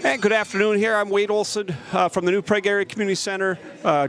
And good afternoon here. I'm Wade Olson from the New Prague Area Community Center.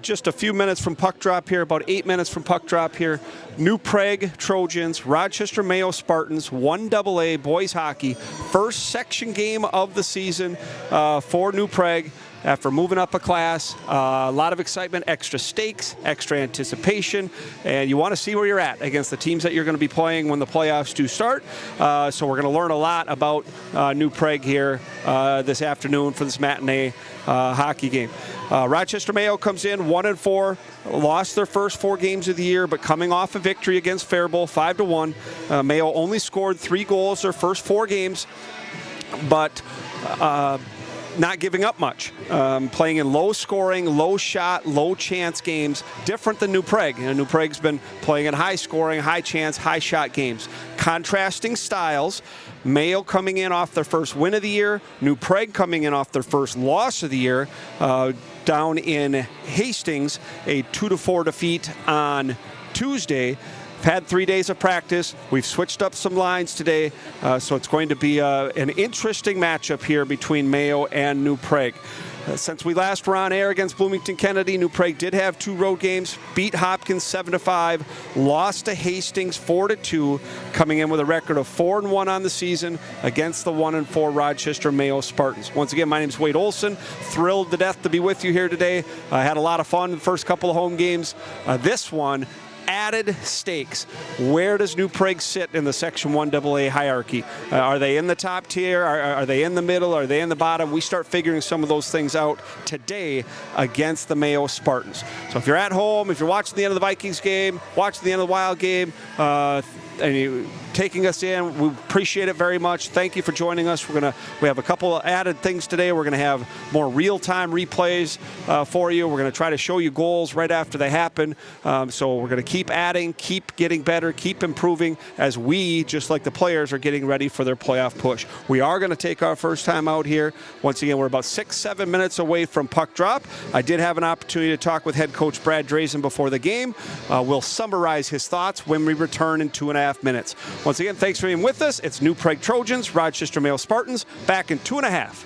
Just a few minutes from puck drop here, about 8 minutes from puck drop here. New Prague Trojans, Rochester Mayo Spartans, 1AA boys hockey. First section game of the season for New Prague. After moving up a class, a lot of excitement, extra stakes, extra anticipation, and you want to see where you're at against the teams that you're going to be playing when the playoffs do start. So we're going to learn a lot about New Prague here this afternoon for this matinee hockey game. Rochester Mayo comes in 1-4, lost their first 4 games of the year, but coming off a victory against Faribault, 5-1. Mayo only scored 3 goals their first 4 games, but not giving up much, playing in low scoring, low shot, low chance games, different than New Prague. New Prague's been playing in high scoring, high chance, high shot games. Contrasting styles, Mayo coming in off their first win of the year, New Prague coming in off their first loss of the year, down in Hastings, a 2-4 defeat on Tuesday. Had 3 days of practice. We've switched up some lines today, so it's going to be an interesting matchup here between Mayo and New Prague. Since we last were on air against Bloomington Kennedy, New Prague did have 2 road games, beat Hopkins 7-5, lost to Hastings 4-2, coming in with a record of 4-1 on the season against the 1-4 Rochester Mayo Spartans. Once again, my name is Wade Olson. Thrilled to death to be with you here today. I had a lot of fun the first couple of home games. This one, added stakes. Where does New Prague sit in the Section 1AA hierarchy? Are they in the top tier? Are they in the middle? Are they in the bottom? We start figuring some of those things out today against the Mayo Spartans. So if you're at home, if you're watching the end of the Vikings game, watching the end of the Wild game, and you taking us in, we appreciate it very much. Thank you for joining us. We have a couple of added things today. We're going to have more real-time replays for you. We're going to try to show you goals right after they happen. So we're going to keep adding, keep getting better, keep improving as we, just like the players, are getting ready for their playoff push. We are going to take our first time out here. Once again, we're about 6-7 minutes away from puck drop. I did have an opportunity to talk with head coach Brad Drazen before the game. We'll summarize his thoughts when we return in 2.5 minutes. Once again, thanks for being with us. It's New Prague Trojans, Rochester Mayo Spartans, back in 2.5.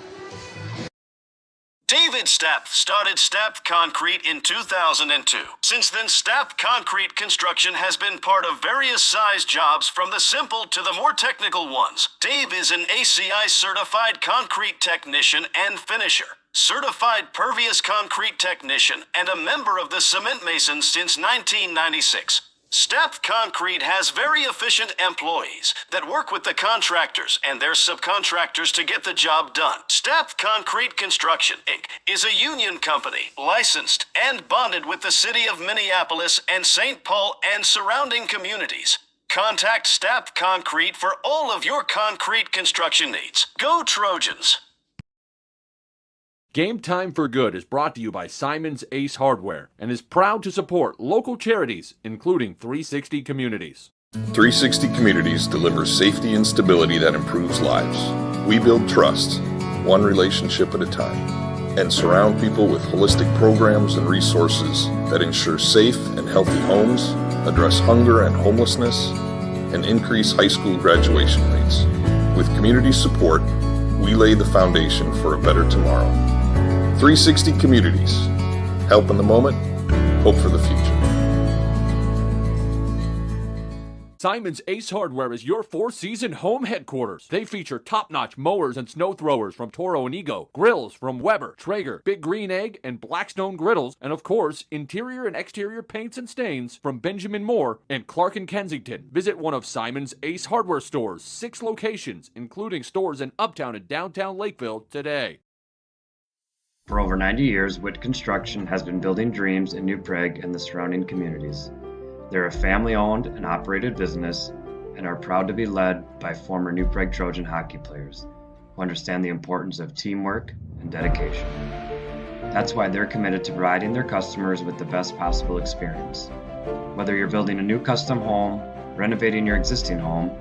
David Stapp started Stapp Concrete in 2002. Since then, Stapp Concrete construction has been part of various size jobs, from the simple to the more technical ones. Dave is an ACI certified concrete technician and finisher, certified pervious concrete technician, and a member of the Cement Masons since 1996. Stapp Concrete has very efficient employees that work with the contractors and their subcontractors to get the job done. Stapp Concrete Construction, Inc. is a union company, licensed and bonded with the city of Minneapolis and St. Paul and surrounding communities. Contact Stapp Concrete for all of your concrete construction needs. Go Trojans! Game Time for Good is brought to you by Simon's Ace Hardware and is proud to support local charities, including 360 Communities. 360 Communities delivers safety and stability that improves lives. We build trust, one relationship at a time, and surround people with holistic programs and resources that ensure safe and healthy homes, address hunger and homelessness, and increase high school graduation rates. With community support, we lay the foundation for a better tomorrow. 360 Communities. Help in the moment, hope for the future. Simon's Ace Hardware is your four-season home headquarters. They feature top-notch mowers and snow throwers from Toro and Ego, grills from Weber, Traeger, Big Green Egg, and Blackstone Griddles, and of course, interior and exterior paints and stains from Benjamin Moore and Clark and Kensington. Visit one of Simon's Ace Hardware stores, 6 locations, including stores in Uptown and downtown Lakeville today. For over 90 years, Witt Construction has been building dreams in New Prague and the surrounding communities. They're a family-owned and operated business and are proud to be led by former New Prague Trojan hockey players who understand the importance of teamwork and dedication. That's why they're committed to providing their customers with the best possible experience. Whether you're building a new custom home, renovating your existing home,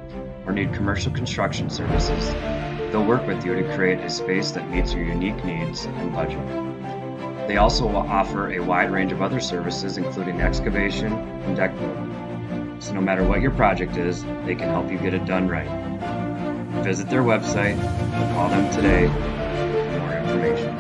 or need commercial construction services, they'll work with you to create a space that meets your unique needs and budget. They also will offer a wide range of other services, including excavation and deck building. So no matter what your project is, they can help you get it done right. visit their website or call them today for more information.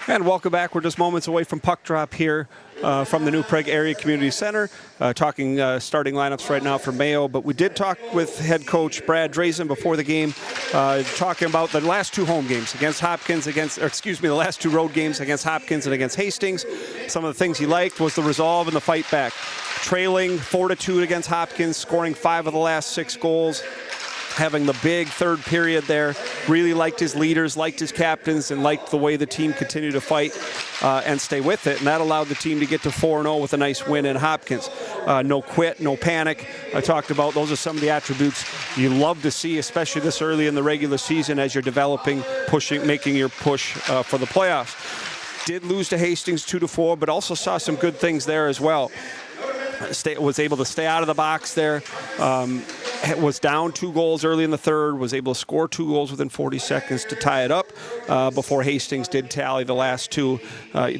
And welcome back. We're just moments away from puck drop here from the new Prague Area Community Center. Talking starting lineups right now for Mayo, but we did talk with head coach Brad Drazen before the game, talking about the last two home games against Hopkins, the last two road games against Hopkins and against Hastings. Some of the things he liked was the resolve and the fight back. Trailing 4-2 against Hopkins, scoring 5 of the last 6 goals. Having the big third period there, really liked his leaders, liked his captains, and liked the way the team continued to fight and stay with it. And that allowed the team to get to 4-0 with a nice win in Hopkins. No quit, no panic. I talked about those are some of the attributes you love to see, especially this early in the regular season as you're developing, pushing, making your push for the playoffs. Did lose to Hastings 2-4, but also saw some good things there as well. Was able to stay out of the box there. Was down 2 goals early in the third, was able to score 2 goals within 40 seconds to tie it up before Hastings did tally the last 2,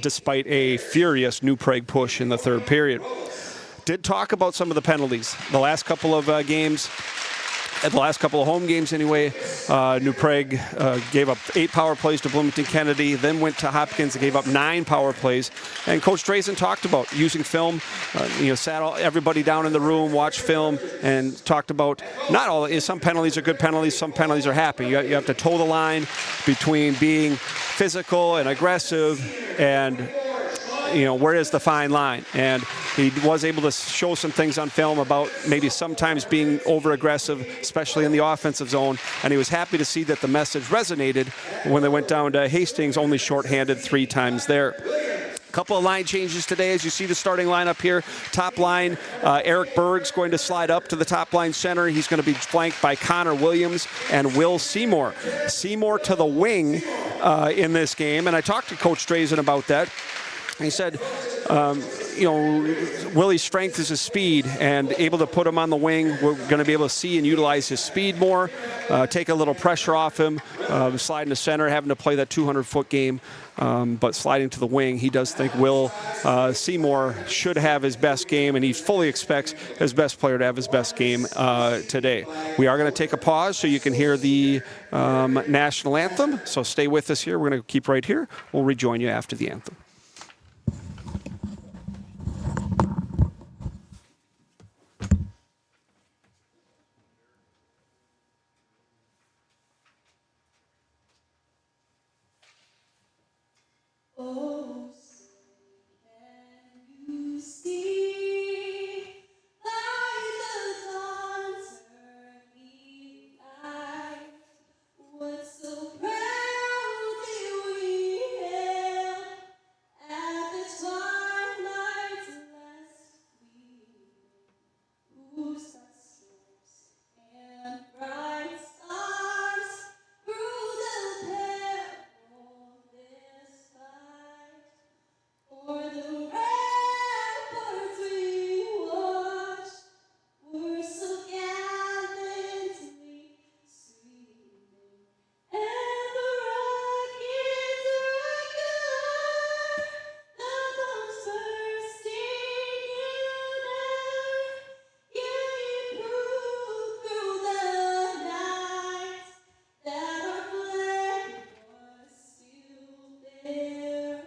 despite a furious New Prague push in the third period. Did talk about some of the penalties. The last couple of games, at the last couple of home games anyway, New Prague gave up 8 power plays to Bloomington Kennedy, then went to Hopkins and gave up 9 power plays. And Coach Drazen talked about using film, sat everybody down in the room, watched film, and talked about not all, some penalties are good penalties, some penalties are happy. You have to toe the line between being physical and aggressive and where is the fine line? And he was able to show some things on film about maybe sometimes being over-aggressive, especially in the offensive zone. And he was happy to see that the message resonated when they went down to Hastings, only shorthanded 3 times there. Couple of line changes today as you see the starting lineup here. Top line, Eric Berg's going to slide up to the top line center. He's going to be flanked by Connor Williams and Will Seymour. Seymour to the wing in this game, and I talked to Coach Drazen about that. He said, Willie's strength is his speed, and able to put him on the wing, we're going to be able to see and utilize his speed more, take a little pressure off him, sliding to center, having to play that 200-foot game, but sliding to the wing. He does think Will Seymour should have his best game, and he fully expects his best player to have his best game today. We are going to take a pause so you can hear the national anthem, so stay with us here. We're going to keep right here. We'll rejoin you after the anthem. Oh, can you see by the dawn's early light what so proudly we hailed at the twilight's last gleam, whose sunsets and bright stars through the perilous fight, for the ramparts we watched were so gallantly streaming, and the rockets regular, the bombs bursting in air, yet proved through the night that our flag was still there.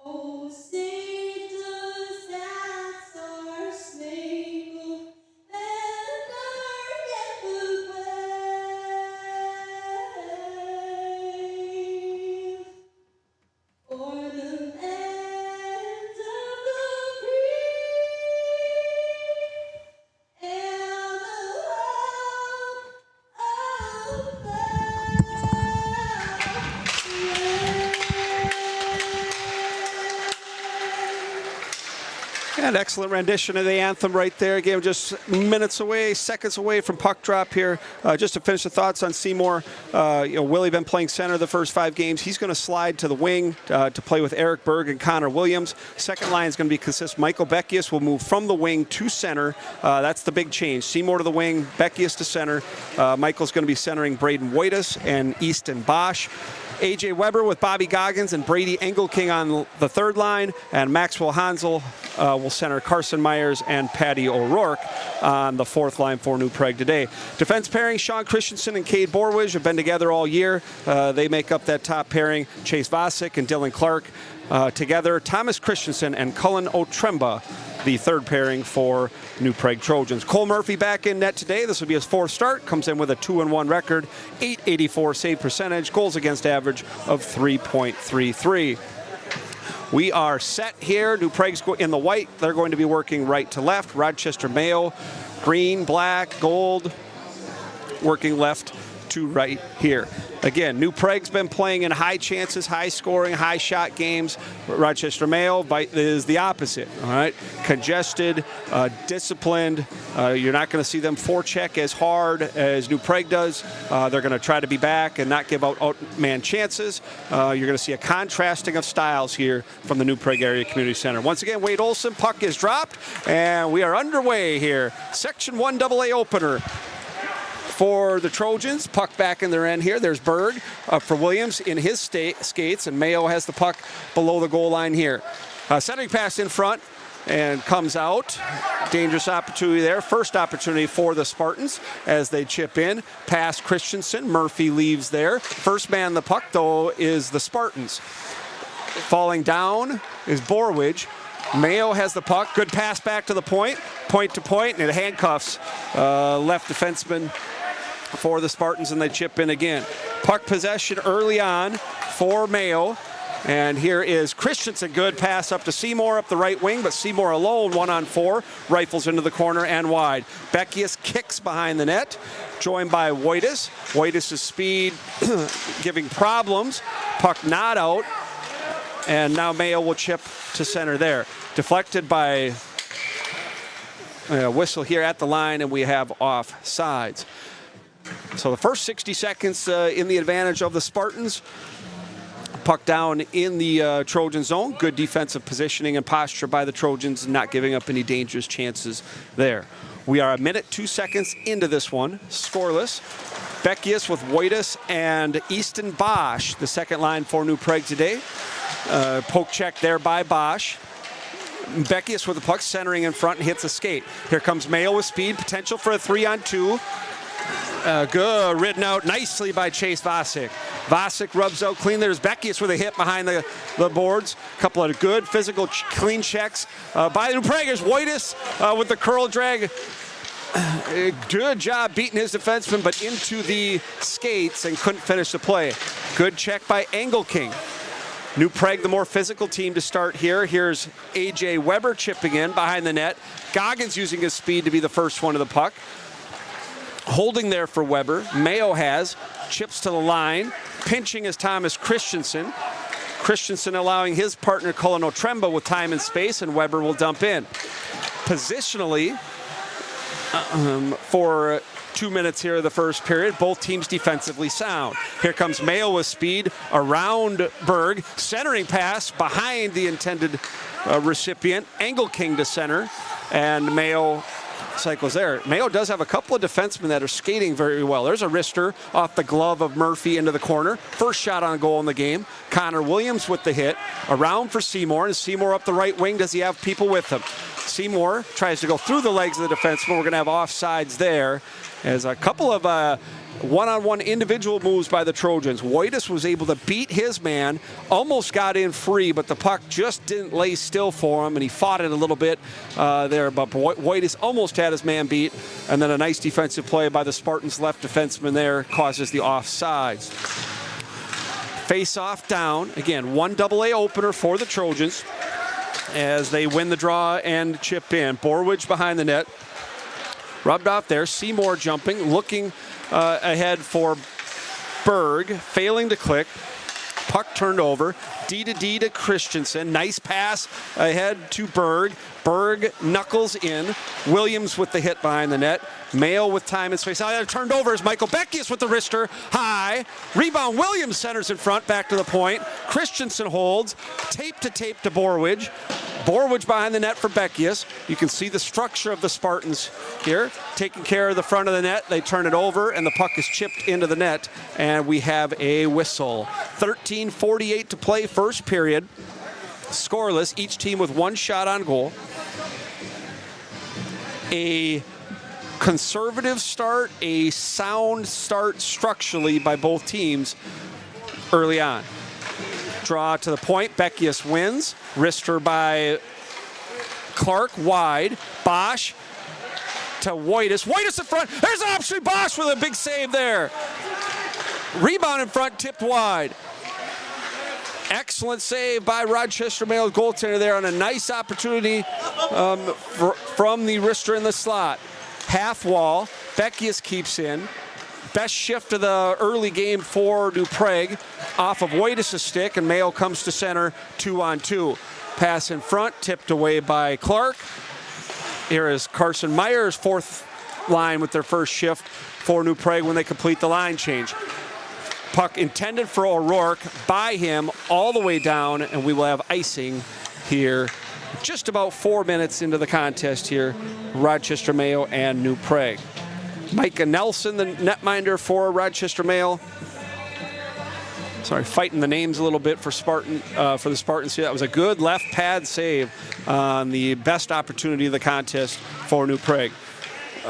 Oh, say does that star-spangled banner yet wave o'er the land of the free and the home of And excellent rendition of the anthem right there. Again, just minutes away, seconds away from puck drop here. Just to finish the thoughts on Seymour, Willie been playing center the first 5 games. He's going to slide to the wing to play with Eric Berg and Connor Williams. Second line is going to be consistent. Michael Beckius will move from the wing to center. That's the big change. Seymour to the wing, Beckius to center. Michael's going to be centering Braden Woitas and Easton Bosch. A.J. Weber with Bobby Goggins and Brady Engelking on the third line, and Maxwell Hansel will center Carson Myers and Patty O'Rourke on the fourth line for New Prague today. Defense pairing, Sean Christensen and Cade Borwidge have been together all year. They make up that top pairing. Chase Vasic and Dylan Clark together. Thomas Christensen and Cullen Otremba, the third pairing for New Prague Trojans. Cole Murphy back in net today. This will be his fourth start. Comes in with a 2-1 record, .884 save percentage, goals against average of 3.33. We are set here. New Prague's in the white. They're going to be working right to left. Rochester Mayo, green, black, gold, working left to right here. Again, New Prague's been playing in high chances, high scoring, high shot games. Rochester Mayo is the opposite, all right? Congested, disciplined. You're not going to see them forecheck as hard as New Prague does. They're going to try to be back and not give out man chances. You're going to see a contrasting of styles here from the New Prague Area Community Center. Once again, Wade Olson, puck is dropped, and we are underway here. Section 1 AA opener for the Trojans. Puck back in their end here. There's Berg for Williams in his skates, and Mayo has the puck below the goal line here. Centering pass in front and comes out. Dangerous opportunity there. First opportunity for the Spartans as they chip in. Pass Christensen. Murphy leaves there. First man the puck, though, is the Spartans. Falling down is Borwidge. Mayo has the puck. Good pass back to the point to point, and it handcuffs left defenseman for the Spartans, and they chip in again. Puck possession early on for Mayo, and here is Christensen. Good pass up to Seymour up the right wing, but Seymour alone, 1-on-4, rifles into the corner and wide. Beckius kicks behind the net, joined by Woitas. Woitas' speed giving problems. Puck not out, and now Mayo will chip to center there. Deflected by a whistle here at the line, and we have offsides. So the first 60 seconds in the advantage of the Spartans. Puck down in the Trojan zone. Good defensive positioning and posture by the Trojans, not giving up any dangerous chances there. We are 1 minute 2 seconds into this one, scoreless. Beckius with Woitas and Easton Bosch, the second line for New Prague today. Poke check there by Bosch. Beckius with the puck centering in front and hits a skate. Here comes Mayo with speed, potential for a 3-on-2. Good, ridden out nicely by Chase Vasic. Vasic rubs out clean. There's Beckius with a hit behind the boards. A couple of good physical clean checks by the New Praguers. Woitas with the curl drag. Good job beating his defenseman, but into the skates and couldn't finish the play. Good check by Engelking. New Prague, the more physical team to start here. Here's A.J. Weber chipping in behind the net. Goggins using his speed to be the first one to the puck. Holding there for Weber. Mayo has. Chips to the line. Pinching is Thomas Christensen. Christensen allowing his partner Cullen Otremba with time and space, and Weber will dump in. Positionally, for 2 minutes here of the first period, both teams defensively sound. Here comes Mayo with speed around Berg. Centering pass behind the intended recipient. Engelking to center, and Mayo cycles there. Mayo does have a couple of defensemen that are skating very well. There's a wrister off the glove of Murphy into the corner. First shot on goal in the game. Connor Williams with the hit. Around for Seymour, and Seymour up the right wing. Does he have people with him? Seymour tries to go through the legs of the defenseman. We're going to have offsides there. As a couple of one-on-one individual moves by the Trojans. Woitas was able to beat his man, almost got in free, but the puck just didn't lay still for him, and he fought it a little bit there, but Woitas almost had his man beat, and then a nice defensive play by the Spartans' left defenseman there causes the offsides. Face-off down. Again, 1 AA opener for the Trojans as they win the draw and chip in. Borwidge behind the net. Rubbed off there. Seymour jumping, looking ahead for Berg, failing to click. Puck turned over. D to Christensen. Nice pass ahead to Berg. Berg knuckles in. Williams with the hit behind the net. Mayo with time and space. Turned over is Michael Beckius with the wrister. High. Rebound. Williams centers in front. Back to the point. Christensen holds. Tape to Borwidge. Borwich behind the net for Beckius. You can see the structure of the Spartans here. Taking care of the front of the net. They turn it over, and the puck is chipped into the net, and we have a whistle. 13:48 to play, first period. Scoreless, each team with one shot on goal. A conservative start, a sound start structurally by both teams early on. Draw to the point, Beckius wins. Wrister by Clark, wide. Bosch to Woitas. Woitas in front. There's an option. Bosch with a big save there. Rebound in front, tipped wide. Excellent save by Rochester Mayo goaltender there on a nice opportunity from the wrister in the slot. Half wall. Beckius keeps in. Best shift of the early game for New Prague off of Woitas' stick, and Mayo comes to center 2-on-2. Pass in front, tipped away by Clark. Here is Carson Myers, fourth line with their first shift for New Prague when they complete the line change. Puck intended for O'Rourke, by him all the way down, and we will have icing here just about 4 minutes into the contest here, Rochester Mayo and New Prague. Micah Nelson, the netminder for Rochester Mayo. Sorry, fighting the names a little bit for the Spartans here. That was a good left pad save on the best opportunity of the contest for New Prague.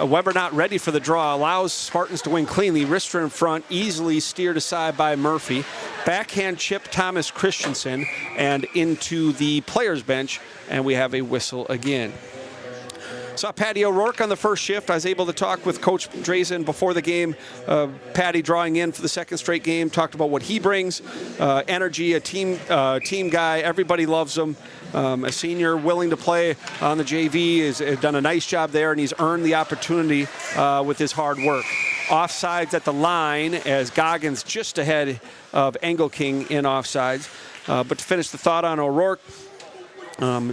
Weber not ready for the draw, allows Spartans to win cleanly. Wrister in front, easily steered aside by Murphy. Backhand chip Thomas Christensen and into the players bench, and we have a whistle again. Saw Patty O'Rourke on the first shift. I was able to talk with Coach Drazen before the game. Patty drawing in for the second straight game, talked about what he brings, energy, a team guy. Everybody loves him. A senior willing to play on the JV has done a nice job there, and he's earned the opportunity with his hard work. Offsides at the line as Goggins just ahead of Engelking in offsides. But to finish the thought on O'Rourke,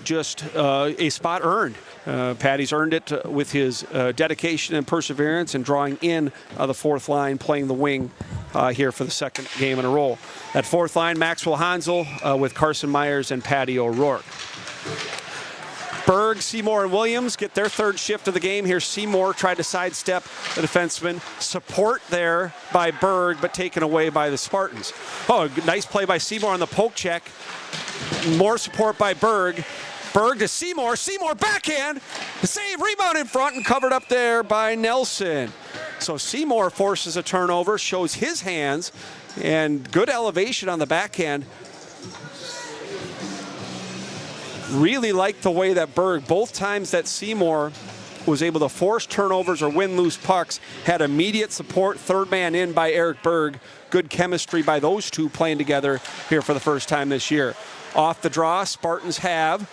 just a spot earned. Patty's earned it with his dedication and perseverance and drawing in the fourth line, playing the wing here for the second game in a row. That fourth line, Maxwell Hansel with Carson Myers and Patty O'Rourke. Berg, Seymour, and Williams get their third shift of the game. Here Seymour tried to sidestep the defenseman. Support there by Berg, but taken away by the Spartans. Oh, nice play by Seymour on the poke check. More support by Berg. Berg to Seymour. Seymour backhand. Save, rebound in front, and covered up there by Nelson. So Seymour forces a turnover, shows his hands, and good elevation on the backhand. Really like the way that Berg, both times that Seymour was able to force turnovers or win loose pucks, had immediate support, third man in by Eric Berg. Good chemistry by those two playing together here for the first time this year. Off the draw, Spartans have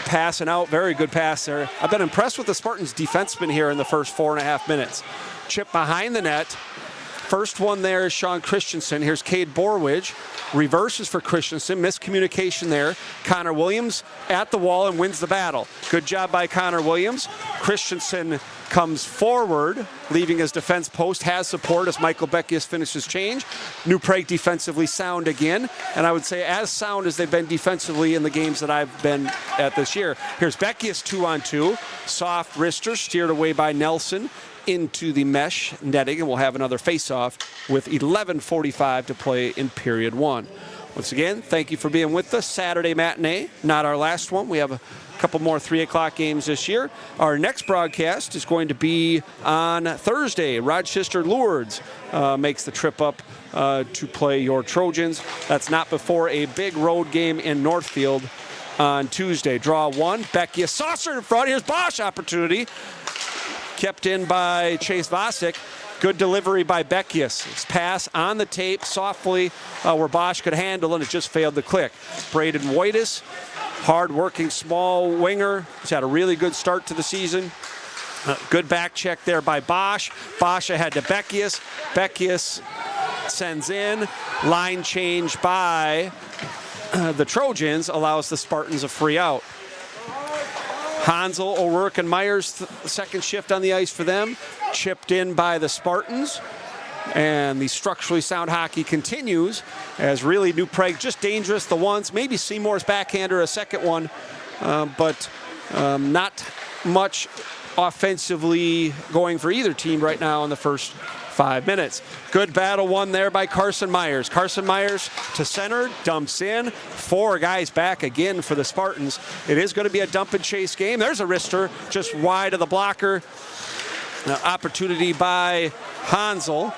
passing out. Very good pass there. I've been impressed with the Spartans defensemen here in the first 4.5 minutes. Chip behind the net. First one there is Sean Christensen. Here's Cade Borwich. Reverses for Christensen. Miscommunication there. Connor Williams at the wall and wins the battle. Good job by Connor Williams. Christensen comes forward, leaving his defense post, has support as Michael Beckius finishes change. New Prague defensively sound again, and I would say as sound as they've been defensively in the games that I've been at this year. Here's Beckius 2-on-2. Soft wrister steered away by Nelson into the mesh netting, and we'll have another face-off with 11:45 to play in period one. Once again, thank you for being with us. Saturday matinee, not our last one. We have a couple more 3 o'clock games this year. Our next broadcast is going to be on Thursday. Rochester Lourdes makes the trip up to play your Trojans. That's not before a big road game in Northfield on Tuesday. Draw one, Beckius saucer in front. Here's Bosch opportunity. Kept in by Chase Vasic. Good delivery by Beckius. His pass on the tape softly where Bosch could handle, and it just failed to click. Braden Woitas, hard-working small winger. He's had a really good start to the season. Good back check there by Bosch. Bosch ahead to Beckius. Beckius sends in. Line change by the Trojans allows the Spartans a free out. Hansel, O'Rourke, and Myers, second shift on the ice for them. Chipped in by the Spartans. And the structurally sound hockey continues as really New Prague just dangerous the once. Maybe Seymour's backhander a second one but not much offensively going for either team right now in the first 5 minutes. Good battle won there by Carson Myers. Carson Myers to center, dumps in. 4 guys back again for the Spartans. It is going to be a dump and chase game. There's a wrister just wide of the blocker. Opportunity by Hansel.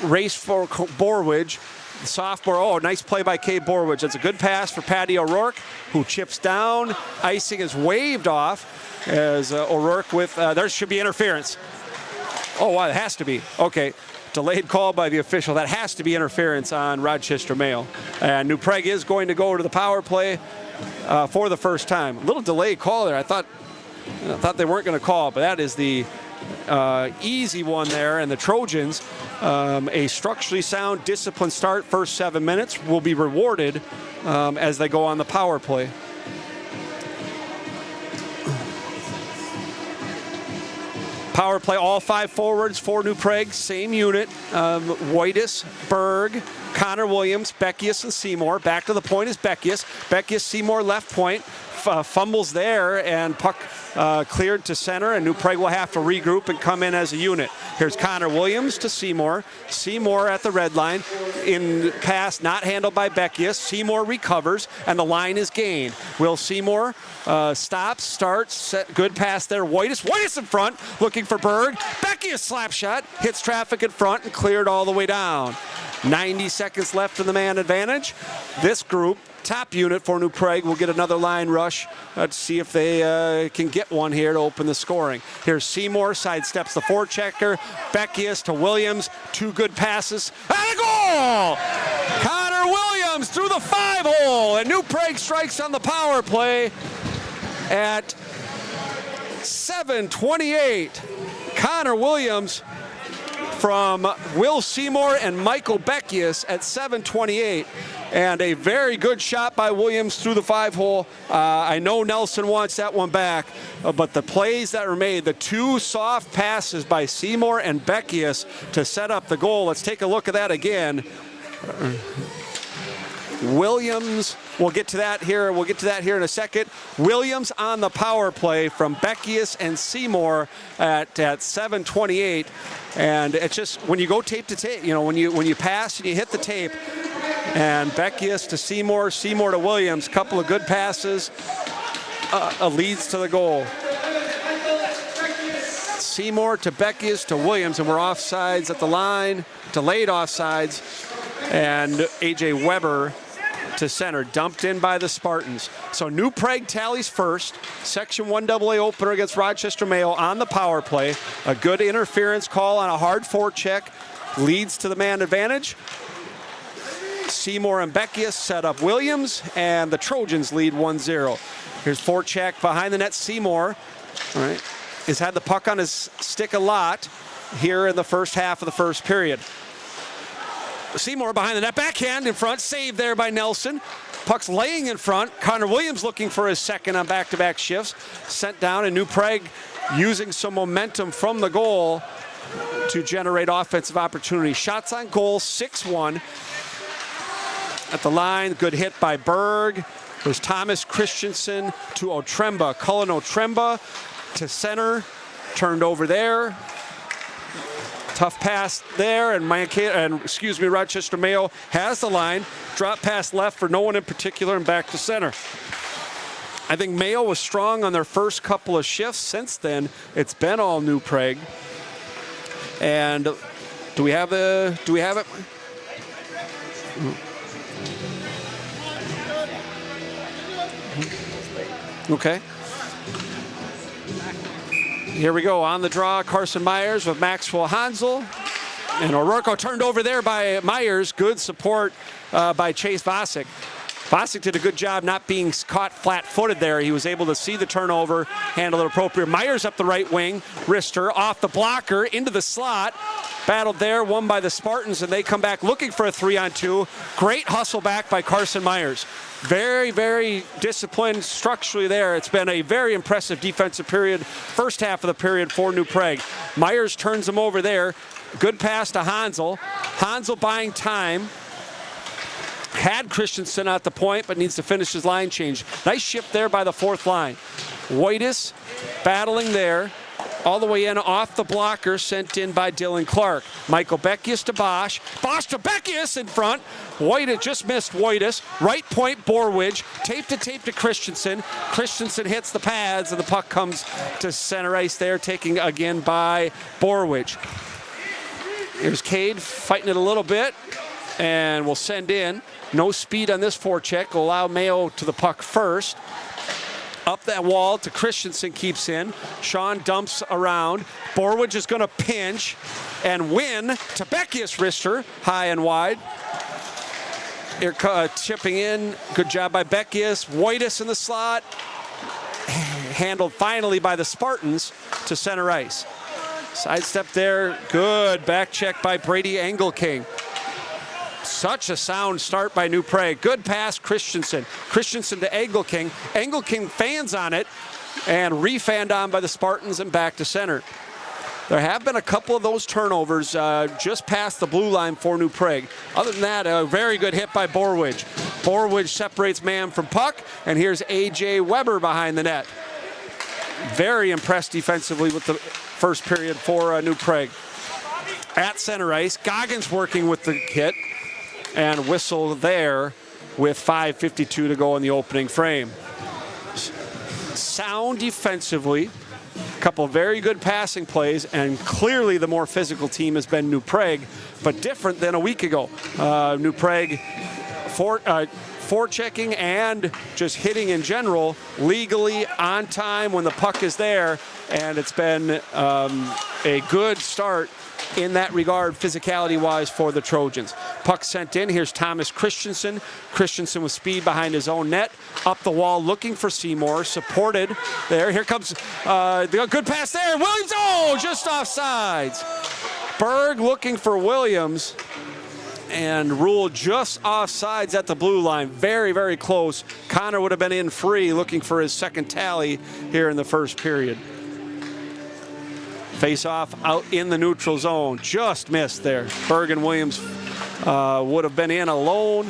Race for Borwidge. The sophomore, oh, nice play by Cade Borwidge. That's a good pass for Patty O'Rourke, who chips down. Icing is waved off as O'Rourke with, there should be interference. Oh, wow, it has to be. Okay, delayed call by the official. That has to be interference on Rochester Mayo. And New Prague is going to go to the power play for the first time. A little delayed call there. I thought they weren't going to call, but that is the easy one there. And the Trojans, a structurally sound, disciplined start, first 7 minutes, will be rewarded as they go on the power play. Power play, all 5 forwards for New Prague, same unit. Woitas, Berg, Connor Williams, Beckius, and Seymour. Back to the point is Beckius. Beckius, Seymour, left point. Fumbles there, and puck cleared to center, and New Prague will have to regroup and come in as a unit. Here's Connor Williams to Seymour. Seymour at the red line. In pass not handled by Beckius. Seymour recovers, and the line is gained. Will Seymour stops, starts, set, good pass there. Woitas in front, looking for Berg. Beckius slap shot, hits traffic in front and cleared all the way down. 90 seconds left in the man advantage. This group, top unit for New Prague, will get another line rush to see if they can get one here to open the scoring. Here's Seymour, sidesteps the forechecker. Beckius to Williams, 2 good passes, and a goal! Connor Williams through the 5-hole, and New Prague strikes on the power play at 7:28. Connor Williams from Will Seymour and Michael Beckius at 7:28. And a very good shot by Williams through the 5-hole. I know Nelson wants that one back, but the plays that were made, the 2 soft passes by Seymour and Beckius to set up the goal. Let's take a look at that again. Williams, we'll get to that here in a second. Williams on the power play from Beckius and Seymour at 7:28. And it's just, when you go tape to tape, you know, when you pass and you hit the tape, and Beckius to Seymour, Seymour to Williams, couple of good passes, leads to the goal. Seymour to Beckius to Williams, and we're offsides at the line, delayed offsides, and A.J. Weber to center, dumped in by the Spartans. So New Prague tallies first. Section 1AA opener against Rochester Mayo on the power play. A good interference call on a hard forecheck leads to the man advantage. Seymour and Beckius set up Williams, and the Trojans lead 1-0. Here's forecheck behind the net. Seymour, all right, has had the puck on his stick a lot here in the first half of the first period. Seymour behind the net, backhand in front, saved there by Nelson. Puck's laying in front. Connor Williams looking for his second on back-to-back shifts. Sent down, and New Prague using some momentum from the goal to generate offensive opportunity. Shots on goal, 6-1. At the line, good hit by Berg. There's Thomas Christensen to Otremba. Cullen Otremba to center, turned over there. Tough pass there, and Rochester Mayo has the line. Drop pass left for no one in particular, and back to center. I think Mayo was strong on their first couple of shifts. Since then, it's been all New Prague. And do we have it? Okay. Here we go, on the draw, Carson Myers with Maxwell Hansel. And O'Rourke turned over there by Myers. Good support by Chase Vosick. Vosick did a good job not being caught flat-footed there. He was able to see the turnover, handle it appropriate. Myers up the right wing, wrister off the blocker, into the slot. Battled there, won by the Spartans, and they come back looking for a 3-on-2. Great hustle back by Carson Myers. Very, very disciplined structurally there. It's been a very impressive defensive period, first half of the period for New Prague. Myers turns him over there. Good pass to Hansel. Hansel buying time. Had Christensen at the point, but needs to finish his line change. Nice shift there by the fourth line. Woitas battling there. All the way in off the blocker, sent in by Dylan Clark. Michael Beckius to Bosch. Bosch to Beckius in front. Woitas just missed Woitas. Right point, Borwidge. Tape to Christensen. Christensen hits the pads, and the puck comes to center ice there, taking again by Borwidge. Here's Cade fighting it a little bit, and will send in. No speed on this forecheck. Will allow Mayo to the puck first. Up that wall to Christensen, keeps in. Sean dumps around. Borwidge is going to pinch and win to Beckius wrister, high and wide. Here chipping in. Good job by Beckius. Woitas in the slot. Handled finally by the Spartans to center ice. Sidestep there. Good back check by Brady Engelking. Such a sound start by New Prague. Good pass, Christensen. Christensen to Engelking. Engelking fans on it and refanned on by the Spartans and back to center. There have been a couple of those turnovers just past the blue line for New Prague. Other than that, a very good hit by Borwidge. Borwidge separates man from puck, and here's A.J. Weber behind the net. Very impressed defensively with the first period for New Prague. At center ice, Goggins working with the hit. And whistle there with 5:52 to go in the opening frame. Sound defensively, a couple of very good passing plays, and clearly the more physical team has been New Prague, but different than a week ago. New Prague forechecking and just hitting in general, legally, on time when the puck is there, and it's been a good start in that regard, physicality-wise, for the Trojans. Puck sent in. Here's Thomas Christensen. Christensen with speed behind his own net. Up the wall, looking for Seymour. Supported there. Here comes the good pass there. Williams, oh, just offsides. Berg looking for Williams and ruled just offsides at the blue line. Very, very close. Connor would have been in free, looking for his second tally here in the first period. Face-off out in the neutral zone. Just missed there. Berg and Williams would have been in alone.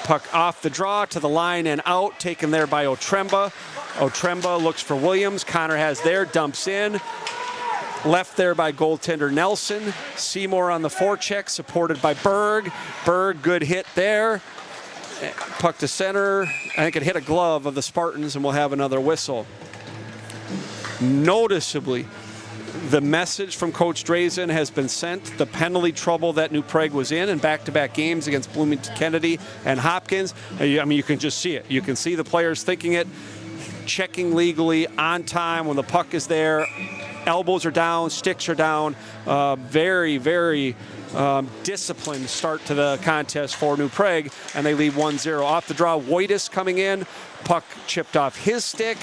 Puck off the draw to the line and out. Taken there by Otremba. Otremba looks for Williams. Connor has there. Dumps in. Left there by goaltender Nelson. Seymour on the forecheck, supported by Berg. Berg, good hit there. Puck to center. I think it hit a glove of the Spartans, and we'll have another whistle. Noticeably, the message from Coach Drazen has been sent. The penalty trouble that New Prague was in back-to-back games against Bloomington Kennedy and Hopkins. I mean, you can just see it. You can see the players thinking it, checking legally, on time when the puck is there. Elbows are down, sticks are down. Very, very disciplined start to the contest for New Prague, and they lead 1-0. Off the draw, Woitas coming in. Puck chipped off his stick.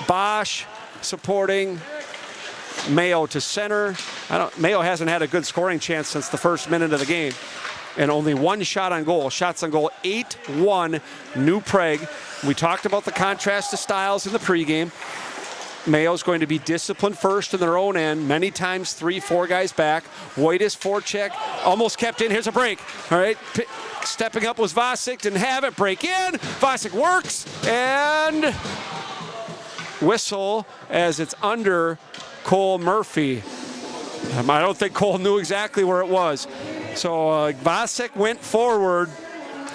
Bosch supporting. Mayo to center. Mayo hasn't had a good scoring chance since the first minute of the game. And only one shot on goal. Shots on goal, 8-1, New Prague. We talked about the contrast to styles in the pregame. Mayo's going to be disciplined first in their own end. Many times 3-4 guys back. Woitas forecheck, almost kept in. Here's a break. All right, stepping up was Vasic, didn't have it. Break in. Vasic works, and whistle as it's under Cole Murphy. I don't think Cole knew exactly where it was. So Vasic went forward,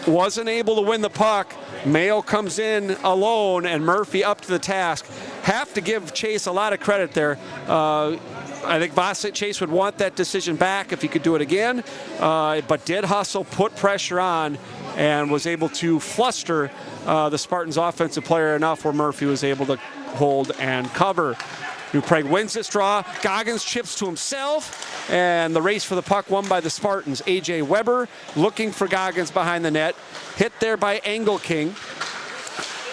wasn't able to win the puck. Mayo comes in alone, and Murphy up to the task. Have to give Chase a lot of credit there. I think Chase would want that decision back if he could do it again, but did hustle, put pressure on, and was able to fluster the Spartans' offensive player enough where Murphy was able to hold and cover. New Prague wins this draw. Goggins chips to himself, and the race for the puck won by the Spartans. A.J. Weber looking for Goggins behind the net. Hit there by Engelking.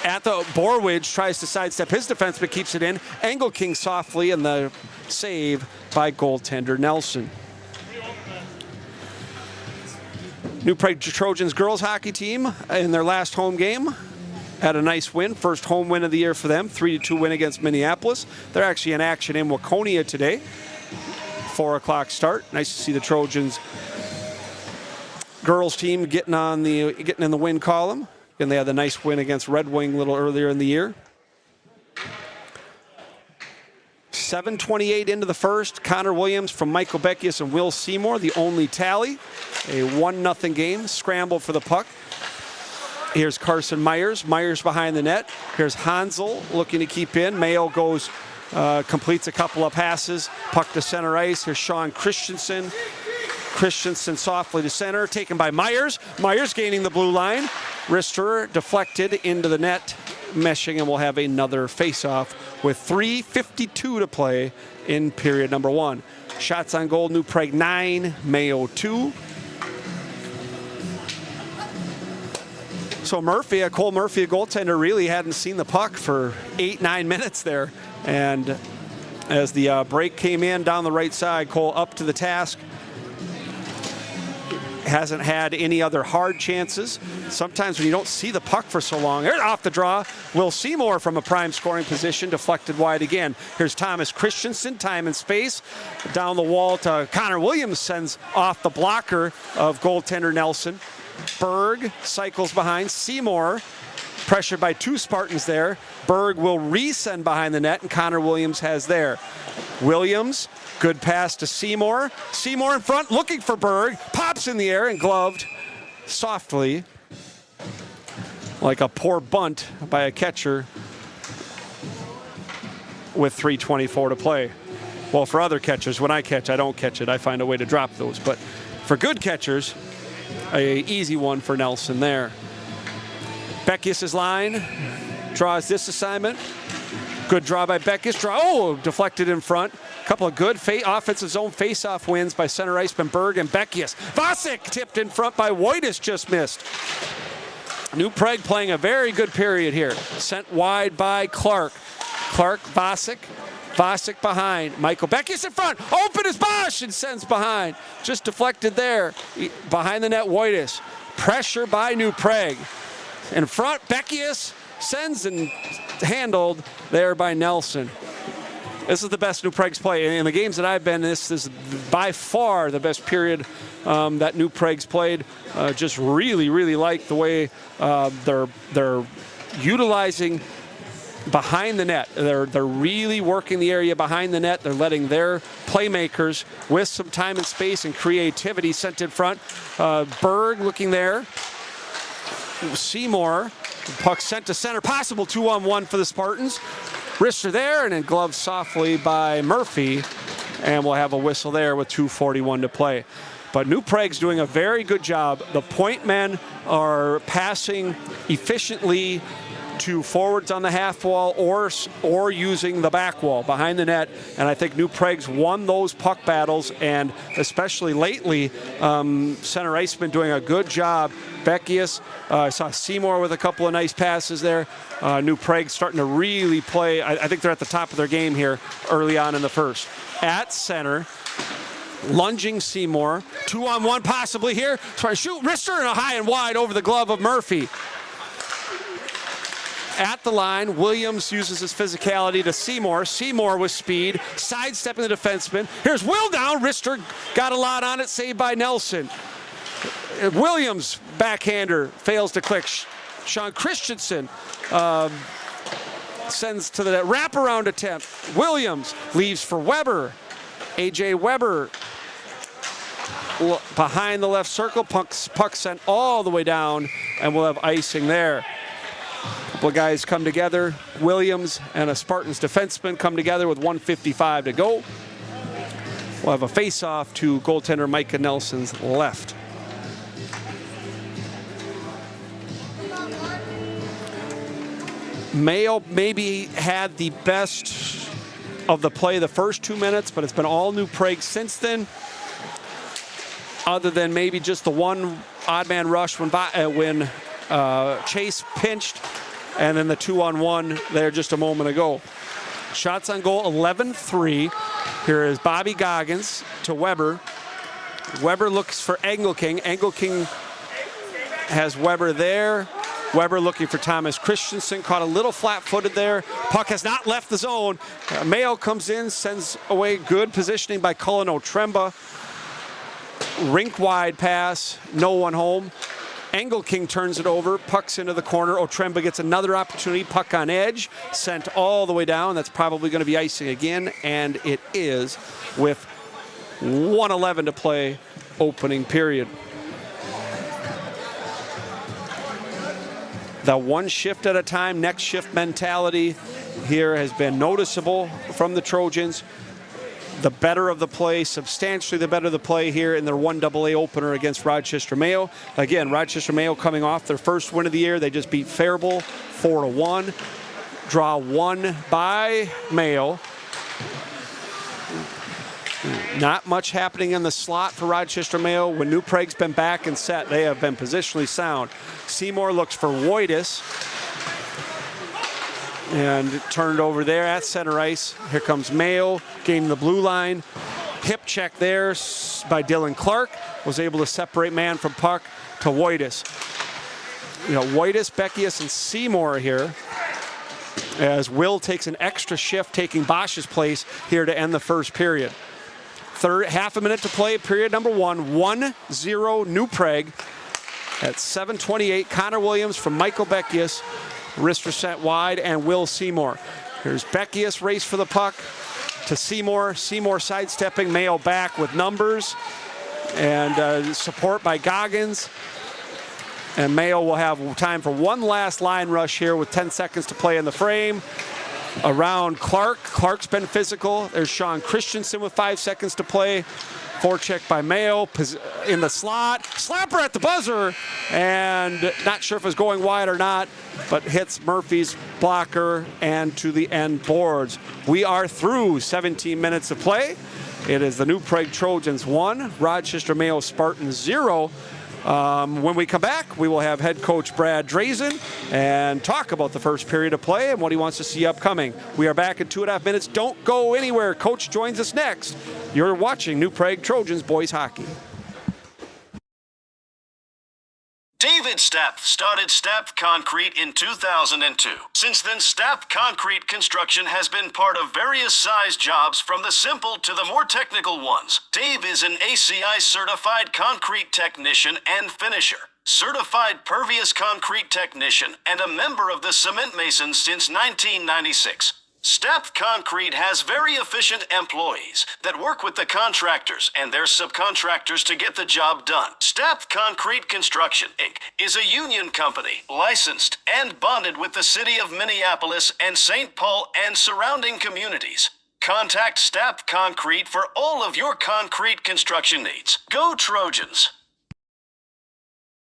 At the Borwidge tries to sidestep his defense, but keeps it in. Engelking softly, and the save by goaltender Nelson. New Prague Trojans girls hockey team in their last home game had a nice win, first home win of the year for them, 3-2 win against Minneapolis. They're actually in action in Waconia today, 4 o'clock start. Nice to see the Trojans girls team getting in the win column. And they had the nice win against Red Wing a little earlier in the year. 7:28 into the first. Connor Williams from Michael Beckius and Will Seymour, the only tally. A 1-0 game. Scramble for the puck. Here's Carson Myers. Myers behind the net. Here's Hansel looking to keep in. Mayo goes, completes a couple of passes. Puck to center ice. Here's Sean Christensen. Christensen softly to center, taken by Myers. Myers gaining the blue line. Wrister deflected into the net, meshing, and we'll have another face-off with 3:52 to play in period number 1. Shots on goal, New Prague 9, Mayo 2. So Murphy, Cole Murphy, a goaltender, really hadn't seen the puck for 8-9 minutes there. And as the break came in down the right side, Cole up to the task. Hasn't had any other hard chances. Sometimes when you don't see the puck for so long, there's off the draw. Will Seymour from a prime scoring position, deflected wide again. Here's Thomas Christensen, time and space. Down the wall to Connor Williams, sends off the blocker of goaltender Nelson. Berg cycles behind. Seymour, pressured by 2 Spartans there. Berg will resend behind the net, and Connor Williams has there. Williams, good pass to Seymour. Seymour in front, looking for Berg. Pops in the air and gloved softly, like a poor bunt by a catcher with 3:24 to play. Well, for other catchers, when I catch, I don't catch it. I find a way to drop those. But for good catchers, a easy one for Nelson there. Beckius' line draws this assignment. Good draw by Beckius. Deflected in front. Couple of good offensive zone face-off wins by center iceman Berg and Beckius. Varsity tipped in front by Woitas, just missed. New Prague playing a very good period here. Sent wide by Clark. Clark, Varsity behind. Michael Beckius in front. Open is Bosch and sends behind. Just deflected there. Behind the net, Woitas. Pressure by New Prague. In front, Beckius sends and handled there by Nelson. This is the best New Prague's play. In the games that I've been, this is by far the best period that New Prague's played. Just really, really like the way they're utilizing behind the net. They're really working the area behind the net. They're letting their playmakers, with some time and space and creativity, sent in front. Berg looking there. Seymour, puck sent to center. Possible 2-on-1 for the Spartans. Wrister there, and then gloved softly by Murphy. And we'll have a whistle there with 2:41 to play. But New Prague's doing a very good job. The point men are passing efficiently to forwards on the half wall or using the back wall behind the net. And I think New Prague's won those puck battles, and especially lately, center iceman doing a good job. Beckius, I saw Seymour with a couple of nice passes there. New Prague starting to really play. I think they're at the top of their game here early on in the first. At center, lunging Seymour. 2-on-1 possibly here. Trying to shoot. Wrister and a high and wide over the glove of Murphy. At the line, Williams uses his physicality to Seymour. Seymour with speed, sidestepping the defenseman. Here's Will down. Wrister got a lot on it, saved by Nelson. Williams, backhander, fails to click. Sean Christensen sends to the net. Wraparound attempt. Williams leaves for Weber. A.J. Weber behind the left circle. Puck sent all the way down, and we'll have icing there. A couple of guys come together. Williams and a Spartans defenseman come together with 1:55 to go. We'll have a face-off to goaltender Micah Nelson's left. Mayo maybe had the best of the play the first 2 minutes, but it's been all New Prague since then, other than maybe just the one odd man rush when Chase pinched, and then the 2-on-1 there just a moment ago. Shots on goal, 11-3. Here is Bobby Goggins to Weber. Weber looks for Engelking. Engelking has Weber there. Weber looking for Thomas Christensen. Caught a little flat-footed there. Puck has not left the zone. Mayo comes in, sends away good positioning by Cullen O'Tremba. rink-wide pass, no one home. Angle King turns it over, pucks into the corner. Otremba gets another opportunity, puck on edge, sent all the way down. That's probably going to be icing again, and it is with 1:11 to play, opening period. The one shift at a time, next shift mentality here has been noticeable from the Trojans. The better of the play, substantially the better of the play here in their 1AA opener against Rochester Mayo. Again, Rochester Mayo coming off their first win of the year. They just beat Faribault 4-1. Draw one by Mayo. Not much happening in the slot for Rochester Mayo. When New Prague's been back and set, they have been positionally sound. Seymour looks for Woitas. And turned over there at center ice. Here comes Mayo, gaining the blue line. Hip check there by Dylan Clark. Was able to separate man from puck to Woitas. You know, Woitas, Beckius, and Seymour here. As Will takes an extra shift, taking Bosch's place here to end the first period. Half a minute to play, period number one. 1-0 New Prague. At 7:28, Connor Williams from Michael Beckius. Wrist sent wide, and Will Seymour. Here's Beckius, race for the puck to Seymour. Seymour sidestepping, Mayo back with numbers. And support by Goggins. And Mayo will have time for one last line rush here with 10 seconds to play in the frame. Around Clark. Clark's been physical. There's Sean Christensen with 5 seconds to play. Forecheck by Mayo in the slot. Slapper at the buzzer. And not sure if it's going wide or not, but hits Murphy's blocker and to the end boards. We are through 17 minutes of play. It is the New Prague Trojans 1, Rochester Mayo Spartans 0. When we come back, we will have head coach Brad Drazen and talk about the first period of play and what he wants to see upcoming. We are back in 2.5 minutes. Don't go anywhere. Coach joins us next. You're watching New Prague Trojans boys hockey. David Stapp started Stapp Concrete in 2002. Since then, Stapp Concrete construction has been part of various size jobs from the simple to the more technical ones. Dave is an ACI certified concrete technician and finisher, certified pervious concrete technician, and a member of the Cement Masons since 1996. Stapp Concrete has very efficient employees that work with the contractors and their subcontractors to get the job done. Stapp Concrete Construction, Inc. is a union company, licensed and bonded with the city of Minneapolis and St. Paul and surrounding communities. Contact Stapp Concrete for all of your concrete construction needs. Go Trojans!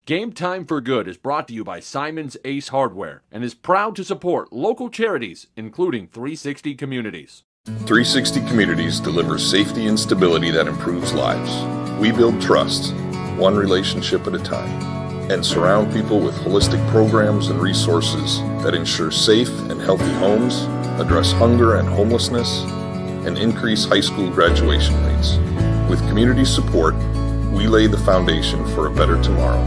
Game Time for Good is brought to you by Simon's Ace Hardware and is proud to support local charities, including 360 Communities. 360 Communities delivers safety and stability that improves lives. We build trust, one relationship at a time, and surround people with holistic programs and resources that ensure safe and healthy homes, address hunger and homelessness, and increase high school graduation rates. With community support, we lay the foundation for a better tomorrow.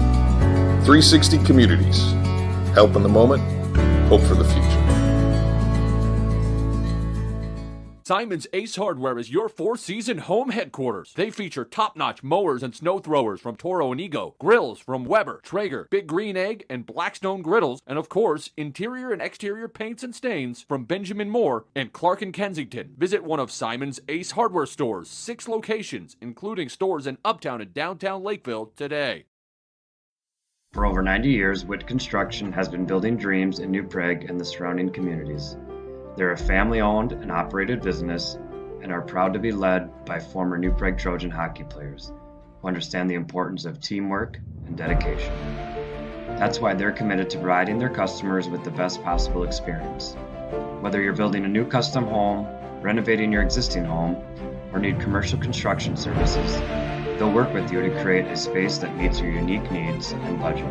360 Communities. Help in the moment, hope for the future. Simon's Ace Hardware is your four-season home headquarters. They feature top-notch mowers and snow throwers from Toro and Ego, grills from Weber, Traeger, Big Green Egg, and Blackstone griddles, and of course, interior and exterior paints and stains from Benjamin Moore and Clark and Kensington. Visit one of Simon's Ace Hardware stores, 6 locations, including stores in Uptown and downtown Lakeville today. For over 90 years, Witt Construction has been building dreams in New Prague and the surrounding communities. They're a family-owned and operated business and are proud to be led by former New Prague Trojan hockey players who understand the importance of teamwork and dedication. That's why they're committed to providing their customers with the best possible experience. Whether you're building a new custom home, renovating your existing home, or need commercial construction services, they'll work with you to create a space that meets your unique needs and budget.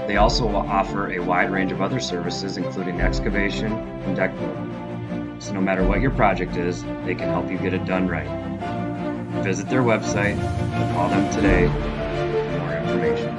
They also will offer a wide range of other services, including excavation and deck building. So no matter what your project is, they can help you get it done right. Visit their website or call them today for more information.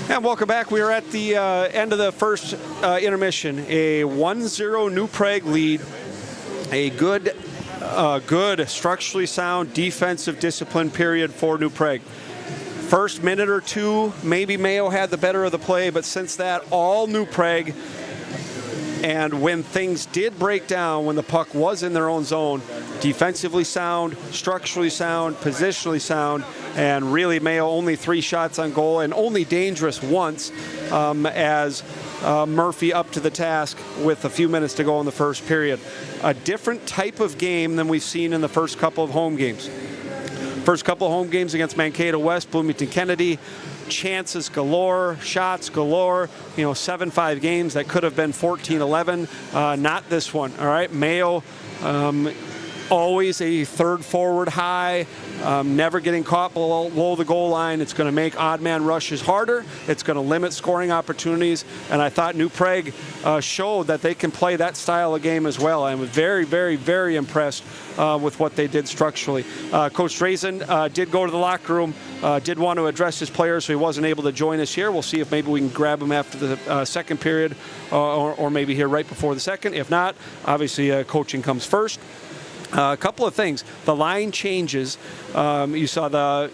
And welcome back. We are at the end of the first intermission. A 1-0 New Prague lead. A good, structurally sound, defensive discipline period for New Prague. First minute or two, maybe Mayo had the better of the play, but since that, all New Prague. And when things did break down, when the puck was in their own zone, defensively sound, structurally sound, positionally sound, and really Mayo only 3 shots on goal and only dangerous once as Murphy up to the task with a few minutes to go in the first period. A different type of game than we've seen in the first couple of home games. First couple of home games against Mankato West, Bloomington Kennedy, chances galore, shots galore, 7-5 games that could have been 14-11. Not this one, all right? Mayo, always a third forward high, never getting caught below the goal line. It's going to make odd man rushes harder. It's going to limit scoring opportunities. And I thought New Prague showed that they can play that style of game as well. I was very, very, very impressed with what they did structurally. Coach Drazen did go to the locker room, did want to address his players, so he wasn't able to join us here. We'll see if maybe we can grab him after the second period or maybe here right before the second. If not, obviously coaching comes first. A couple of things. The line changes. You saw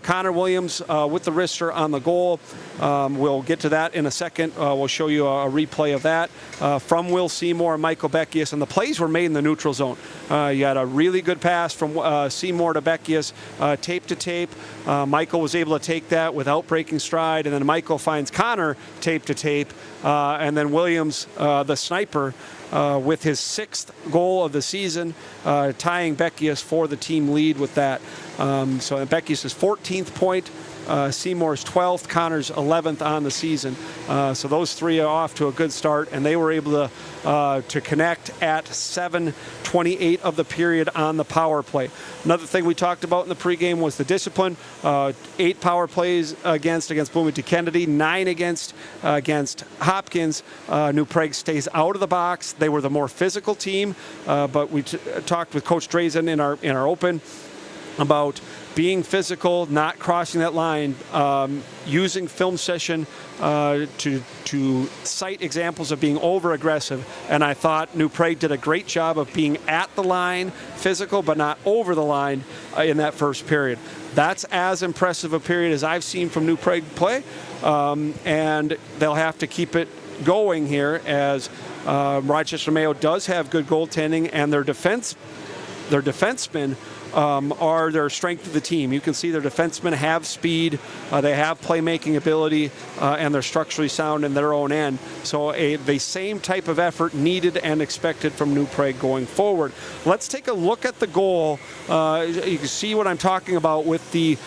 Connor Williams with the wrister on the goal. We'll get to that in a second. We'll show you a replay of that from Will Seymour and Michael Beckius. And the plays were made in the neutral zone. You had a really good pass from Seymour to Beckius, tape to tape. Michael was able to take that without breaking stride. And then Michael finds Connor tape to tape. And then Williams, the sniper, with his 6th goal of the season, tying Beckius for the team lead with that. So Beckius' 14th point, Seymour's 12th, Connor's 11th on the season. So those 3 are off to a good start, and they were able to connect at 7:28 of the period on the power play. Another thing we talked about in the pregame was the discipline. 8 power plays against Bloomington Kennedy, 9 against Hopkins. New Prague stays out of the box. They were the more physical team, but we talked with Coach Drazen in our open about being physical, not crossing that line, using film session to cite examples of being over-aggressive. And I thought New Prague did a great job of being at the line, physical, but not over the line in that first period. That's as impressive a period as I've seen from New Prague play, and they'll have to keep it going here as Rochester Mayo does have good goaltending, and their defensemen are their strength of the team. You can see their defensemen have speed, they have playmaking ability, and they're structurally sound in their own end. So the same type of effort needed and expected from New Prague going forward. Let's take a look at the goal. You can see what I'm talking about with the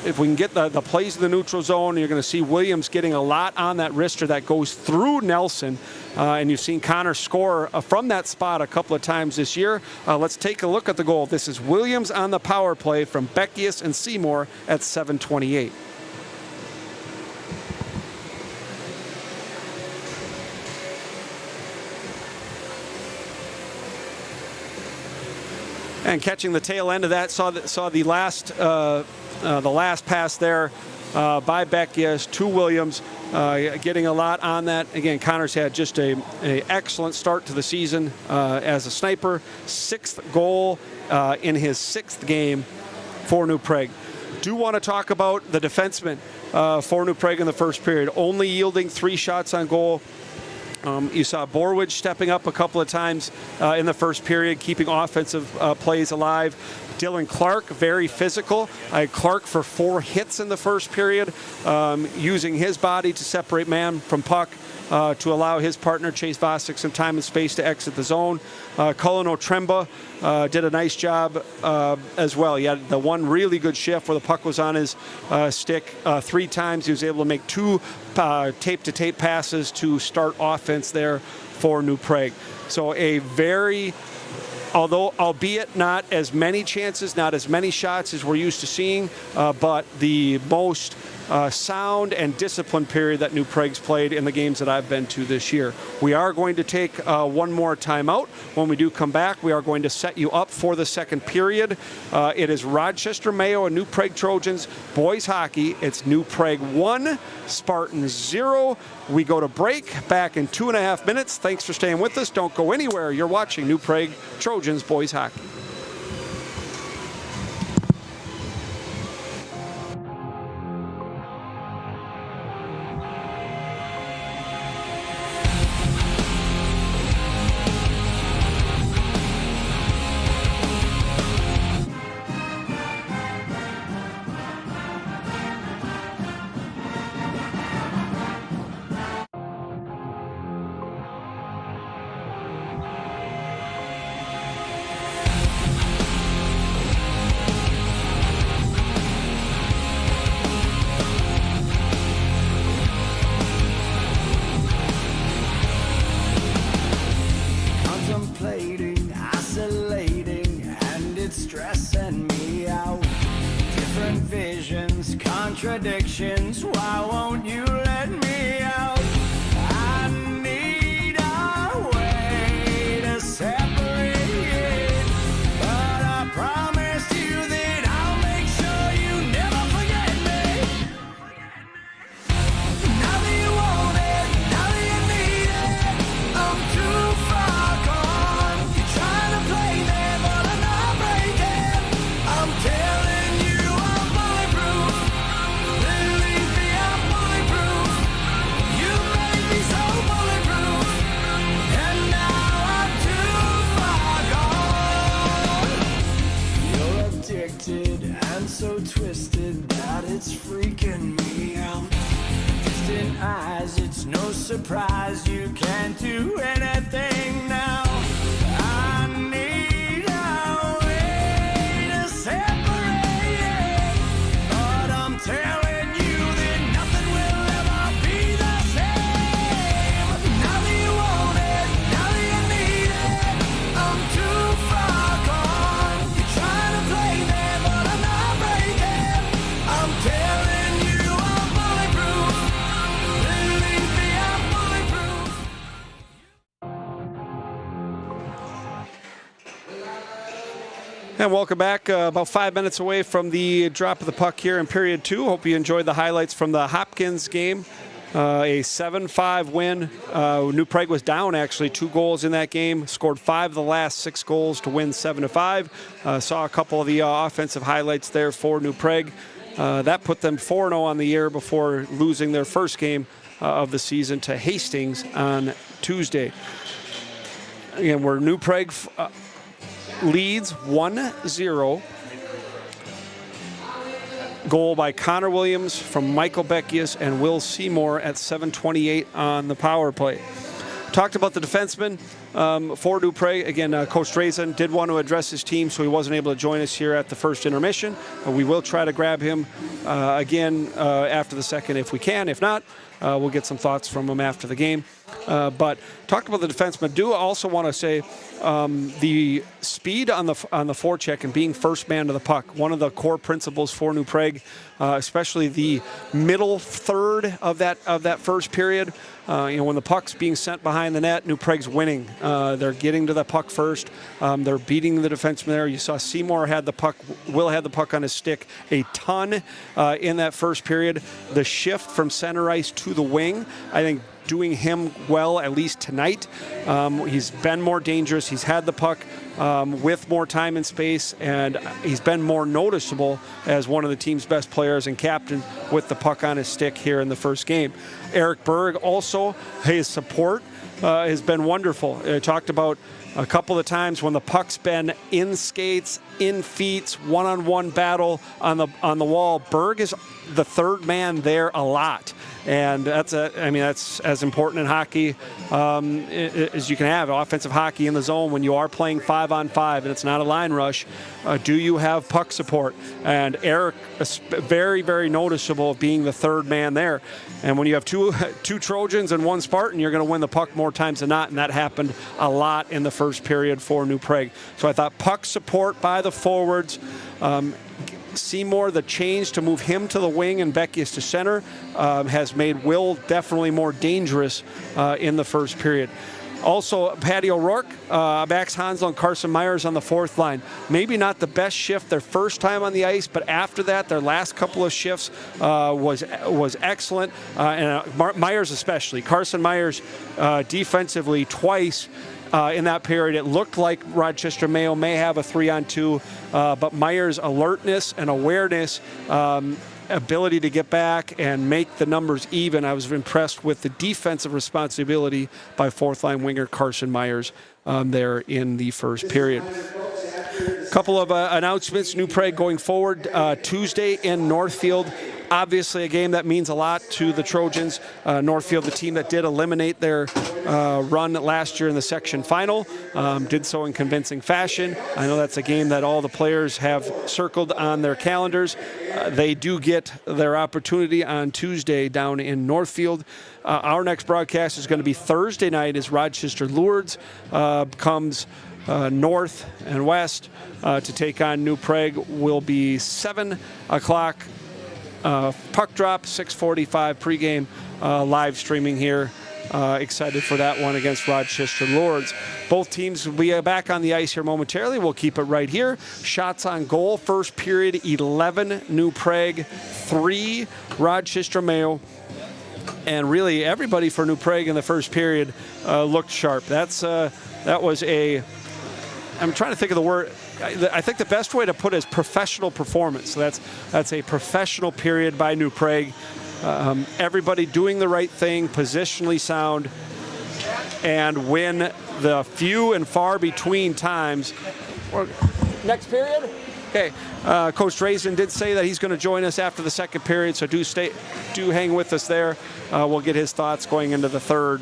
if we can get the plays in the neutral zone, you're going to see Williams getting a lot on that wrister that goes through Nelson. And you've seen Connor score from that spot a couple of times this year. Let's take a look at the goal. This is Williams on the power play from Beckius and Seymour at 7:28. And catching the tail end of that, saw the last pass there by Beckius to Williams, getting a lot on that. Again, Connor's had just a excellent start to the season as a sniper. 6th goal in his 6th game for New Prague. Do want to talk about the defenseman for New Prague in the first period, only yielding 3 shots on goal. You saw Borwidge stepping up a couple of times in the first period, keeping offensive plays alive. Dylan Clark, very physical. Clark for 4 hits in the first period, using his body to separate man from puck to allow his partner, Chase Vosick, some time and space to exit the zone. Cullen Otremba did a nice job as well. He had the one really good shift where the puck was on his stick 3 times. He was able to make 2 tape-to-tape passes to start offense there for New Prague. So a very, although albeit not as many chances, not as many shots as we're used to seeing, but the most sound and disciplined period that New Prague's played in the games that I've been to this year. We are going to take one more timeout. When we do come back, we are going to set you up for the second period. It is Rochester Mayo and New Prague Trojans boys hockey. It's New Prague 1, Spartans 0. We go to break, back in 2.5 minutes. Thanks for staying with us. Don't go anywhere. You're watching New Prague Trojans boys hockey. Contemplating, isolating, and it's stressing me out. Different visions, contradictions, why won't you let me out? I need a way to separate, but I promise you that I'll make sure you never forget me. Now that you want it, now that you need it, I'm too far gone. You're trying to play me, but I'm not breaking. I'm telling you I'm bulletproof. Believe me, I'm bulletproof. You made me so bulletproof, and now I'm too far gone. You're addicted and so twisted that it's freaking me out. Distant eyes, it's no surprise you can't do anything now. I need a way to separate, but I'm telling you that nothing will ever be the same. Now that you want it, now that you need it, I'm too far gone. You're trying to play me, but I'm not breaking. I'm telling you I'm bulletproof. Believe me, I'm bulletproof. And welcome back. About 5 minutes away from the drop of the puck here in period 2. Hope you enjoyed the highlights from the Hopkins game. A 7-5 win. New Prague was down actually 2 goals in that game. Scored 5 of the last 6 goals to win 7-5. Saw a couple of the offensive highlights there for New Prague. That put them 4-0 on the year before losing their first game of the season to Hastings on Tuesday. Again, where New Prague leads 1-0. Goal by Connor Williams from Michael Beckius and Will Seymour at 7:28 on the power play. Talked about the defenseman for New Prague. Again, Coach Trojan did want to address his team, so he wasn't able to join us here at the first intermission. We will try to grab him again after the second if we can. If not, we'll get some thoughts from him after the game. But talked about the defenseman. Do also want to say the speed on the forecheck and being first man to the puck. One of the core principles for New Prague, especially the middle third of that first period. When the puck's being sent behind the net, New Prague's winning. They're getting to the puck first. They're beating the defenseman there. You saw Seymour had the puck. Will had the puck on his stick a ton in that first period. The shift from center ice to the wing, I think, doing him well, at least tonight. He's been more dangerous. He's had the puck with more time and space, and he's been more noticeable as one of the team's best players and captain with the puck on his stick here in the first game. Eric Berg also, his support has been wonderful. I talked about a couple of times when the puck's been in skates, in feet, one-on-one battle on the wall. Berg is the third man there a lot. And that's as important in hockey as you can have. Offensive hockey in the zone, when you are playing 5-on-5 and it's not a line rush, do you have puck support? And Eric is very, very noticeable of being the third man there. And when you have two Trojans and one Spartan, you're going to win the puck more times than not, and that happened a lot in the first period for New Prague. So I thought puck support by the forwards, Seymour, the change to move him to the wing and Beckius to center has made Will definitely more dangerous in the first period. Also, Patty O'Rourke, Max Hansel, and Carson Myers on the fourth line. Maybe not the best shift their first time on the ice, but after that, their last couple of shifts was excellent. Myers especially. Carson Myers defensively twice in that period. It looked like Rochester Mayo may have a 3-on-2, but Myers' alertness and awareness, ability to get back and make the numbers even. I was impressed with the defensive responsibility by fourth-line winger Carson Myers there in the first period. A couple of announcements. New Prague going forward Tuesday in Northfield. Obviously a game that means a lot to the Trojans. Northfield, the team that did eliminate their run last year in the section final, did so in convincing fashion. I know that's a game that all the players have circled on their calendars. They do get their opportunity on Tuesday down in Northfield. Our next broadcast is going to be Thursday night as Rochester Lourdes comes north and west to take on New Prague. Will be 7 o'clock. Puck drop, 6:45 pregame, live streaming here. Excited for that one against Rochester Lourdes. Both teams will be back on the ice here momentarily. We'll keep it right here. Shots on goal, first period, 11 New Prague, 3 Rochester Mayo. And really everybody for New Prague in the first period looked sharp. That was a, I'm trying to think of the word, I think the best way to put it is professional performance. So that's a professional period by New Prague. Everybody doing the right thing, positionally sound, and when the few and far between times. Next period? Okay. Coach Trojan did say that he's going to join us after the second period, so do hang with us there. We'll get his thoughts going into the third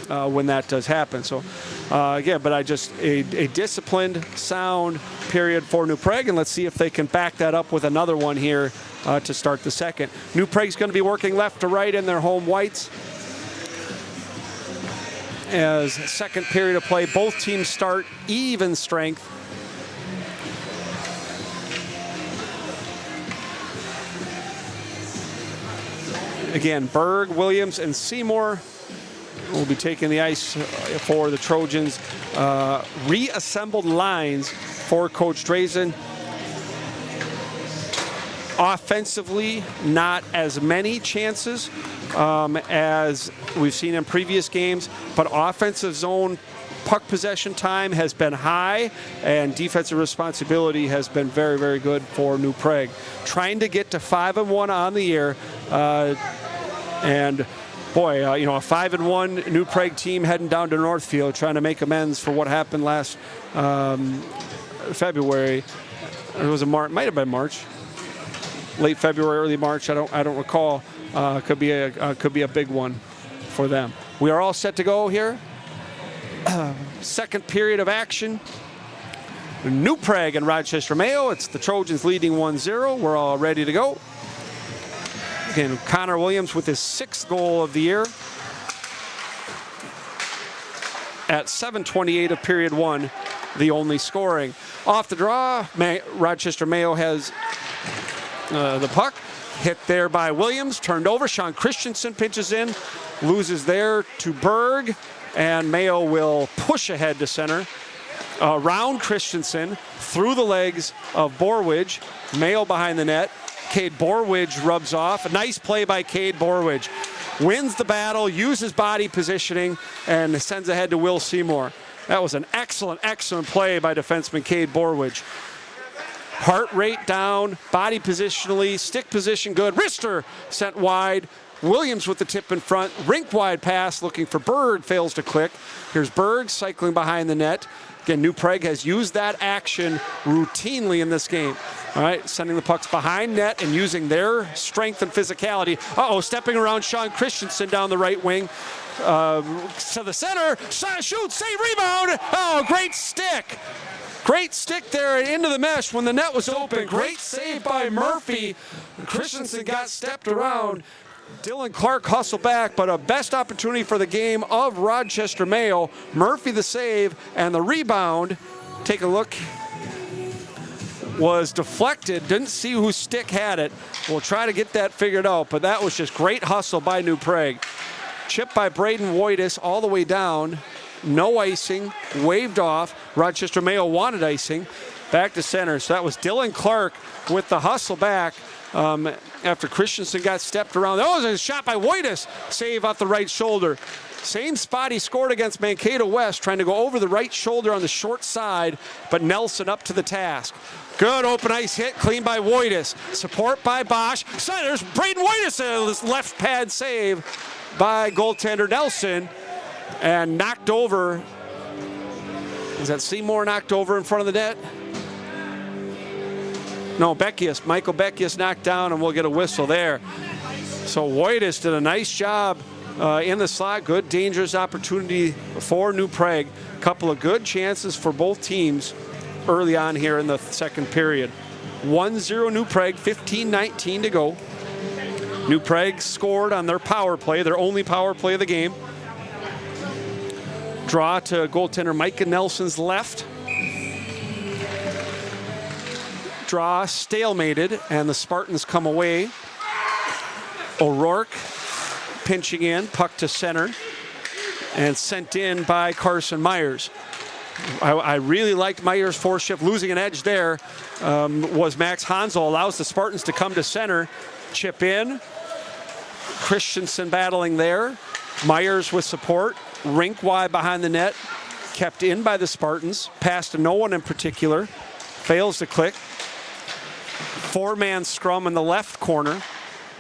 when that does happen. So again, but a disciplined, sound period for New Prague, and let's see if they can back that up with another one here to start the second. New Prague's going to be working left to right in their home whites. As second period of play, both teams start even strength. Again, Berg, Williams, and Seymour will be taking the ice for the Trojans. Reassembled lines for Coach Trojan. Offensively, not as many chances as we've seen in previous games, but offensive zone puck possession time has been high, and defensive responsibility has been very, very good for New Prague. Trying to get to 5-1 on the year, and boy, a 5-1 New Prague team heading down to Northfield, trying to make amends for what happened last February. It was might have been March, late February, early March. I don't recall. Could be a big one for them. We are all set to go here. Second period of action. New Prague and Rochester Mayo. It's the Trojans leading 1-0. We're all ready to go. Again, Connor Williams with his 6th goal of the year. At 7:28 of period 1, the only scoring. Off the draw, Rochester Mayo has the puck. Hit there by Williams, turned over. Sean Christensen pitches in, loses there to Berg, and Mayo will push ahead to center. Around Christensen, through the legs of Borwidge. Mayo behind the net. Cade Borwidge rubs off. A nice play by Cade Borwidge. Wins the battle, uses body positioning, and sends ahead to Will Seymour. That was an excellent, excellent play by defenseman Cade Borwidge. Heart rate down, body positionally, stick position good. Wrister sent wide. Williams with the tip in front. Rink wide pass looking for Berg, fails to click. Here's Berg cycling behind the net. Again, New Prague has used that action routinely in this game. All right, sending the pucks behind net and using their strength and physicality. Stepping around Sean Christensen down the right wing. To the center, shoots, save, rebound. Oh, great stick. Great stick there into the mesh when the net was open. Great save by Murphy. Christensen got stepped around. Dylan Clark hustled back, but a best opportunity for the game of Rochester Mayo. Murphy the save and the rebound. Take a look. was deflected. Didn't see whose stick had it. We'll try to get that figured out, but that was just great hustle by New Prague. Chip by Braden Woitas all the way down. No icing, waved off. Rochester Mayo wanted icing. Back to center. So that was Dylan Clark with the hustle back after Christensen got stepped around. That was a shot by Woitas. Save off the right shoulder. Same spot he scored against Mankato West, trying to go over the right shoulder on the short side, but Nelson up to the task. Good open ice hit, clean by Woitas. Support by Bosch. There's Braden Woitas, this left pad save by goaltender Nelson, and knocked over. Is that Seymour knocked over in front of the net? No, Beckius. Michael Beckius knocked down, and we'll get a whistle there. So Woitas did a nice job in the slot. Good, dangerous opportunity for New Prague. Couple of good chances for both teams early on here in the second period. 1-0 New Prague, 15:19 to go. New Prague scored on their power play, their only power play of the game. Draw to goaltender Micah Nelson's left. Draw stalemated, and the Spartans come away. O'Rourke pinching in, puck to center, and sent in by Carson Myers. I really liked Myers' fourth shift. Losing an edge there was Max Hansel. Allows the Spartans to come to center. Chip in. Christensen battling there. Myers with support. Rink wide behind the net. Kept in by the Spartans. Pass to no one in particular. Fails to click. Four-man scrum in the left corner.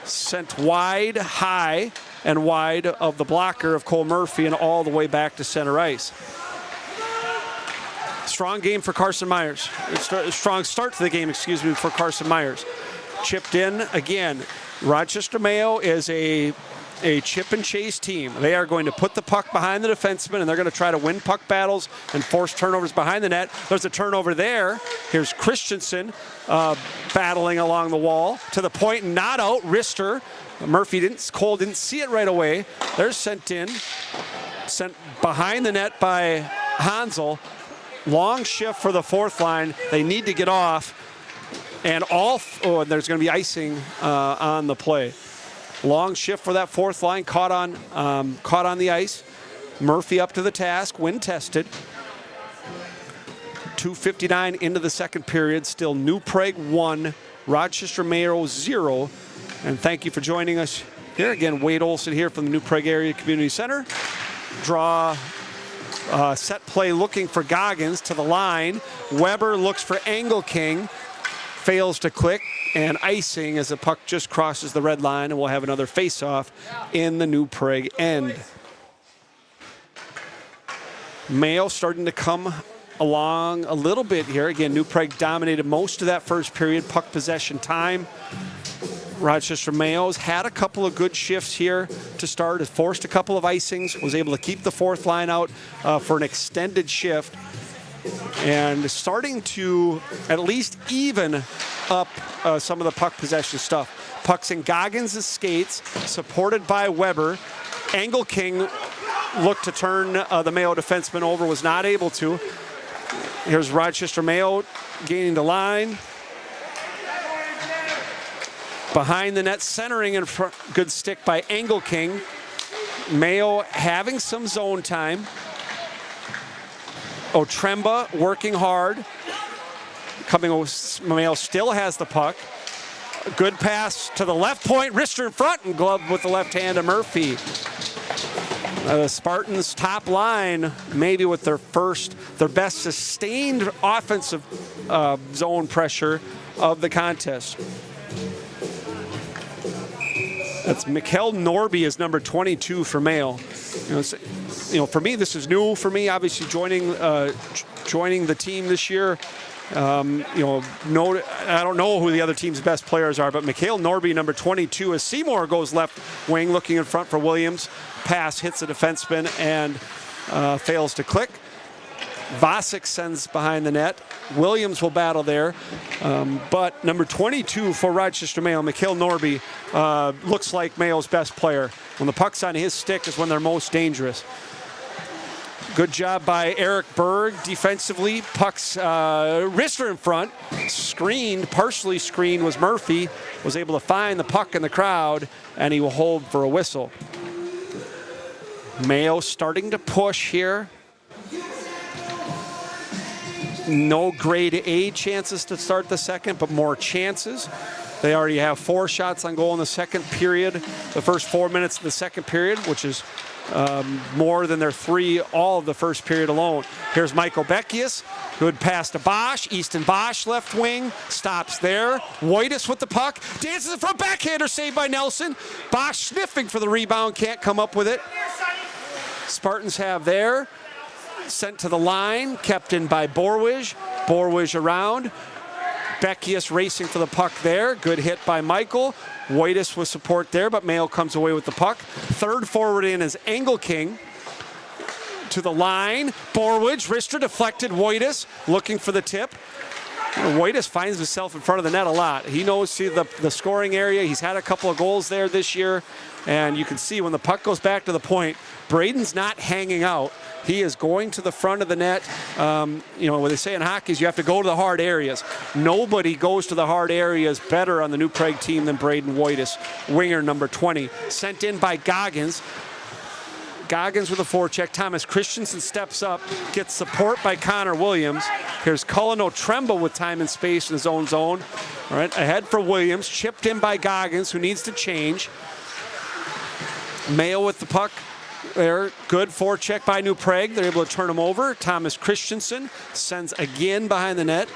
Sent wide, high, and wide of the blocker of Cole Murphy and all the way back to center ice. Strong game for Carson Myers. Strong start to the game, for Carson Myers. Chipped in again. Rochester Mayo is a chip and chase team. They are going to put the puck behind the defenseman, and they're going to try to win puck battles and force turnovers behind the net. There's a turnover there. Here's Christensen battling along the wall to the point, not out. Wrister. Cole didn't see it right away. They're sent behind the net by Hansel. Long shift for the fourth line. They need to get off. And there's going to be icing on the play. Long shift for that fourth line, caught on the ice. Murphy up to the task, wind tested. 2:59 into the second period. Still New Prague 1, Rochester Mayo 0. And thank you for joining us here. Again, Wade Olson here from the New Prague Area Community Center. Draw set play looking for Goggins to the line. Weber looks for Angle King. Fails to click, and icing as the puck just crosses the red line, and we'll have another face-off in the New Prague end. Mayo starting to come along a little bit here. Again, New Prague dominated most of that first period, puck possession time. Rochester Mayo's had a couple of good shifts here to start. It forced a couple of icings, was able to keep the fourth line out for an extended shift. And starting to at least even up some of the puck possession stuff. Pucks in Goggins' skates, supported by Weber. Angle King looked to turn the Mayo defenseman over, was not able to. Here's Rochester Mayo gaining the line. Behind the net, centering in front. Good stick by Angle King. Mayo having some zone time. Otremba working hard. Mayo still has the puck. Good pass to the left point. Wrister in front and gloved with the left hand of Murphy. The Spartans top line, maybe with their best sustained offensive zone pressure of the contest. That's Mikkel Norby is number 22 for Mayo. For me, this is new for me. Obviously, joining the team this year. I don't know who the other team's best players are, but Mikhail Norby, number 22, as Seymour goes left wing, looking in front for Williams. Pass hits the defenseman and fails to click. Vasic sends behind the net. Williams will battle there. But number 22 for Rochester Mayo, Mikhail Norby, looks like Mayo's best player. When the puck's on his stick is when they're most dangerous. Good job by Eric Berg defensively. Puck's wrister in front. Screened, partially screened was Murphy. Was able to find the puck in the crowd, and he will hold for a whistle. Mayo starting to push here. No grade A chances to start the second, but more chances. They already have 4 shots on goal in the second period, the first 4 minutes of the second period, which is more than their 3 all of the first period alone. Here's Michael Beckius. Good pass to Bosch. Easton Bosch, left wing, stops there. Woitas with the puck. Dances it from backhander, saved by Nelson. Bosch sniffing for the rebound, can't come up with it. Spartans have there. Sent to the line, kept in by Borwish. Borwish around. Beckius racing for the puck there. Good hit by Michael. Woitas with support there, but Mayo comes away with the puck. Third forward in is Engelking. To the line. Borwish, wrister deflected. Woitas looking for the tip. Woitas finds himself in front of the net a lot. He knows the scoring area. He's had a couple of goals there this year. And you can see when the puck goes back to the point, Braden's not hanging out. He is going to the front of the net. What they say in hockey is you have to go to the hard areas. Nobody goes to the hard areas better on the New Prague team than Braden Woitas, winger number 20. Sent in by Goggins. Goggins with a forecheck. Thomas Christensen steps up, gets support by Connor Williams. Here's Cullen Tremble with time and space in his own zone. All right, ahead for Williams, chipped in by Goggins, who needs to change. Mayo with the puck there. Good forecheck by New Prague. They're able to turn him over. Thomas Christensen sends again behind the net.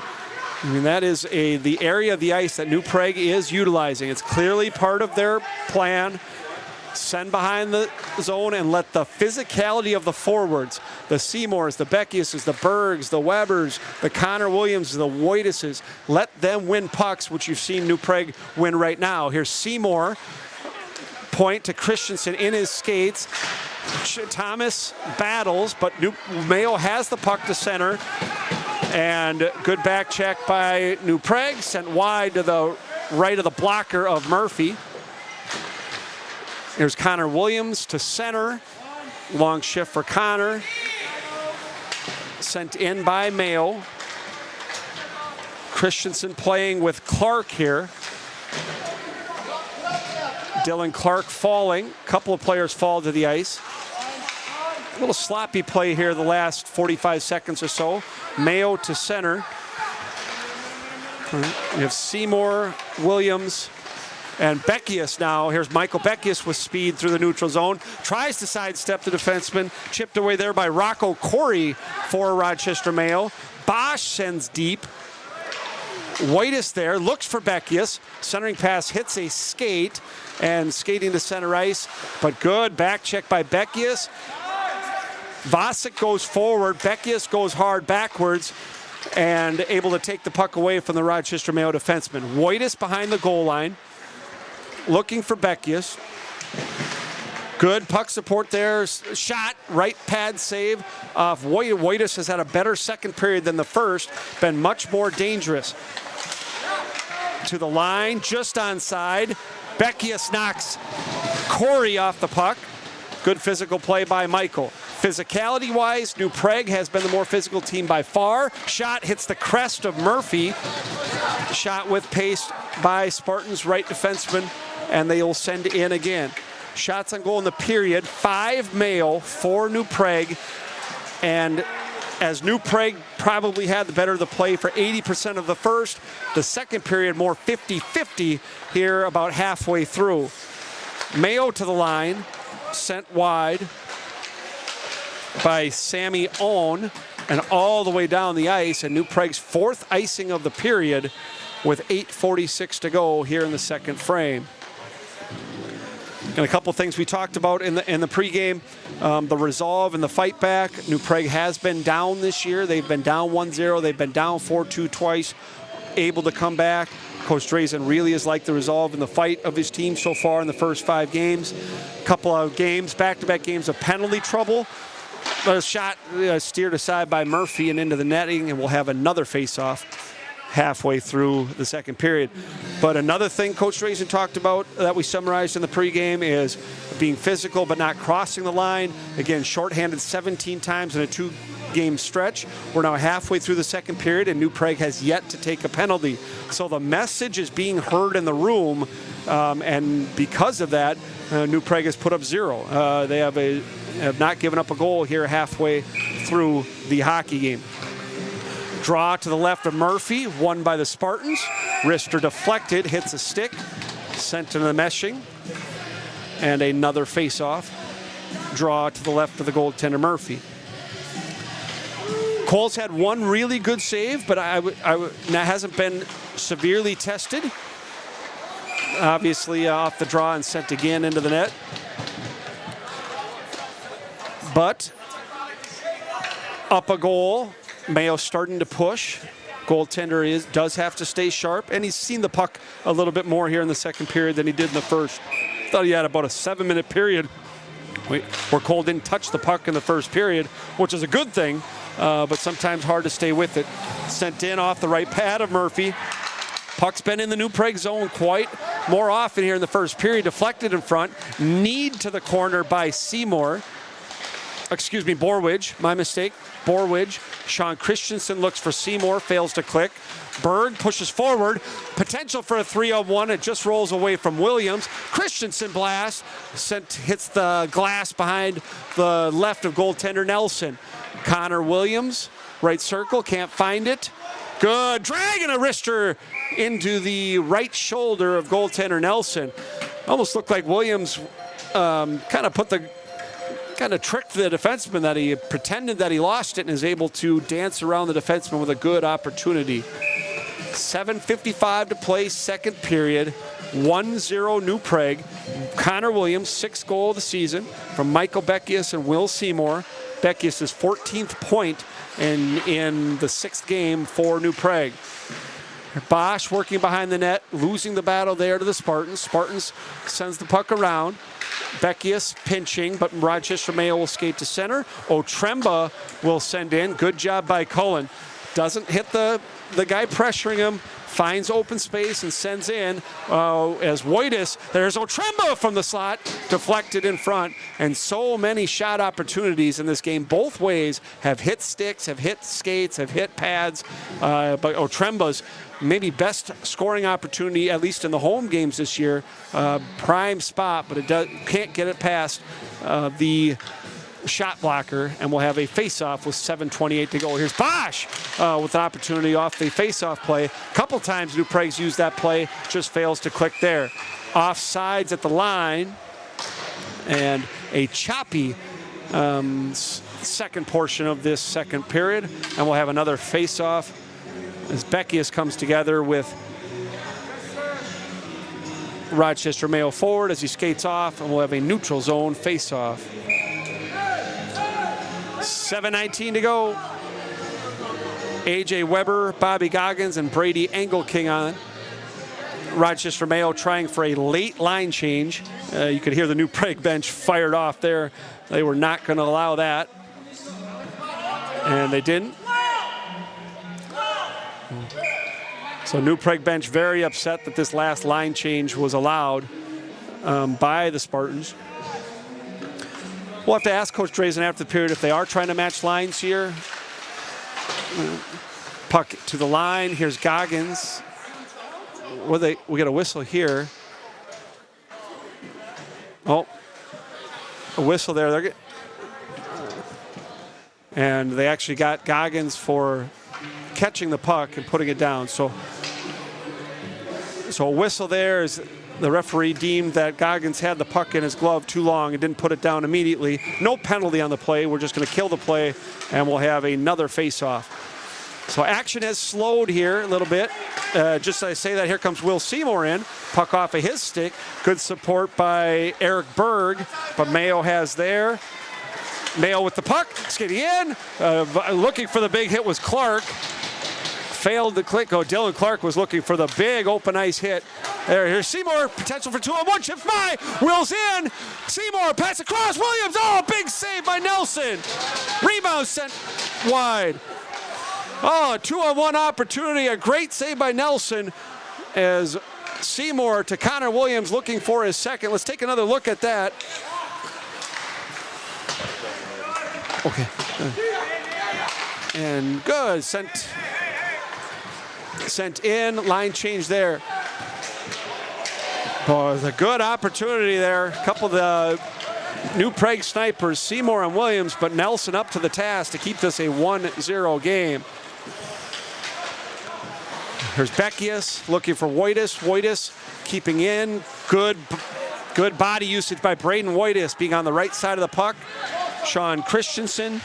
I mean, that is the area of the ice that New Prague is utilizing. It's clearly part of their plan. Send behind the zone and let the physicality of the forwards, the Seymours, the Beckiuses, the Bergs, the Webbers, the Connor Williams, the Woitases, let them win pucks, which you've seen New Prague win right now. Here's Seymour, point to Christensen in his skates. Thomas battles, but Mayo has the puck to center. And good back check by New Prague, sent wide to the right of the blocker of Murphy. Here's Connor Williams to center. Long shift for Connor. Sent in by Mayo. Christensen playing with Clark here. Dylan Clark falling. A couple of players fall to the ice. A little sloppy play here the last 45 seconds or so. Mayo to center. We have Seymour, Williams, and Beckius now. Here's Michael Beckius with speed through the neutral zone. Tries to sidestep the defenseman. Chipped away there by Rocco Corey for Rochester Mayo. Bosch sends deep. Woitas there, looks for Beckius. Centering pass hits a skate and skating to center ice. But good back check by Beckius. Vasic goes forward. Beckius goes hard backwards and able to take the puck away from the Rochester Mayo defenseman. Woitas behind the goal line. Looking for Beckius. Good puck support there. Shot, right pad save off Woitas has had a better second period than the first. Been much more dangerous. To the line, just onside. Beckius knocks Corey off the puck. Good physical play by Michael. Physicality-wise, New Prague has been the more physical team by far. Shot hits the crest of Murphy. Shot with pace by Spartans' right defenseman, and they'll send in again. Shots on goal in the period, 5 Mayo, 4 New Prague. And as New Prague probably had the better of the play for 80% of the first, the second period more 50-50 here about halfway through. Mayo to the line, sent wide by Sammy Owen, and all the way down the ice, and New Prague's 4th icing of the period with 8:46 to go here in the second frame. And a couple things we talked about in the pregame, the resolve and the fight back. New Prague has been down this year. They've been down 1-0. They've been down 4-2 twice, able to come back. Coach Drazen really has liked the resolve and the fight of his team so far in the first 5 games. A couple of games, back-to-back games of penalty trouble. A shot steered aside by Murphy and into the netting, and we'll have another face-off halfway through the second period. But another thing Coach Drazen talked about that we summarized in the pregame is being physical but not crossing the line. Again, shorthanded 17 times in a 2-game stretch. We're now halfway through the second period, and New Prague has yet to take a penalty. So the message is being heard in the room, and because of that, New Prague has put up 0. They have not given up a goal here halfway through the hockey game. Draw to the left of Murphy, won by the Spartans. Wrister deflected, hits a stick, sent into the meshing. And another face-off. Draw to the left of the goaltender Murphy. Cole's had one really good save, but that hasn't been severely tested. Obviously off the draw and sent again into the net. But up a goal. Mayo starting to push. Goaltender does have to stay sharp, and he's seen the puck a little bit more here in the second period than he did in the first. Thought he had about a 7-minute period where Cole didn't touch the puck in the first period, which is a good thing, but sometimes hard to stay with it. Sent in off the right pad of Murphy. Puck's been in the New Prague zone quite more often here in the first period. Deflected in front. Kneed to the corner by Borwidge. My mistake. Borwidge. Sean Christensen looks for Seymour, fails to click. Berg pushes forward. Potential for a 3-on-1. It just rolls away from Williams. Christensen blast. Hits the glass behind the left of goaltender Nelson. Connor Williams, right circle, can't find it. Good. Dragging a wrister into the right shoulder of goaltender Nelson. Almost looked like Williams kind of tricked the defenseman, that he pretended that he lost it and is able to dance around the defenseman with a good opportunity. 7:55 to play, second period. 1-0 New Prague. Connor Williams, 6th goal of the season from Michael Beckius and Will Seymour. Beckius' 14th point in the 6th game for New Prague. Bosch working behind the net, losing the battle there to the Spartans. Spartans sends the puck around. Beckius pinching, but Rochester Mayo will skate to center. Otremba will send in. Good job by Cullen. Doesn't hit the guy pressuring him. Finds open space and sends in as Woitas. There's Otremba from the slot, deflected in front. And so many shot opportunities in this game. Both ways have hit sticks, have hit skates, have hit pads. But Otremba's maybe best scoring opportunity, at least in the home games this year. Prime spot, but it can't get it past the shot blocker, and we'll have a face-off with 7:28 to go. Here's Bosch with an opportunity off the face-off play. A couple times New Prague's used that play, just fails to click there. Offsides at the line, and a choppy second portion of this second period, and we'll have another face-off as Beckius comes together with Rochester Mayo forward as he skates off, and we'll have a neutral zone face-off. 7:19 to go. A.J. Weber, Bobby Goggins, and Brady Engelking on. Rochester Mayo trying for a late line change. You could hear the New Prague bench fired off there. They were not going to allow that. And they didn't. So New Prague bench very upset that this last line change was allowed by the Spartans. We'll have to ask Coach Drazen after the period if they are trying to match lines here. Puck to the line. Here's Goggins. We got a whistle here. Oh, a whistle there. And they actually got Goggins for catching the puck and putting it down. So a whistle there is the referee deemed that Goggins had the puck in his glove too long and didn't put it down immediately. No penalty on the play. We're just going to kill the play, and we'll have another face-off. So action has slowed here a little bit. Just as I say that, here comes Will Seymour in. Puck off of his stick. Good support by Eric Berg, but Mayo has there. Mayo with the puck, skating in. Looking for the big hit was Clark. Failed to click. Dylan Clark was looking for the big open ice hit. Here's Seymour. Potential for 2-on-1. Chips by. Will's in. Seymour. Pass across. Williams. Oh, big save by Nelson. Rebound sent wide. Oh, a 2-on-1 opportunity. A great save by Nelson as Seymour to Connor Williams looking for his second. Let's take another look at that. Okay. And good. Sent in. Line change there. Oh, it was a good opportunity there. A couple of the New Prague snipers, Seymour and Williams, but Nelson up to the task to keep this a 1-0 game. Here's Beckius looking for Woitas. Woitas keeping in. Good body usage by Braden Woitas being on the right side of the puck. Sean Christensen.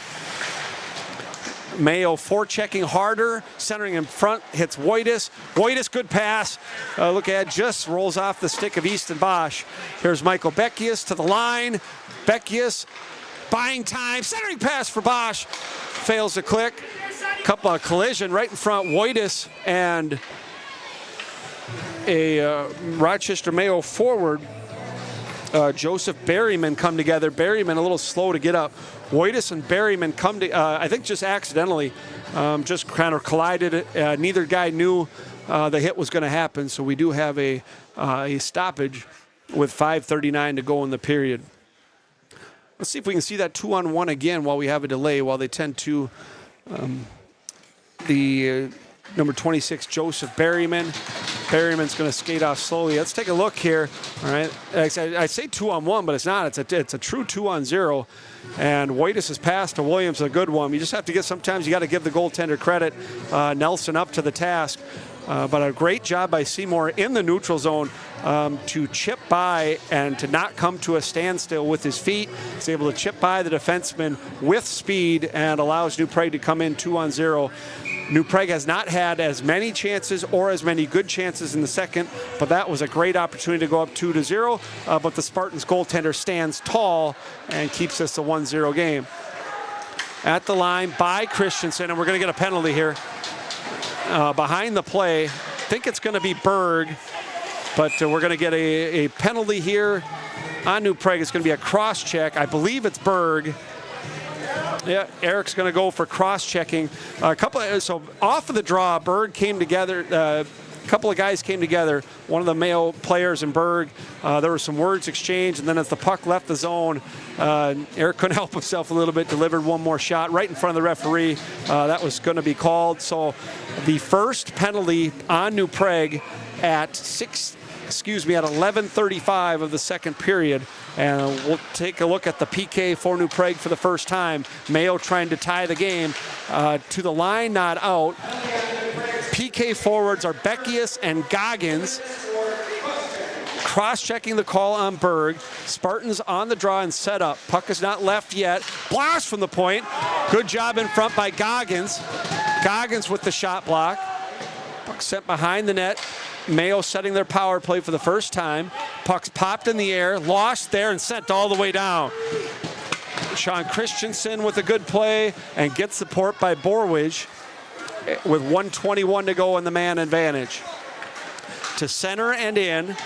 Mayo forechecking harder, centering in front, hits Woitas. Woitas, good pass. Look at, just rolls off the stick of Easton Bosch. Here's Michael Beckius to the line. Beckius buying time, centering pass for Bosch. Fails to click. Couple of collision right in front. Woitas and a Rochester Mayo forward, Joseph Berryman, come together. Berryman a little slow to get up. Woitas and Berryman come to, I think just accidentally, just kind of collided. Neither guy knew the hit was going to happen, so we do have a stoppage with 5:39 to go in the period. Let's see if we can see that 2-on-1 again while we have a delay, while they tend to the number 26, Joseph Berryman. Berryman's going to skate off slowly. Let's take a look here. All right, I say 2-on-1, but it's not. It's a true 2-on-0. And Woitas' pass to Williams, a good one. You just have to sometimes you got to give the goaltender credit. Nelson up to the task. But a great job by Seymour in the neutral zone to chip by and to not come to a standstill with his feet. He's able to chip by the defenseman with speed and allows New Prague to come in 2-on-0. New Prague has not had as many chances or as many good chances in the second, but that was a great opportunity to go up 2-0. But the Spartans goaltender stands tall and keeps this a 1-0 game. At the line by Christensen, and we're going to get a penalty here. Behind the play, I think it's going to be Berg, but we're going to get a penalty here on New Prague. It's going to be a cross check. I believe it's Berg. Yeah, Eric's going to go for cross-checking. So off of the draw, Berg came together. A couple of guys came together. One of the Mayo players and Berg. There were some words exchanged, and then as the puck left the zone, Eric couldn't help himself a little bit. Delivered one more shot right in front of the referee. That was going to be called. So the first penalty on New Prague at 11:35 of the second period. And we'll take a look at the PK for New Prague for the first time. Mayo trying to tie the game. To the line, not out. PK forwards are Beckius and Goggins. Cross-checking the call on Berg. Spartans on the draw and set up. Puck is not left yet. Blast from the point. Good job in front by Goggins. Goggins with the shot block. Puck sent behind the net. Mayo setting their power play for the first time. Puck's popped in the air, lost there, and sent all the way down. Sean Christensen with a good play and gets support by Borwich with 1:21 to go in the man advantage. To center and in.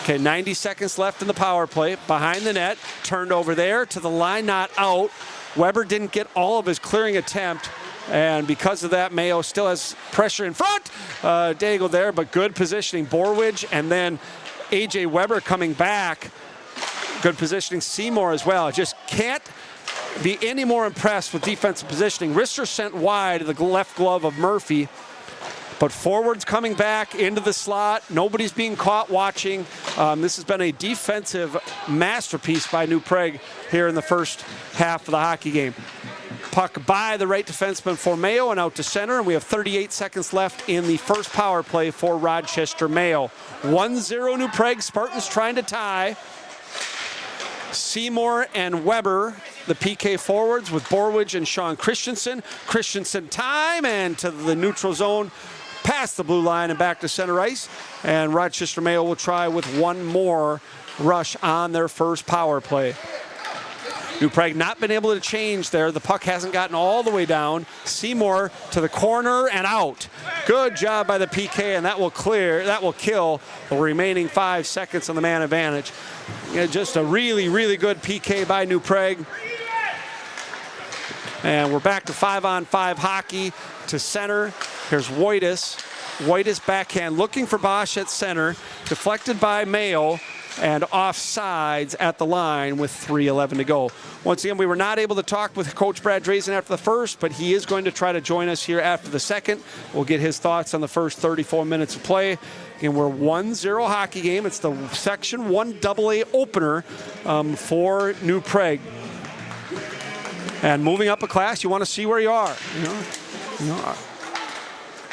Okay, 90 seconds left in the power play. Behind the net, turned over there to the line, not out. Weber didn't get all of his clearing attempt. And because of that, Mayo still has pressure in front. Daigle there, but good positioning. Borwich and then A.J. Weber coming back. Good positioning. Seymour as well. Just can't be any more impressed with defensive positioning. Rister sent wide to the left glove of Murphy. But forwards coming back into the slot. Nobody's being caught watching. This has been a defensive masterpiece by New Prague here in the first half of the hockey game. Puck by the right defenseman for Mayo and out to center, and we have 38 seconds left in the first power play for Rochester Mayo. 1-0 New Prague. Spartans trying to tie. Seymour and Weber, the PK forwards with Borwich and Sean Christensen. Christensen time and to the neutral zone, past the blue line and back to center ice. And Rochester Mayo will try with one more rush on their first power play. New Prague not been able to change there. The puck hasn't gotten all the way down. Seymour to the corner and out. Good job by the PK, and that will kill the remaining 5 seconds on the man advantage. Yeah, just a really, really good PK by New Prague. And we're back to 5-on-5 hockey to center. Here's Woitas. Woitas backhand looking for Bosch at center. Deflected by Mayo and offsides at the line with 3:11 to go. Once again, we were not able to talk with Coach Brad Drazen after the first, but he is going to try to join us here after the second. We'll get his thoughts on the first 34 minutes of play. And we're 1-0 hockey game. It's the Section 1 AA opener for New Prague. And moving up a class, you want to see where you are.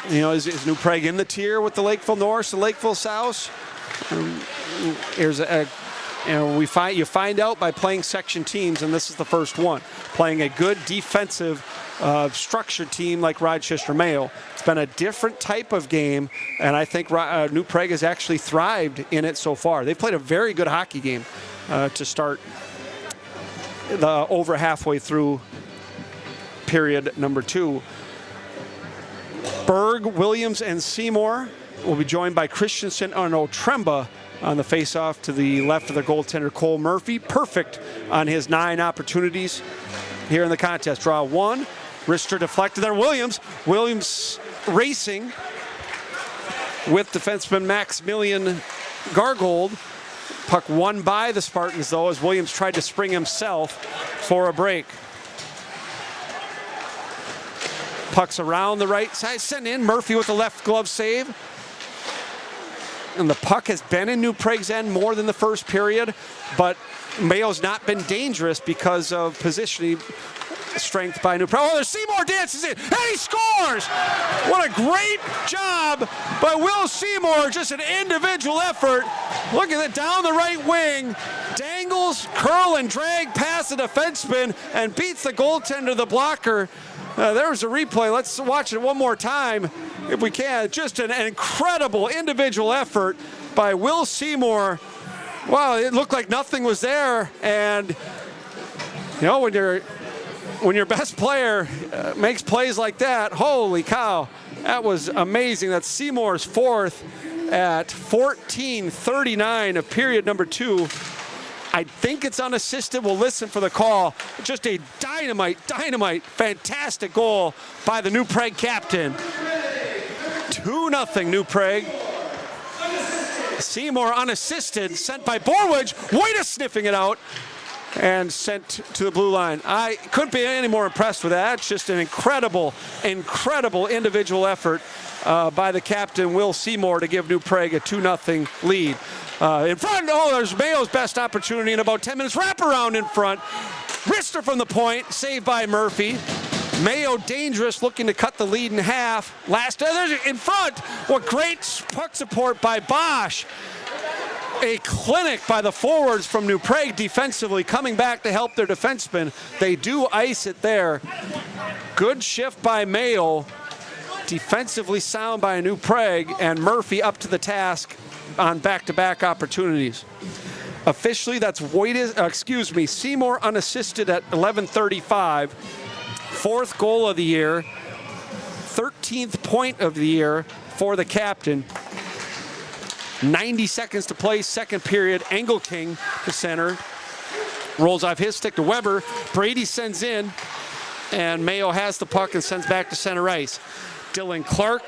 Is New Prague in the tier with the Lakeville North, the Lakeville South? You find out by playing section teams, and this is the first one. Playing a good defensive structured team like Rochester Mayo. It's been a different type of game, and I think New Prague has actually thrived in it so far. They've played a very good hockey game to start the over halfway through period number 2. Berg, Williams, and Seymour will be joined by Christensen and Otremba on the face-off to the left of the goaltender, Cole Murphy. Perfect on his 9 opportunities here in the contest. Draw 1. Wrister deflected there. Williams racing with defenseman Maximilian Gargold. Puck won by the Spartans, though, as Williams tried to spring himself for a break. Puck's around the right side, sent in. Murphy with the left glove save. And the puck has been in New Prague's end more than the first period, but Mayo's not been dangerous because of positioning strength by New Prague. Oh, there's Seymour dances in, and he scores! What a great job by Will Seymour, just an individual effort. Look at it, down the right wing, dangles, curl, and drag past the defenseman, and beats the goaltender, the blocker. There's a replay. Let's watch it one more time if we can. Just an incredible individual effort by Will Seymour. Wow, it looked like nothing was there. And, when your best player makes plays like that, holy cow, that was amazing. That's Seymour's 4th at 14:39 of period number 2. I think it's unassisted. We'll listen for the call. Just a dynamite, fantastic goal by the New Prague captain. 2-0 New Prague. Seymour unassisted, sent by Borwidge. Woitas sniffing it out and sent to the blue line. I couldn't be any more impressed with that. It's just an incredible individual effort by the captain, Will Seymour, to give New Prague a 2-0 lead. In front, there's Mayo's best opportunity in about 10 minutes. Wraparound in front. Wrister from the point, saved by Murphy. Mayo dangerous, looking to cut the lead in half. There's in front. What great puck support by Bosch. A clinic by the forwards from New Prague defensively, coming back to help their defensemen. They do ice it there. Good shift by Mayo. Defensively sound by New Prague, and Murphy up to the task on back-to-back opportunities. Officially, that's Seymour unassisted at 11:35. 4th goal of the year, 13th point of the year for the captain. 90 seconds to play, second period. Engelking to center. Rolls off his stick to Weber. Brady sends in, and Mayo has the puck and sends back to center ice. Dylan Clark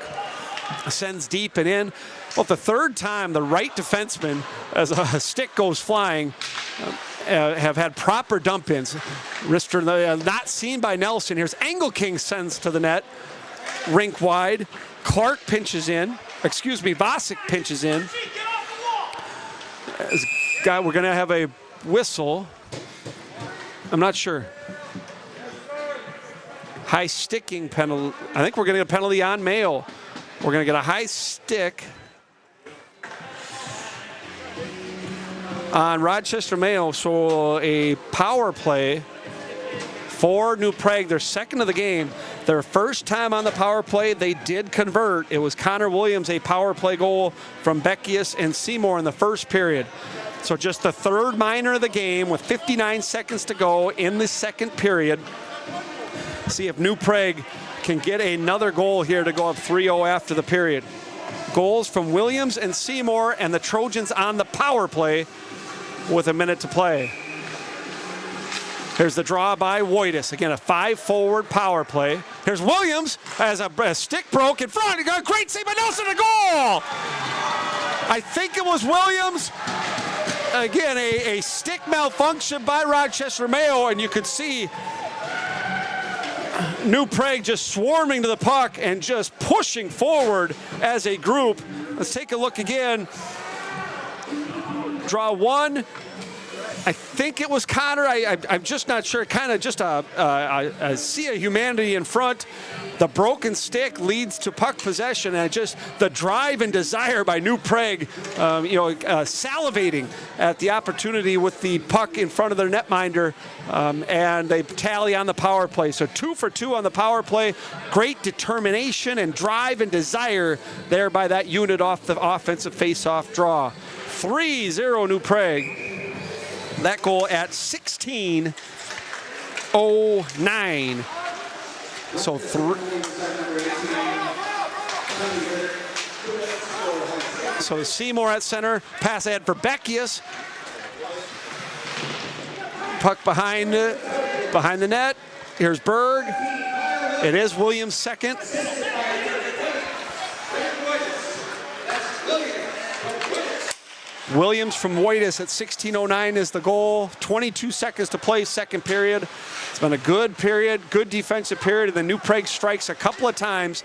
sends deep and in. Well, the third time the right defenseman, as a stick goes flying, have had proper dump-ins. Wrister not seen by Nelson. Here's Engelking sends to the net. Rink wide. Clark pinches in. Vasic pinches in. We're going to have a whistle. I'm not sure. High sticking penalty. I think we're going to get a penalty on Mayo. We're going to get a high stick on Rochester Mayo. So a power play for New Prague, their second of the game. Their first time on the power play, they did convert. It was Connor Williams, a power play goal from Beckius and Seymour in the first period. So just the third minor of the game with 59 seconds to go in the second period. See if New Prague can get another goal here to go up 3-0 after the period. Goals from Williams and Seymour, and the Trojans on the power play with a minute to play. Here's the draw by Woitas. Again, a 5-forward power play. Here's Williams as a stick broke in front. He got a great save by Nelson, a goal! I think it was Williams. Again, a stick malfunction by Rochester Mayo, and you could see New Prague just swarming to the puck and just pushing forward as a group. Let's take a look again. Draw one. I think it was Connor. I'm just not sure. Kind of just a sea of humanity in front. The broken stick leads to puck possession, and just the drive and desire by New Prague, salivating at the opportunity with the puck in front of their netminder, and they tally on the power play. So 2 for 2 on the power play. Great determination and drive and desire there by that unit off the offensive face-off draw. 3-0 New Prague. That goal at 16:09. So so Seymour at center, pass ahead for Beckius. Puck behind the net. Here's Berg. It is Williams' second. Williams from Woitas at 16:09 is the goal. 22 seconds to play, second period. It's been a good period, good defensive period, and then New Prague strikes a couple of times,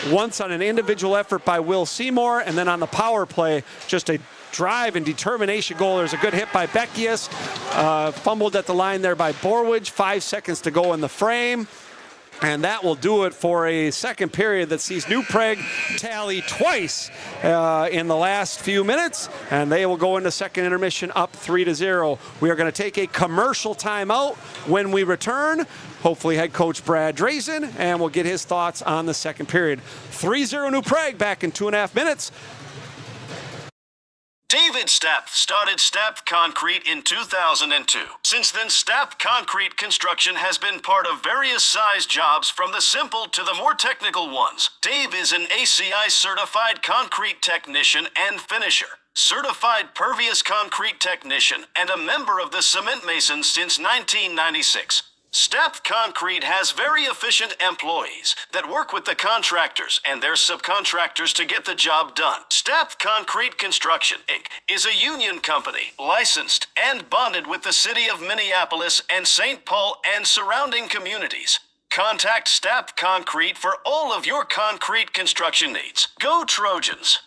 once on an individual effort by Will Seymour, and then on the power play, just a drive and determination goal. There's a good hit by Beckius, fumbled at the line there by Borwidge, 5 seconds to go in the frame. And that will do it for a second period that sees New Prague tally twice in the last few minutes, and they will go into second intermission up 3-0. We are going to take a commercial timeout. When we return, hopefully head coach Brad Drazen, and we'll get his thoughts on the second period. 3-0 New Prague back in 2.5 minutes. David Stapp started Stapp Concrete in 2002. Since then, Stapp Concrete construction has been part of various size jobs, from the simple to the more technical ones. Dave is an ACI certified concrete technician and finisher, certified pervious concrete technician, and a member of the Cement Masons since 1996. Stapp Concrete has very efficient employees that work with the contractors and their subcontractors to get the job done. Stapp Concrete Construction, Inc. is a union company, licensed and bonded with the city of Minneapolis and St. Paul and surrounding communities. Contact Stapp Concrete for all of your concrete construction needs. Go Trojans!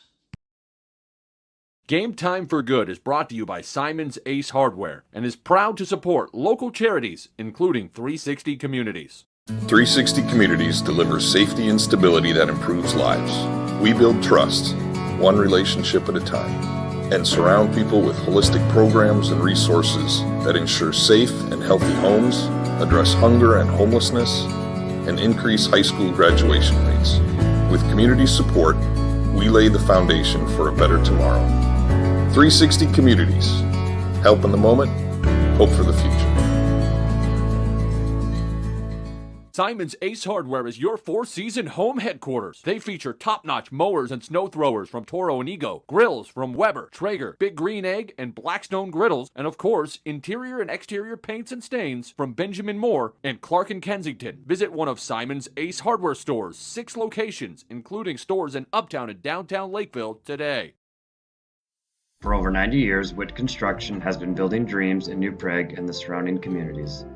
Game Time for Good is brought to you by Simon's Ace Hardware and is proud to support local charities, including 360 Communities. 360 Communities delivers safety and stability that improves lives. We build trust, one relationship at a time, and surround people with holistic programs and resources that ensure safe and healthy homes, address hunger and homelessness, and increase high school graduation rates. With community support, we lay the foundation for a better tomorrow. 360 Communities. Help in the moment, hope for the future. Simon's Ace Hardware is your four-season home headquarters. They feature top-notch mowers and snow throwers from Toro and Ego, grills from Weber, Traeger, Big Green Egg, and Blackstone Griddles, and of course, interior and exterior paints and stains from Benjamin Moore and Clark and Kensington. Visit one of Simon's Ace Hardware stores, 6 locations, including stores in Uptown and downtown Lakeville today. For over 90 years, Witt Construction has been building dreams in New Prague and the surrounding communities.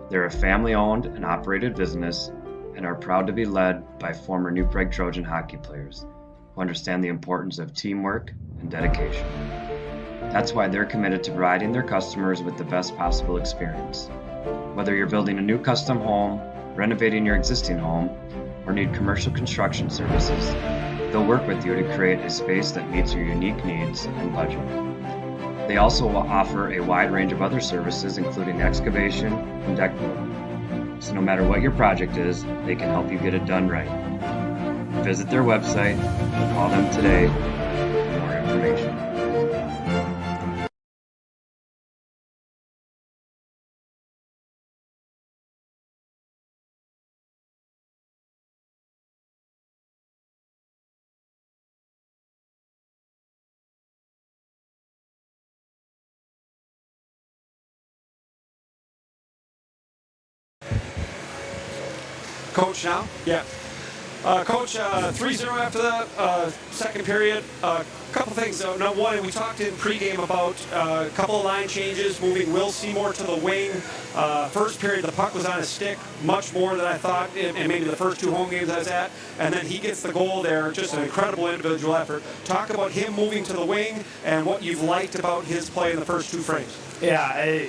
They're a family-owned and operated business and are proud to be led by former New Prague Trojan hockey players who understand the importance of teamwork and dedication. That's why they're committed to providing their customers with the best possible experience. Whether you're building a new custom home, renovating your existing home, or need commercial construction services, they'll work with you to create a space that meets your unique needs and budget. They also will offer a wide range of other services, including excavation and deck building. So no matter what your project is, they can help you get it done right. Visit their website or call them today for more information. Coach now? Yeah. Coach, 3-0 after the second period. A couple things. Number one, we talked in pregame about a couple of line changes, moving Will Seymour to the wing. First period, the puck was on his stick, much more than I thought in maybe the first two home games I was at. And then he gets the goal there, just an incredible individual effort. Talk about him moving to the wing and what you've liked about his play in the first two frames. Yeah,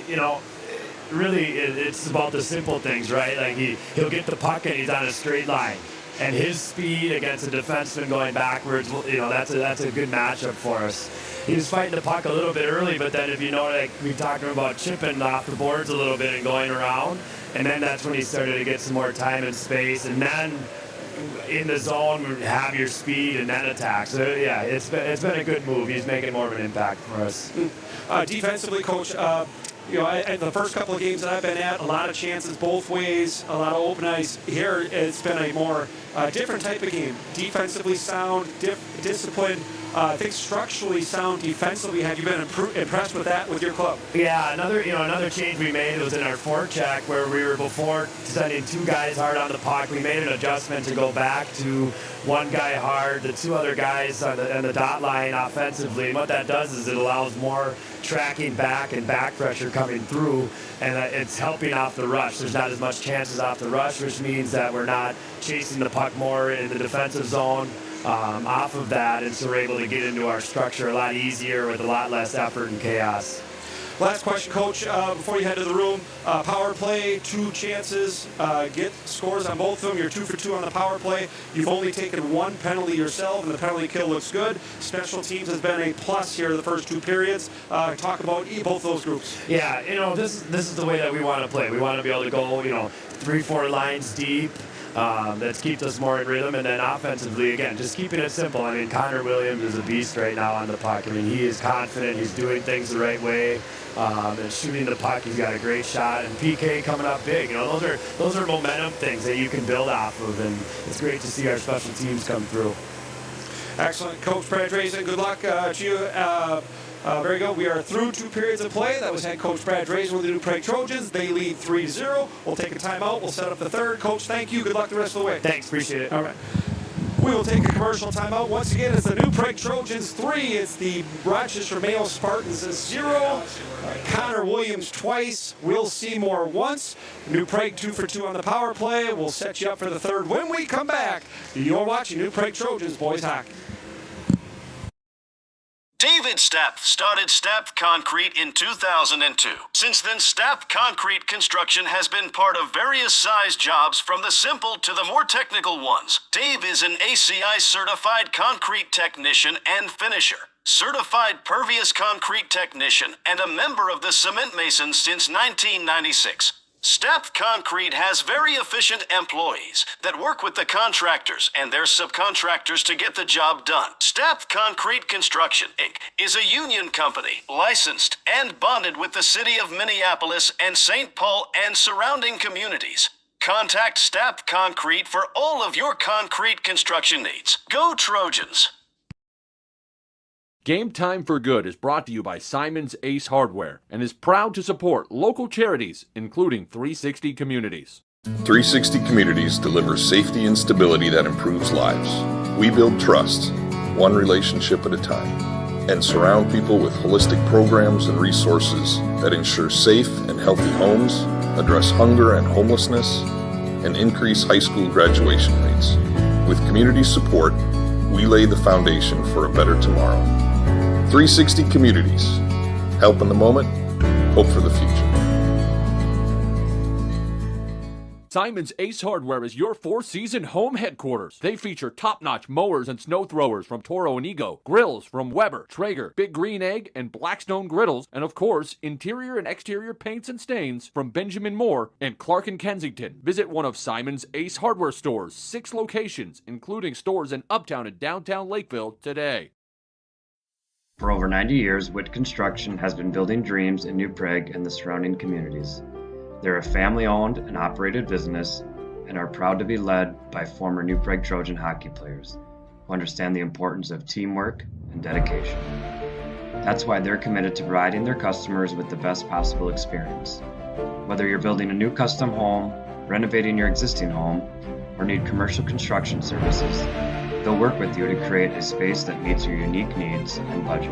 really, it's about the simple things, right? Like he'll get the puck and he's on a straight line. And his speed against a defenseman going backwards, that's a good matchup for us. He was fighting the puck a little bit early, but then if like we talking about chipping off the boards a little bit and going around, and then that's when he started to get some more time and space, and then in the zone have your speed and then attack. So yeah, it's been a good move. He's making more of an impact for us. Defensively, Coach. In the first couple of games that I've been at, a lot of chances both ways, a lot of open ice. Here, it's been a more different type of game. Defensively sound, disciplined. I think structurally sound defensively. Have you been impressed with that with your club? Yeah, another change we made was in our forecheck where we were before sending two guys hard on the puck. We made an adjustment to go back to one guy hard, the two other guys on the dot line offensively. And what that does is it allows more tracking back and back pressure coming through, and it's helping off the rush. There's not as much chances off the rush, which means that we're not chasing the puck more in the defensive zone off of that, and so we're able to get into our structure a lot easier with a lot less effort and chaos. Last question, Coach, before you head to the room. Power play, 2 chances, get scores on both of them. You're 2 for 2 on the power play. You've only taken 1 penalty yourself, and the penalty kill looks good. Special teams has been a plus here the first 2 periods. Talk about both those groups. Yeah, this is the way that we want to play. We want to be able to go, 3-4 lines deep. That's keeps us more in rhythm, and then offensively, again, just keeping it simple. I mean, Connor Williams is a beast right now on the puck. I mean, he is confident. He's doing things the right way, and shooting the puck. He's got a great shot, and PK coming up big. Those are momentum things that you can build off of, and it's great to see our special teams come through. Excellent, Coach Brad Drazen. Good luck to you. Very good. We are through 2 periods of play. That was head coach Brad Drazen with the New Prague Trojans. They lead 3-0. We'll take a timeout. We'll set up the third. Coach, thank you. Good luck the rest of the way. Thanks. Appreciate it. All right. We will take a commercial timeout. Once again, it's the New Prague Trojans 3. It's the Rochester Mayo Spartans 0. Connor Williams twice. Will Seymour once. New Prague 2 for 2 on the power play. We'll set you up for the third. When we come back, you're watching New Prague Trojans boys hockey. David Stapp started Stapp Concrete in 2002. Since then, Stapp Concrete construction has been part of various size jobs from the simple to the more technical ones. Dave is an ACI certified concrete technician and finisher, certified pervious concrete technician, and a member of the Cement Masons since 1996. Stapp Concrete has very efficient employees that work with the contractors and their subcontractors to get the job done. Stapp Concrete Construction, Inc. is a union company, licensed and bonded with the city of Minneapolis and St. Paul and surrounding communities. Contact Stapp Concrete for all of your concrete construction needs. Go Trojans! Game Time for Good is brought to you by Simon's Ace Hardware and is proud to support local charities, including 360 Communities. 360 Communities delivers safety and stability that improves lives. We build trust, one relationship at a time, and surround people with holistic programs and resources that ensure safe and healthy homes, address hunger and homelessness, and increase high school graduation rates. With community support, we lay the foundation for a better tomorrow. 360 Communities. Help in the moment, hope for the future. Simon's Ace Hardware is your four-season home headquarters. They feature top-notch mowers and snow throwers from Toro and Ego, grills from Weber, Traeger, Big Green Egg, and Blackstone Griddles, and of course, interior and exterior paints and stains from Benjamin Moore and Clark and Kensington. Visit one of Simon's Ace Hardware stores, 6 locations, including stores in Uptown and downtown Lakeville today. For over 90 years, Witt Construction has been building dreams in New Prague and the surrounding communities. They're a family-owned and operated business and are proud to be led by former New Prague Trojan hockey players who understand the importance of teamwork and dedication. That's why they're committed to providing their customers with the best possible experience. Whether you're building a new custom home, renovating your existing home, or need commercial construction services, they'll work with you to create a space that meets your unique needs and budget.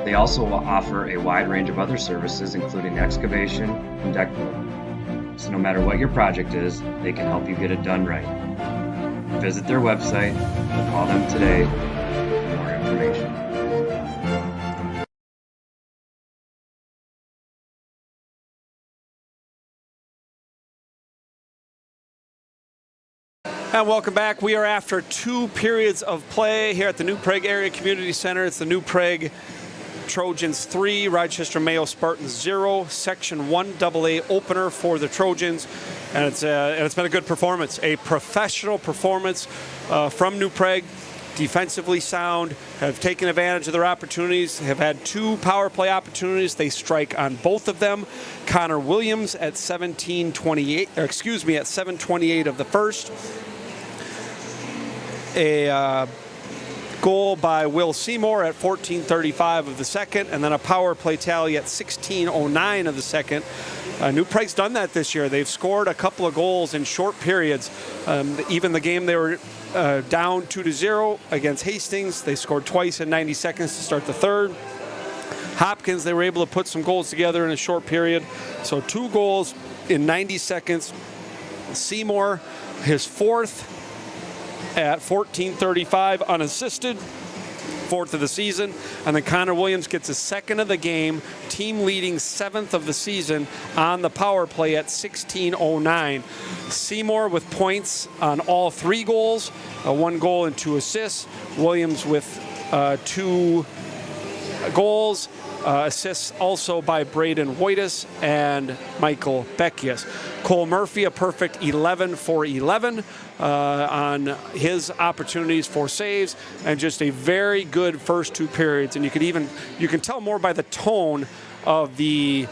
They also will offer a wide range of other services, including excavation and deck building. So no matter what your project is, they can help you get it done right. Visit their website or call them today for more information. And welcome back. We are after 2 periods of play here at the New Prague Area Community Center. It's the New Prague Trojans 3, Rochester Mayo Spartans 0, Section 1 AA opener for the Trojans. And it's been a good performance, a professional performance from New Prague. Defensively sound, have taken advantage of their opportunities, have had 2 power play opportunities. They strike on both of them. Connor Williams at 7:28 of the first. A goal by Will Seymour at 14:35 of the second, and then a power play tally at 16:09 of the second. New Prague's done that this year. They've scored a couple of goals in short periods. Even the game they were down 2-0 against Hastings, they scored twice in 90 seconds to start the third. Hopkins, they were able to put some goals together in a short period. So 2 goals in 90 seconds. Seymour, his 4th at 14:35 unassisted, 4th of the season. And then Connor Williams gets his 2nd of the game, team leading 7th of the season on the power play at 16:09. Seymour with points on all 3 goals, 1 goal and 2 assists. Williams with 2 goals, assists also by Braden Woitas and Michael Beckius. Cole Murphy, a perfect 11 for 11 on his opportunities for saves, and just a very good first 2 periods. And you can tell more by the tone of the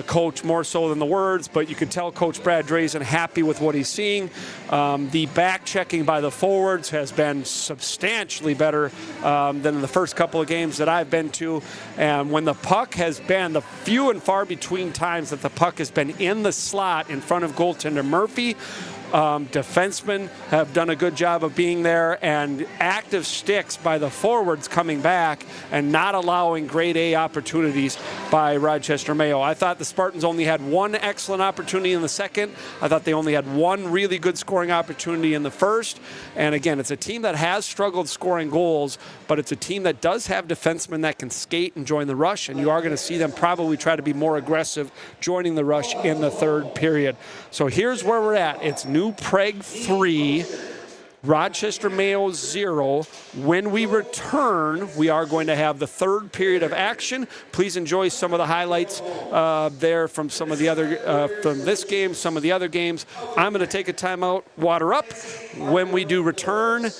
coach more so than the words, but you can tell Coach Brad Drazen happy with what he's seeing. The back checking by the forwards has been substantially better than in the first couple of games that I've been to. And when the puck has been, the few and far between times that the puck has been in the slot in front of goaltender Murphy, defensemen have done a good job of being there, and active sticks by the forwards coming back and not allowing grade A opportunities by Rochester Mayo. I thought the Spartans only had 1 excellent opportunity in the second. I thought they only had 1 really good scoring opportunity in the first. And again, it's a team that has struggled scoring goals, but it's a team that does have defensemen that can skate and join the rush, and you are going to see them probably try to be more aggressive joining the rush in the 3rd period. So here's where we're at. It's New Prague 3, Rochester Mayo 0. When we return, we are going to have the 3rd period of action. Please enjoy some of the highlights there from some of the other, from this game, some of the other games. I'm going to take a timeout, water up. When we do return,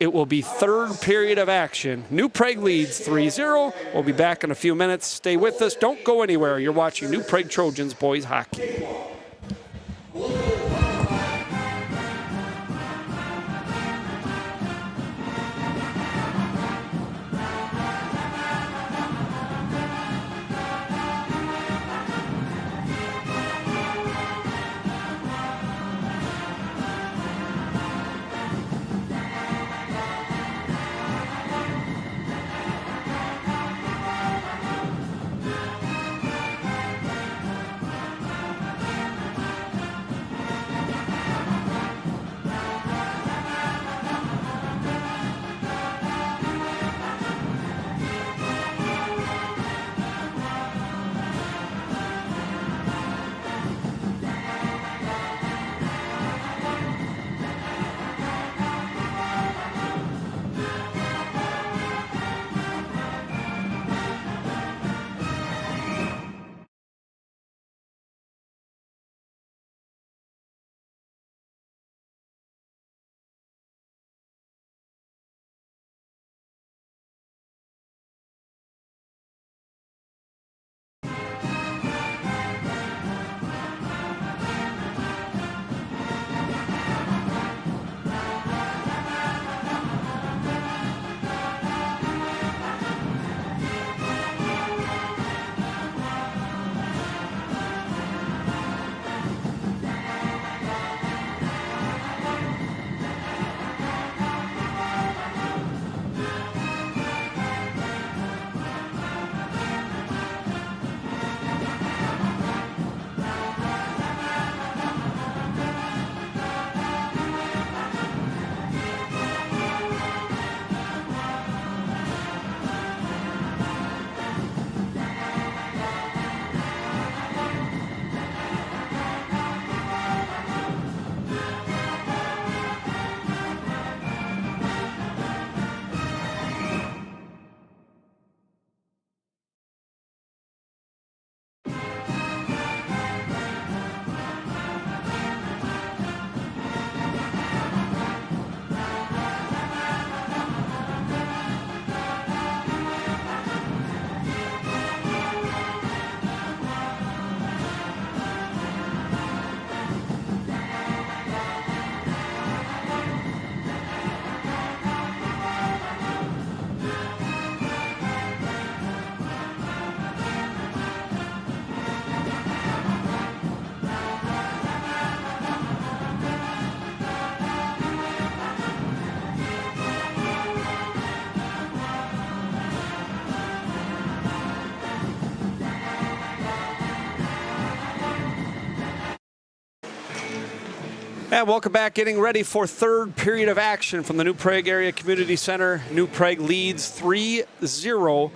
it will be 3rd period of action. New Prague leads 3-0. We'll be back in a few minutes. Stay with us. Don't go anywhere. You're watching New Prague Trojans boys hockey. And welcome back. Getting ready for third period of action from the New Prague Area Community Center. New Prague leads 3-0.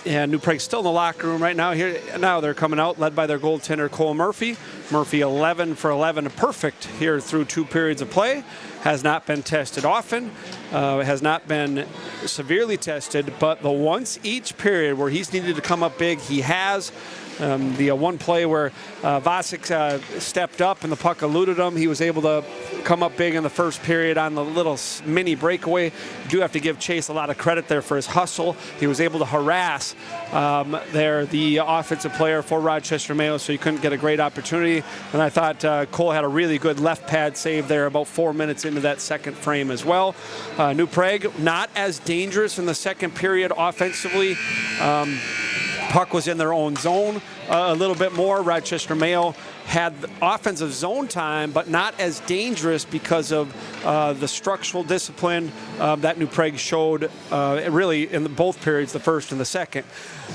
And New Prague's still in the locker room right now. Now they're coming out, led by their goaltender, Cole Murphy. Murphy 11 for 11, perfect here through 2 periods of play. Has not been tested often, has not been severely tested, but the once each period where he's needed to come up big, he has. The one play where Varsity stepped up and the puck eluded him, he was able to come up big in the first period on the little mini breakaway. You do have to give Chase a lot of credit there for his hustle. He was able to harass the offensive player for Rochester Mayo, so he couldn't get a great opportunity. And I thought Cole had a really good left pad save there about 4 minutes into that second frame as well. New Prague not as dangerous in the second period offensively. Puck was in their own zone a little bit more. Rochester Mayo had offensive zone time, but not as dangerous because of the structural discipline that New Prague showed really in both periods, the first and the second.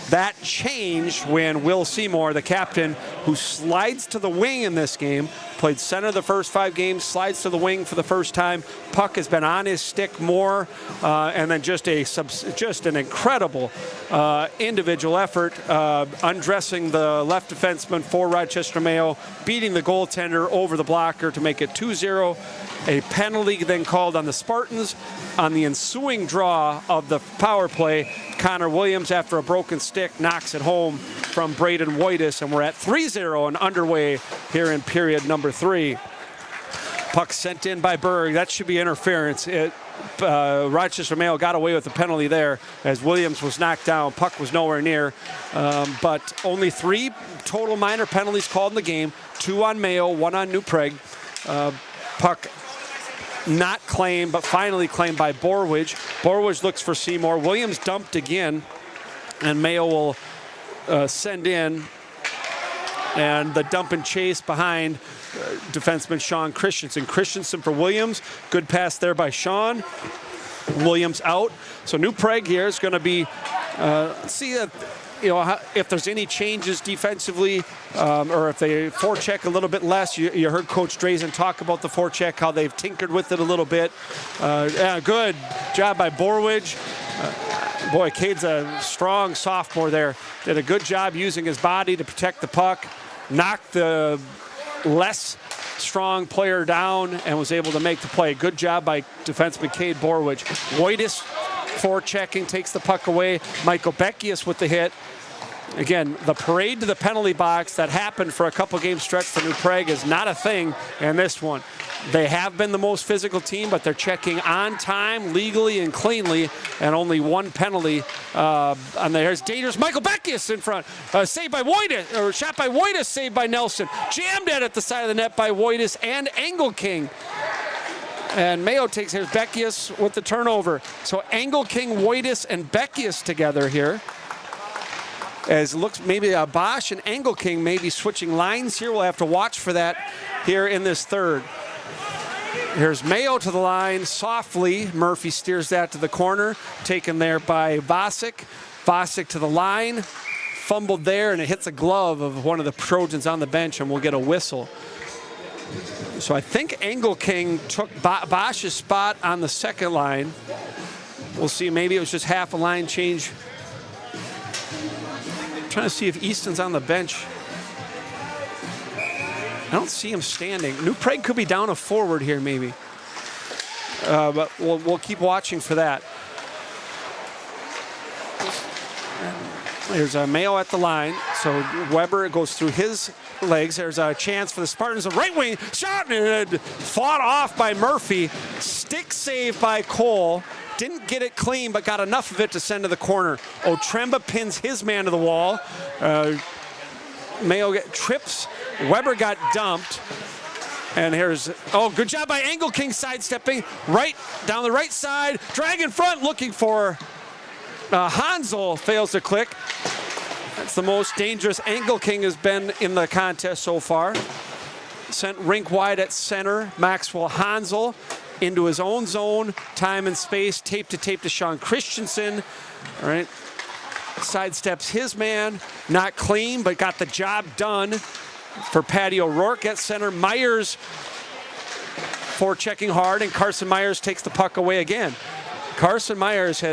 That changed when Will Seymour, the captain, who slides to the wing in this game, played center the first 5 games, slides to the wing for the first time. Puck has been on his stick more, and then just an incredible individual effort, undressing the left defenseman for Rochester Mayo, beating the goaltender over the blocker to make it 2-0. A penalty then called on the Spartans. On the ensuing draw of the power play, Connor Williams, after a broken stick, knocks it home from Braden Woitas, and we're at 3-0 and underway here in period number 3. Puck sent in by Berg. That should be interference. Rochester Mayo got away with the penalty there as Williams was knocked down. Puck was nowhere near. But only 3 total minor penalties called in the game. 2 on Mayo, 1 on New Prague. Puck not claimed, but finally claimed by Borwidge. Borwidge looks for Seymour. Williams dumped again, and Mayo will send in. And the dump and chase behind defenseman Sean Christensen. Christensen for Williams. Good pass there by Sean. Williams out. So New Prague here is going to be, see if there's any changes defensively, or if they forecheck a little bit less. You heard Coach Drazen talk about the forecheck, how they've tinkered with it a little bit. Good job by Borwidge. Boy, Cade's a strong sophomore there. Did a good job using his body to protect the puck. Knocked the less strong player down and was able to make the play. Good job by defenseman Cade Borwidge. Woitas forechecking, takes the puck away. Michael Beckius with the hit. Again, the parade to the penalty box that happened for a couple game stretch for New Prague is not a thing in this one. They have been the most physical team, but they're checking on time, legally and cleanly, and only 1 penalty. And there's dangerous Michael Beckius in front. Saved by Woitas, or shot by Woitas, saved by Nelson. Jammed at the side of the net by Woitas and Engelking. And Mayo takes, here's Beckius with the turnover. So Engelking, Woitas, and Beckius together here. As it looks, maybe Bosch and Engelking may be switching lines here. We'll have to watch for that here in this third. Here's Mayo to the line softly. Murphy steers that to the corner. Taken there by Varsity. Varsity to the line. Fumbled there, and it hits a glove of one of the Trojans on the bench, and we'll get a whistle. So I think Engelking took Bosch's spot on the second line. We'll see. Maybe it was just half a line change. I'm trying to see if Easton's on the bench. I don't see him standing. New Prague could be down a forward here, maybe. But we'll keep watching for that. There's a Mayo at the line. So Weber goes through his legs. There's a chance for the Spartans. A right wing shot, and fought off by Murphy. Stick save by Corl. Didn't get it clean, but got enough of it to send to the corner. Otremba pins his man to the wall. Mayo trips. Weber got dumped. And here's, good job by Engelking sidestepping right down the right side. Drag in front, looking for Hansel, fails to click. That's the most dangerous Engelking has been in the contest so far. Sent rink wide at center. Maxwell Hansel into his own zone. Time and space, tape to Sean Christensen. All right. Sidesteps his man. Not clean, but got the job done. for Patty O'Rourke at center. Myers checking hard, and Carson Myers takes the puck away again. Carson Myers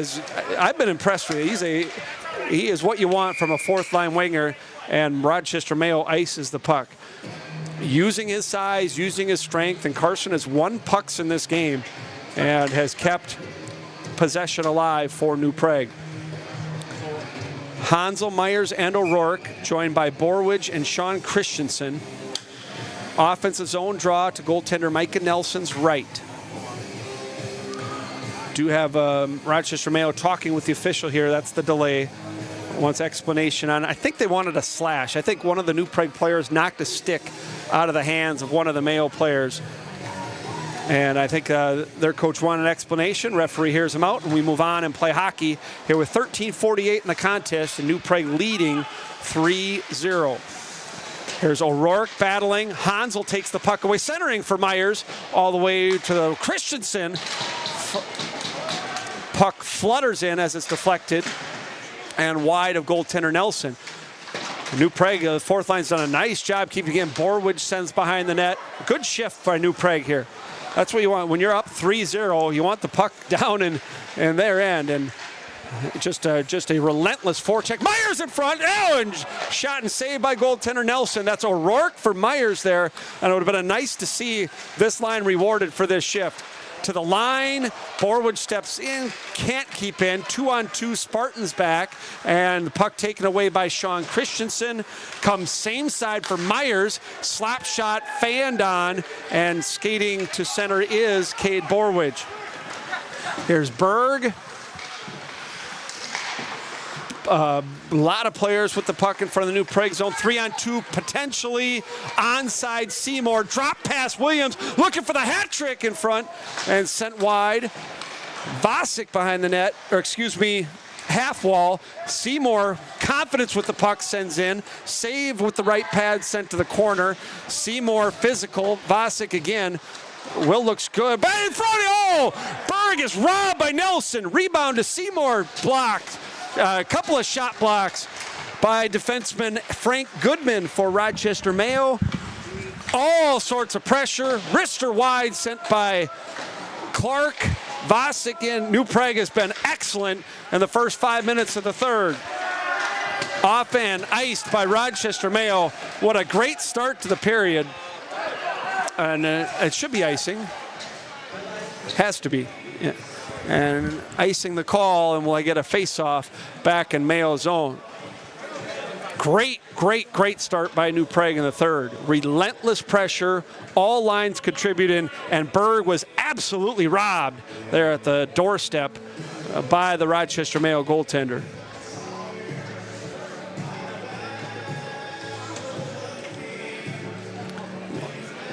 I've been impressed with him. He is what you want from a fourth line winger, and Rochester Mayo ices the puck. Using his size, using his strength, and Carson has won pucks in this game and has kept possession alive for New Prague. Hansel, Myers, and O'Rourke, joined by Borwidge and Sean Christensen. Offensive zone draw to goaltender Micah Nelson's right. Do have Rochester Mayo talking with the official here. That's the delay. Wants explanation on. I think they wanted a slash. I think one of the New Prague players knocked a stick out of the hands of one of the Mayo players. And I think their coach wanted an explanation. Referee hears him out, and we move on and play hockey here with 13:48 in the contest, and New Prague leading 3-0. Here's O'Rourke battling. Hansel takes the puck away, centering for Myers all the way to Christensen. Puck flutters in as it's deflected and wide of goaltender Nelson. New Prague, the fourth line's done a nice job keeping in. Borwidge sends behind the net. Good shift by New Prague here. That's what you want. When you're up 3-0, you want the puck down in their end. And just a relentless forecheck. Myers in front. Oh, and shot and saved by goaltender Nelson. That's O'Rourke for Myers there. And it would have been nice to see this line rewarded for this shift. To the line, Borwidge steps in, can't keep in. 2-on-2, Spartans back, and the puck taken away by Sean Christensen. Comes same side for Myers, slap shot, fanned on, and skating to center is Cade Borwidge. Here's Berg. A lot of players with the puck in front of the New Prague zone. 3-on-2, potentially onside. Seymour, drop pass Williams, looking for the hat trick in front, and sent wide. Vasic behind the net, or excuse me, half wall. Seymour, confidence with the puck, sends in. Save with the right pad, sent to the corner. Seymour physical. Vasic again. Will looks good. But in front, oh! Berg is robbed by Nelson. Rebound to Seymour, blocked. A couple of shot blocks by defenseman Frank Goodman for Rochester Mayo. All sorts of pressure. Wrister wide, sent by Clark. Vasic in. New Prague has been excellent in the first 5 minutes of the third. Off and iced by Rochester Mayo. What a great start to the period. And it should be icing. Has to be. Yeah. And icing the call, and will I get a face-off back in Mayo zone. Great start by New Prague in the third. Relentless pressure, all lines contributing, and Berg was absolutely robbed there at the doorstep by the Rochester Mayo goaltender.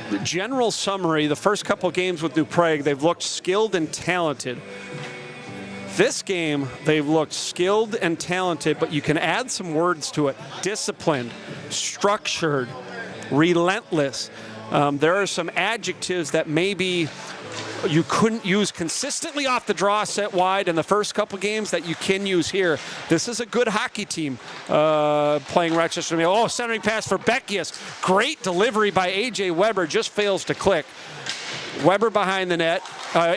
The general summary, the first couple games with New Prague, they've looked skilled and talented. This game, they've looked skilled and talented, but you can add some words to it. Disciplined, structured, relentless. There are some adjectives that maybe you couldn't use consistently off the draw set wide in the first couple games that you can use here. This is a good hockey team playing Rochester Mayo. Oh, centering pass for Beckius. Great delivery by A.J. Weber, just fails to click. Weber behind the net.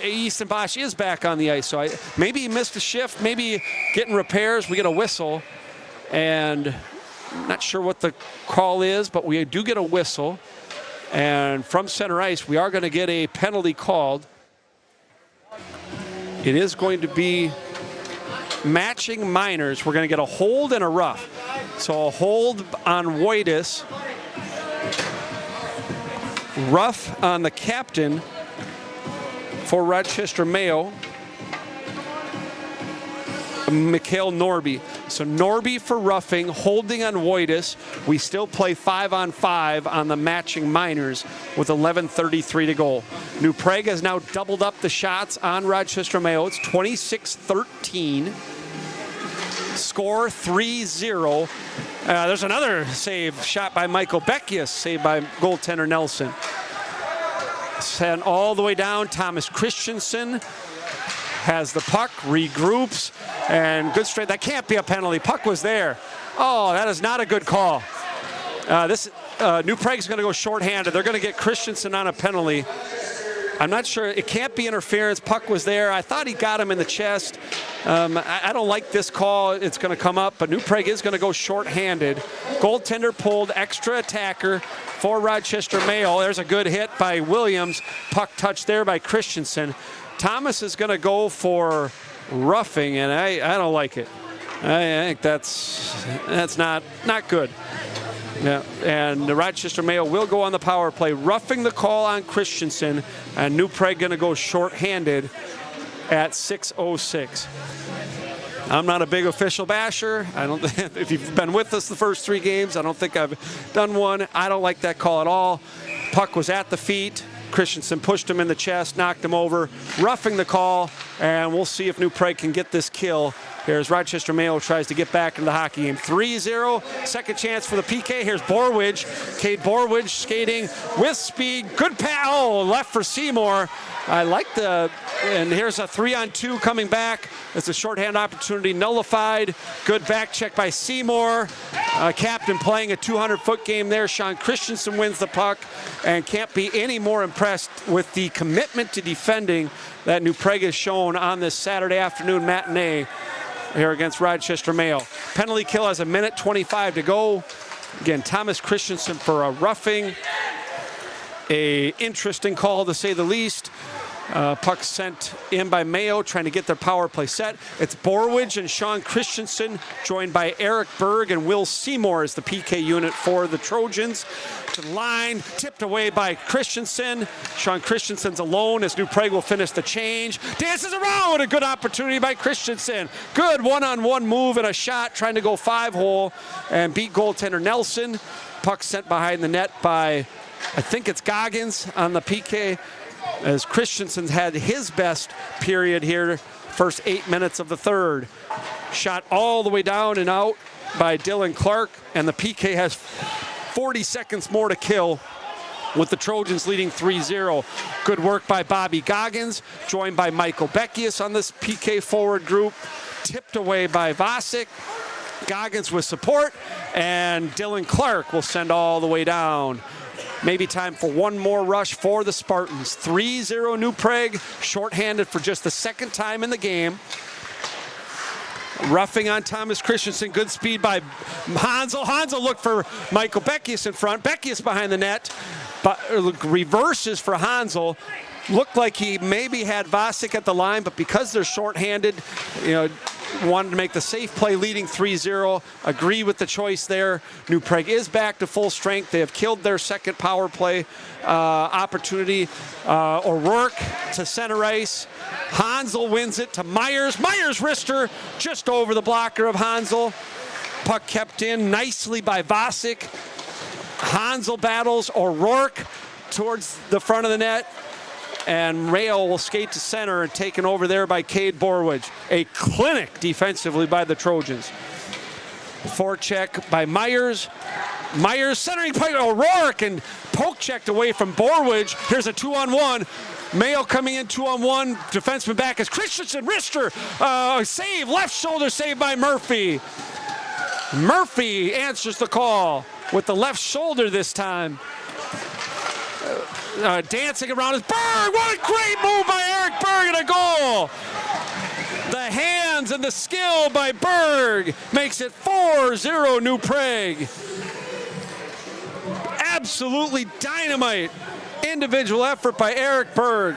Easton Bosch is back on the ice, so maybe he missed a shift, maybe getting repairs. We get a whistle, and I'm not sure what the call is, but we do get a whistle. And from center ice, we are going to get a penalty called. It is going to be matching minors. We're going to get a hold and a rough. So a hold on Woitas. Rough on the captain for Rochester Mayo, Mikhail Norby. So Norby for roughing, holding on Woitas. We still play 5-on-5 on the matching minors with 11:33 to go. New Prague has now doubled up the shots on Rochester Mayo. It's 26-13. Score 3-0. There's another save shot by Michael Beckius, saved by goaltender Nelson. Sent all the way down. Thomas Christensen has the puck, regroups, and good straight. That can't be a penalty. Puck was there. Oh, that is not a good call. New Prague's going to go shorthanded. They're going to get Christensen on a penalty. I'm not sure. It can't be interference. Puck was there. I thought he got him in the chest. I don't like this call. It's going to come up, but New Prague is going to go shorthanded. Goaltender pulled, extra attacker for Rochester Mayo. There's a good hit by Williams. Puck touched there by Christensen. Thomas is going to go for roughing, and I don't like it. I think that's not good. Yeah, and the Rochester Mayo will go on the power play, roughing the call on Christensen, and New Prague going to go shorthanded at 6:06. I'm not a big official basher. I don't. If you've been with us the first 3 games, I don't think I've done one. I don't like that call at all. Puck was at the feet. Christensen pushed him in the chest, knocked him over, roughing the call, and we'll see if New Prague can get this kill. Here's Rochester Mayo tries to get back into the hockey game. 3-0, second chance for the PK. Here's Borwidge. Cade Borwidge skating with speed. Good pass. Oh, left for Seymour. I like and here's a 3-on-2 coming back. It's a shorthand opportunity nullified. Good back check by Seymour. Captain playing a 200-foot game there. Sean Christensen wins the puck and can't be any more impressed with the commitment to defending that New Prague has shown on this Saturday afternoon matinee here against Rochester Mayo. Penalty kill has 1:25 to go. Again, Thomas Christensen for a roughing. A interesting call to say the least. Puck sent in by Mayo, trying to get their power play set. It's Borwidge and Sean Christensen, joined by Eric Berg and Will Seymour as the PK unit for the Trojans. To the line, tipped away by Christensen. Sean Christensen's alone as New Prague will finish the change. Dances around, a good opportunity by Christensen. Good one-on-one move and a shot, trying to go 5-hole and beat goaltender Nelson. Puck sent behind the net by, I think it's Goggins on the PK, as Christensen's had his best period here, first 8 minutes of the third. Shot all the way down and out by Dylan Clark, and the PK has 40 seconds more to kill with the Trojans leading 3-0. Good work by Bobby Goggins, joined by Michael Beckius on this PK forward group. Tipped away by Vasic. Goggins with support, and Dylan Clark will send all the way down. Maybe time for one more rush for the Spartans. 3-0 New Prague, shorthanded for just the second time in the game. Roughing on Thomas Christensen, good speed by Hansel. Hansel looked for Michael Beckius in front. Beckius behind the net, but reverses for Hansel. Looked like he maybe had Vasic at the line, but because they're shorthanded, wanted to make the safe play, leading 3-0. Agree with the choice there. New Prague is back to full strength. They have killed their second power play opportunity. O'Rourke to center ice. Hansel wins it to Myers. Myers wrister just over the blocker of Hansel. Puck kept in nicely by Vasic. Hansel battles O'Rourke towards the front of the net. And Mayo will skate to center and taken over there by Cade Borwidge. A clinic defensively by the Trojans. Forecheck by Myers. Myers centering play O'Rourke and poke checked away from Borwidge. Here's a 2-on-1. Mayo coming in 2-on-1. Defenseman back is Christensen. Wrister save. Left shoulder save by Murphy. Murphy answers the call with the left shoulder this time. Dancing around is Berg. What a great move by Eric Berg and a goal. The hands and the skill by Berg makes it 4-0 New Prague. Absolutely dynamite individual effort by Eric Berg.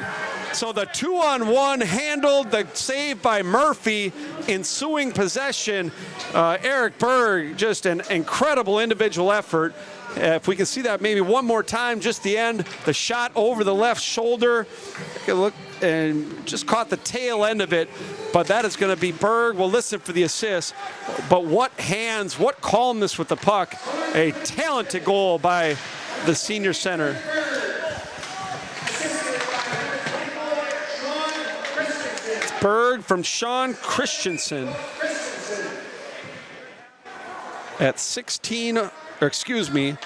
So the 2-on-1 handled, the save by Murphy, ensuing possession. Eric Berg, just an incredible individual effort. If we can see that maybe one more time, just the end, the shot over the left shoulder. Look, and just caught the tail end of it, but that is going to be Berg. We'll listen for the assist, but what hands, what calmness with the puck. A talented goal by the senior center. It's Berg from Sean Christensen at 16, or excuse me,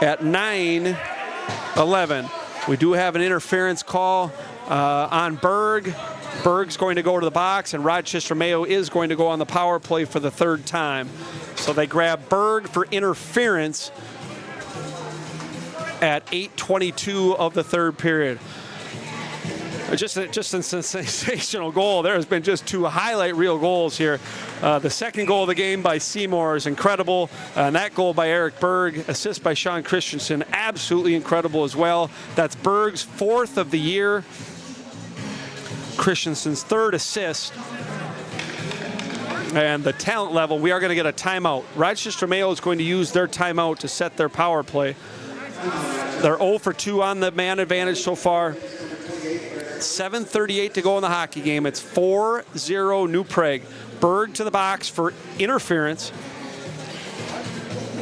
at 9-11. We do have an interference call on Berg. Berg's going to go to the box, and Rochester Mayo is going to go on the power play for the third time. So they grab Berg for interference at 8:22 of the third period. Just a sensational goal. There has been just 2 highlight reel goals here. The second goal of the game by Seymour is incredible. And that goal by Eric Berg, assist by Sean Christensen, absolutely incredible as well. That's Berg's 4th of the year. Christensen's 3rd assist. And the talent level, we are going to get a timeout. Rochester Mayo is going to use their timeout to set their power play. They're 0 for 2 on the man advantage so far. 7:38 to go in the hockey game. It's 4-0 New Prague. Berg to the box for interference.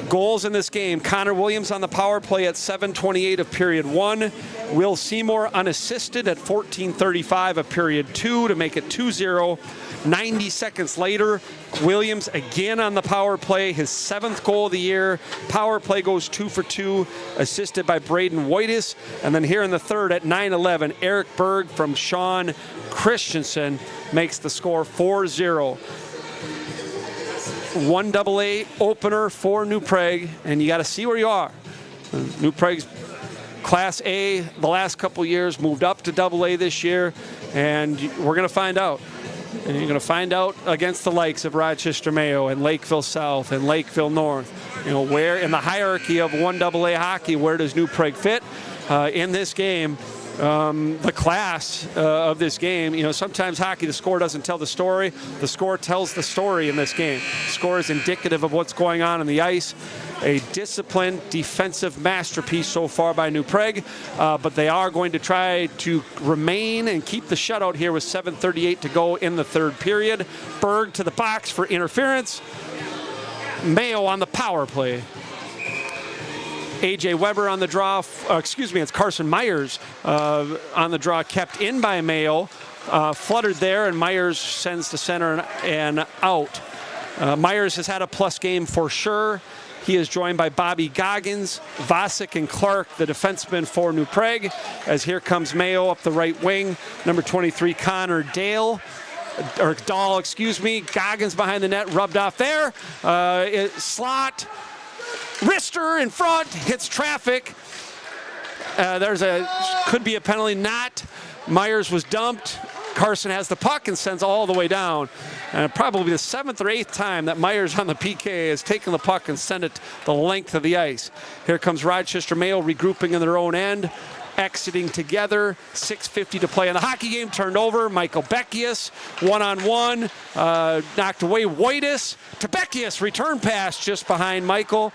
Goals in this game. Connor Williams on the power play at 7:28 of period 1. Will Seymour unassisted at 14:35 of period 2 to make it 2-0. 90 seconds later, Williams again on the power play, his 7th goal of the year. Power play goes 2 for 2, assisted by Braden Woitas. And then here in the third at 9:11, Eric Berg from Sean Christensen makes the score 4-0. 1AA opener for New Prague, and you got to see where you are. New Prague's Class A the last couple years, moved up to AA this year, and we're going to find out. And you're going to find out against the likes of Rochester Mayo and Lakeville South and Lakeville North. You know, where in the hierarchy of 1AA hockey, where does New Prague fit in this game? The class of this game, you know, sometimes hockey, the score doesn't tell the story. The score tells the story in this game. The score is indicative of what's going on the ice. A disciplined defensive masterpiece so far by New Prague, but they are going to try to remain and keep the shutout here with 7:38 to go in the third period. Berg to the box for interference. Mayo on the power play. A.J. Weber on the draw, it's Carson Myers on the draw, kept in by Mayo, fluttered there, and Myers sends to center and out. Myers has had a plus game for sure. He is joined by Bobby Goggins, Vasic, and Clark, the defensemen for New Prague, as here comes Mayo up the right wing. Number 23, Connor Dahl. Goggins behind the net, rubbed off there. Slot. Wrister in front, hits traffic. Could be a penalty, not. Myers was dumped. Carson has the puck and sends all the way down. And probably the 7th or 8th time that Myers on the PK has taken the puck and sent it the length of the ice. Here comes Rochester Mayo regrouping in their own end, exiting together. 6:50 to play in the hockey game. Turned over. Michael Beckius, one-on-one, knocked away. Woitas to Beckius. Return pass just behind Michael.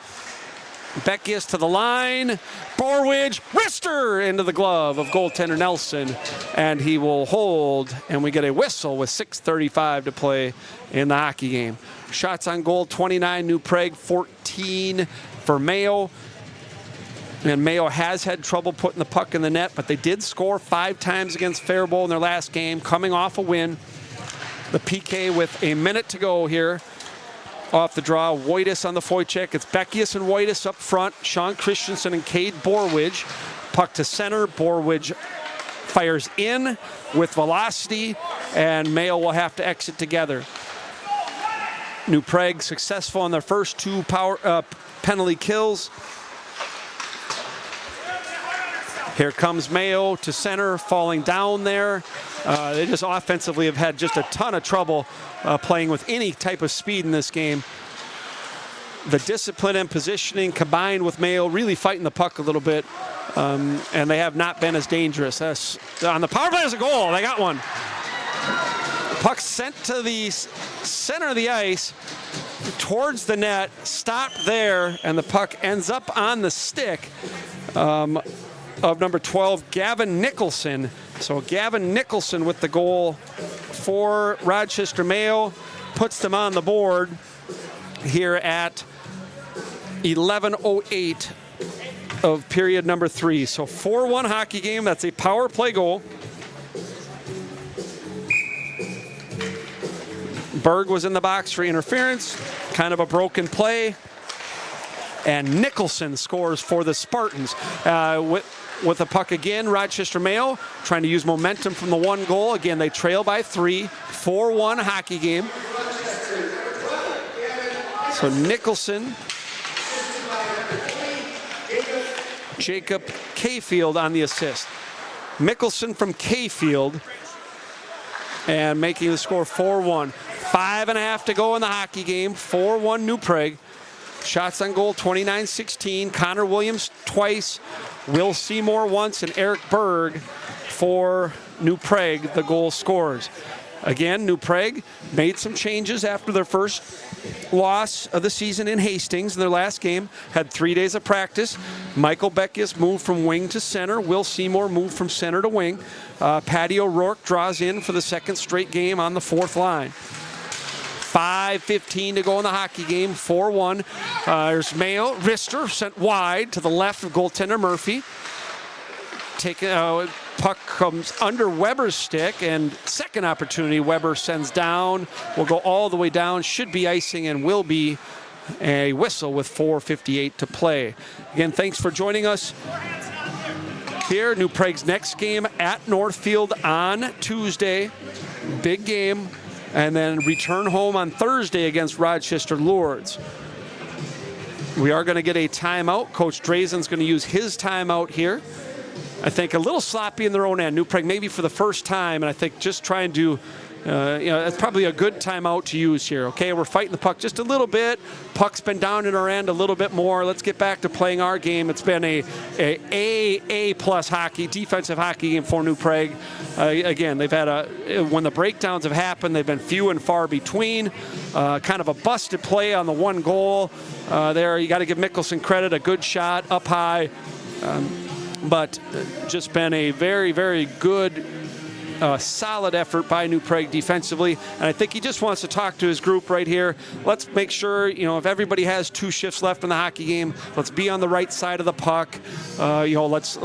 Beckius to the line. Borwidge, wrister into the glove of goaltender Nelson, and he will hold, and we get a whistle with 6:35 to play in the hockey game. Shots on goal, 29 New Prague, 14 for Mayo. And Mayo has had trouble putting the puck in the net, but they did score 5 times against Faribault in their last game, coming off a win. The PK with a minute to go here. Off the draw, Woitas on the forecheck. It's Beckius and Woitas up front. Sean Christensen and Cade Borwidge. Puck to center. Borwidge fires in with velocity, and Mayo will have to exit together. New Prague successful on their first 2 penalty kills. Here comes Mayo to center, falling down there. They just offensively have had just a ton of trouble playing with any type of speed in this game. The discipline and positioning combined with Mayo really fighting the puck a little bit, and they have not been as dangerous. On the power play, there's a goal. They got one. Puck sent to the center of the ice, towards the net, stopped there, and the puck ends up on the stick of number 12, Gavin Nickelsen. So Gavin Nickelsen with the goal for Rochester Mayo, puts them on the board here at 11:08 of period number 3. So 4-1 hockey game. That's a power play goal. Berg was in the box for interference, kind of a broken play. And Nickelsen scores for the Spartans. with the puck again. Rochester Mayo trying to use momentum from the one goal. Again, they trail by 3, 4-1 hockey game. So Nickelsen, Jacob Canfield on the assist. Nickelsen from Canfield and making the score 4-1. 5.5 to go in the hockey game. 4-1 New Prague. Shots on goal 29-16. Connor Williams twice. Will Seymour once, and Eric Berg for New Prague, the goal scorers. Again, New Prague made some changes after their first loss of the season in Hastings in their last game. Had 3 days of practice. Michael Beckius moved from wing to center. Will Seymour moved from center to wing. Patty O'Rourke draws in for the second straight game on the fourth line. 5:15 to go in the hockey game, 4-1. There's Mayo, Rister sent wide to the left of goaltender Murphy. Puck comes under Weber's stick, and second opportunity Weber sends down. Will go all the way down, should be icing, and will be a whistle with 4:58 to play. Again, thanks for joining us here. New Prague's next game at Northfield on Tuesday. Big game. And then return home on Thursday against Rochester Lourdes. We are going to get a timeout. Coach Drazen's going to use his timeout here. I think a little sloppy in their own end. New Prague maybe for the first time, and I think just trying to, that's probably a good timeout to use here. Okay, we're fighting the puck just a little bit. Puck's been down in our end a little bit more. Let's get back to playing our game. It's been a plus hockey, defensive hockey game for New Prague. Again, they've had when the breakdowns have happened, they've been few and far between. Kind of a busted play on the one goal there. You got to give Nickelsen credit, a good shot up high. But just been a very, very good, solid effort by New Prague defensively. And I think he just wants to talk to his group right here. Let's make sure, if everybody has 2 shifts left in the hockey game, let's be on the right side of the puck. Let's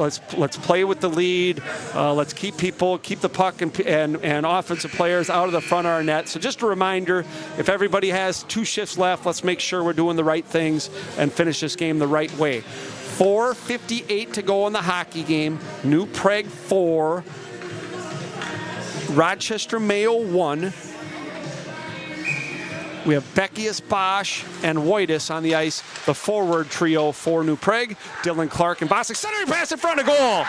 play with the lead. Let's keep the puck and offensive players out of the front of our net. So just a reminder, if everybody has 2 shifts left, let's make sure we're doing the right things and finish this game the right way. 4:58 to go in the hockey game. New Prague 4, Rochester Mayo 1. We have Beckius, Bosch, and Woitas on the ice, the forward trio for New Prague. Dylan Clark and Bostic, centering pass in front of goal.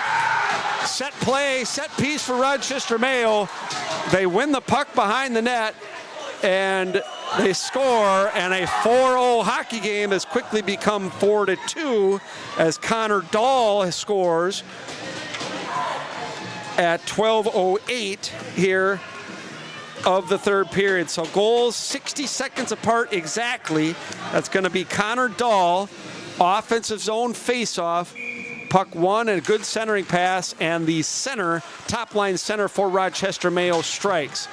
Set play, set piece for Rochester Mayo. They win the puck behind the net, and they score, and a 4-0 hockey game has quickly become 4-2 as Connor Dahl scores at 12:08 here of the third period. So goals 60 seconds apart exactly. That's going to be Connor Dahl, offensive zone face-off. Puck won and a good centering pass, and the top line center for Rochester Mayo strikes.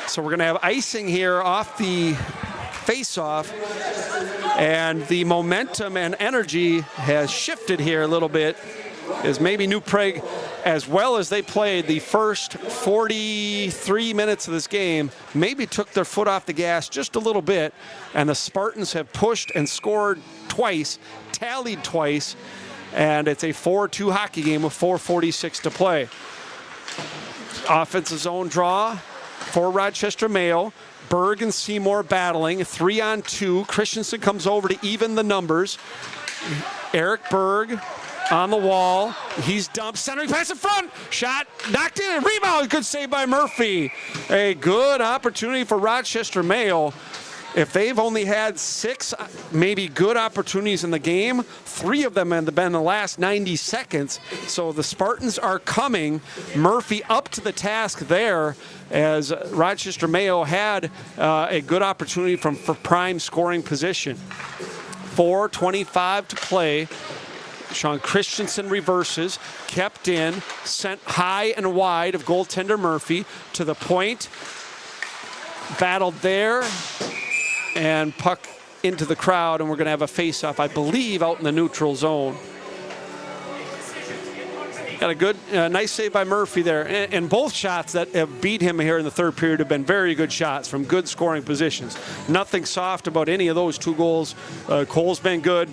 So we're going to have icing here off the face-off, and the momentum and energy has shifted here a little bit, as maybe New Prague, as well as they played the first 43 minutes of this game, maybe took their foot off the gas just a little bit, and the Spartans have pushed and scored twice, tallied twice, and it's a 4-2 hockey game with 4:46 to play. Offensive zone draw for Rochester Mayo. Berg and Seymour battling, 3-on-2. Christensen comes over to even the numbers. Eric Berg on the wall. He's dumped, centering pass in front. Shot knocked in, rebound. Good save by Murphy. A good opportunity for Rochester Mayo. If they've only had 6 maybe good opportunities in the game, 3 of them have been in the last 90 seconds. So the Spartans are coming. Murphy up to the task there, as Rochester Mayo had a good opportunity for prime scoring position. 4:25 to play. Sean Christensen reverses, kept in, sent high and wide of goaltender Murphy to the point. Battled there, and puck into the crowd, and we're going to have a face-off, I believe, out in the neutral zone. Got a good, nice save by Murphy there. And both shots that have beat him here in the third period have been very good shots from good scoring positions. Nothing soft about any of those 2 goals. Cole's been good.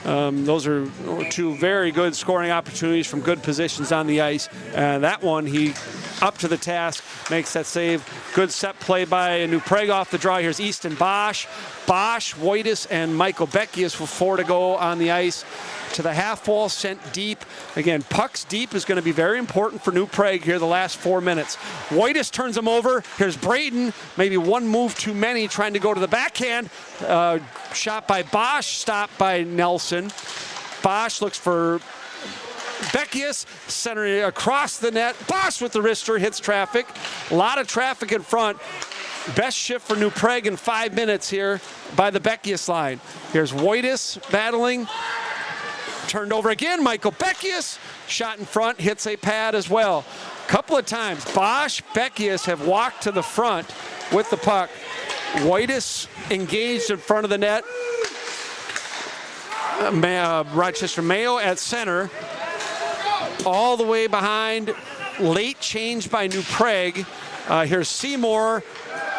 Those are two very good scoring opportunities from good positions on the ice. And that one, he up to the task, makes that save. Good set play by New Prague off the draw. Here's Easton Bosch, Woitas, and Michael Beckius with 4 to go on the ice. To the half wall, sent deep. Again, pucks deep is going to be very important for New Prague here the last 4 minutes. Woitas turns him over. Here's Braden, maybe one move too many, trying to go to the backhand. Shot by Bosch, stopped by Nelson. Bosch looks for Beckius, centering across the net. Bosch with the wrister, hits traffic. A lot of traffic in front. Best shift for New Prague in 5 minutes here by the Beckius line. Here's Woitas battling. Turned over again, Michael Beckius, shot in front, hits a pad as well. Couple of times, Bosch, Beckius have walked to the front with the puck. Woitas engaged in front of the net. Rochester Mayo at center. All the way behind, late change by New Prague. Here's Seymour.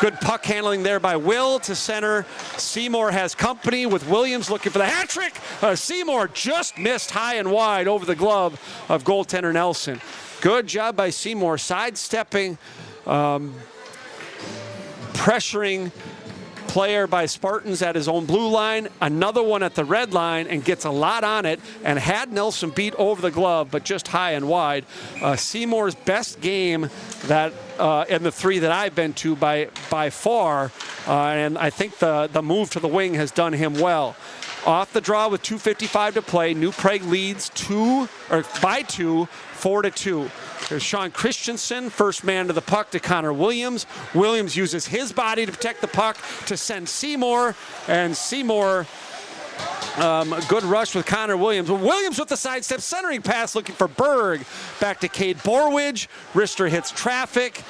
Good puck handling there by Will to center. Seymour has company with Williams looking for the hat trick. Seymour just missed high and wide over the glove of goaltender Nelson. Good job by Seymour, sidestepping, pressuring player by Spartans at his own blue line. Another one at the red line and gets a lot on it and had Nelson beat over the glove, but just high and wide. Seymour's best game that in the 3 that I've been to by far, and I think the move to the wing has done him well. Off the draw with 2:55 to play, New Prague leads by 2, 4-2. There's Sean Christensen, first man to the puck to Connor Williams. Williams uses his body to protect the puck to send Seymour, and Seymour, a good rush with Connor Williams. Williams with the sidestep centering pass looking for Berg. Back to Cade Borwidge. Wrister hits traffic.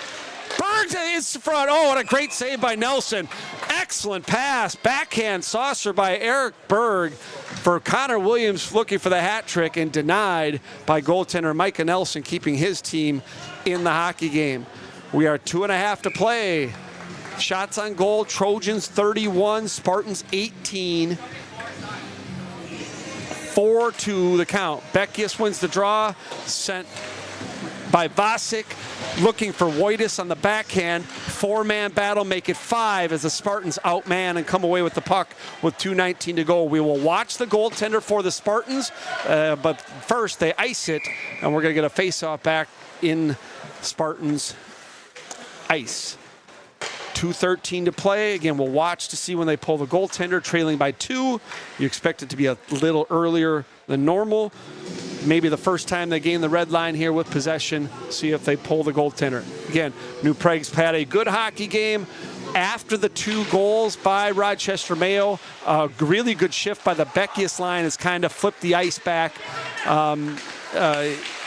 Berg is front. Oh, what a great save by Nelson. Excellent pass. Backhand saucer by Eric Berg for Connor Williams looking for the hat trick and denied by goaltender Micah Nelson, keeping his team in the hockey game. We are 2.5 to play. Shots on goal, Trojans 31, Spartans 18. 4-2 the count. Beckius wins the draw, sent by Vasic, looking for Woitas on the backhand. 4-man battle, make it 5 as the Spartans outman and come away with the puck with 2:19 to go. We will watch the goaltender for the Spartans, but first they ice it, and we're going to get a face-off back in Spartans ice. 2:13 to play. Again, we'll watch to see when they pull the goaltender, trailing by 2. You expect it to be a little earlier than normal. Maybe the first time they gain the red line here with possession, see if they pull the goaltender. Again, New Prague's had a good hockey game. After the 2 goals by Rochester Mayo, a really good shift by the Beckius line has kind of flipped the ice back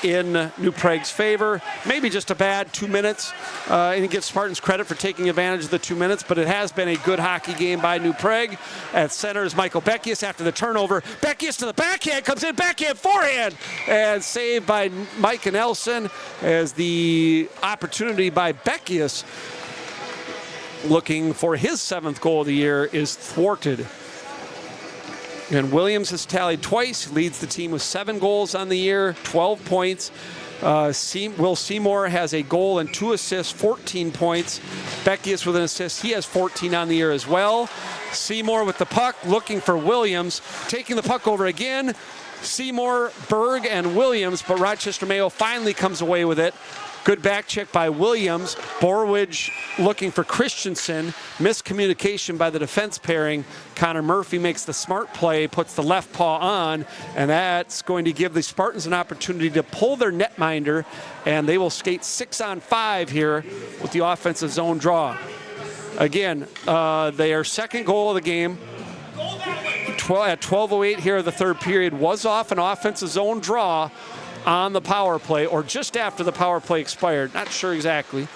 in New Prague's favor. Maybe just a bad 2 minutes, and he gives Spartans credit for taking advantage of the 2 minutes, but it has been a good hockey game by New Prague. At center is Michael Beckius after the turnover. Beckius to the backhand, comes in, backhand, forehand, and saved by Micah Nelson as the opportunity by Beckius, looking for his 7th goal of the year, is thwarted. And Williams has tallied twice, leads the team with 7 goals on the year, 12 points. Will Seymour has a goal and 2 assists, 14 points. Beckius with an assist, he has 14 on the year as well. Seymour with the puck, looking for Williams, taking the puck over again. Seymour, Berg, and Williams, but Rochester Mayo finally comes away with it. Good back check by Williams. Borwidge looking for Christensen. Miscommunication by the defense pairing. Connor Murphy makes the smart play, puts the left paw on, and that's going to give the Spartans an opportunity to pull their netminder, and they will skate 6-on-5 here with the offensive zone draw. Again, their 2nd goal of the game at 12:08 here of the 3rd period was off an offensive zone draw on the power play, or just after the power play expired. Not sure exactly.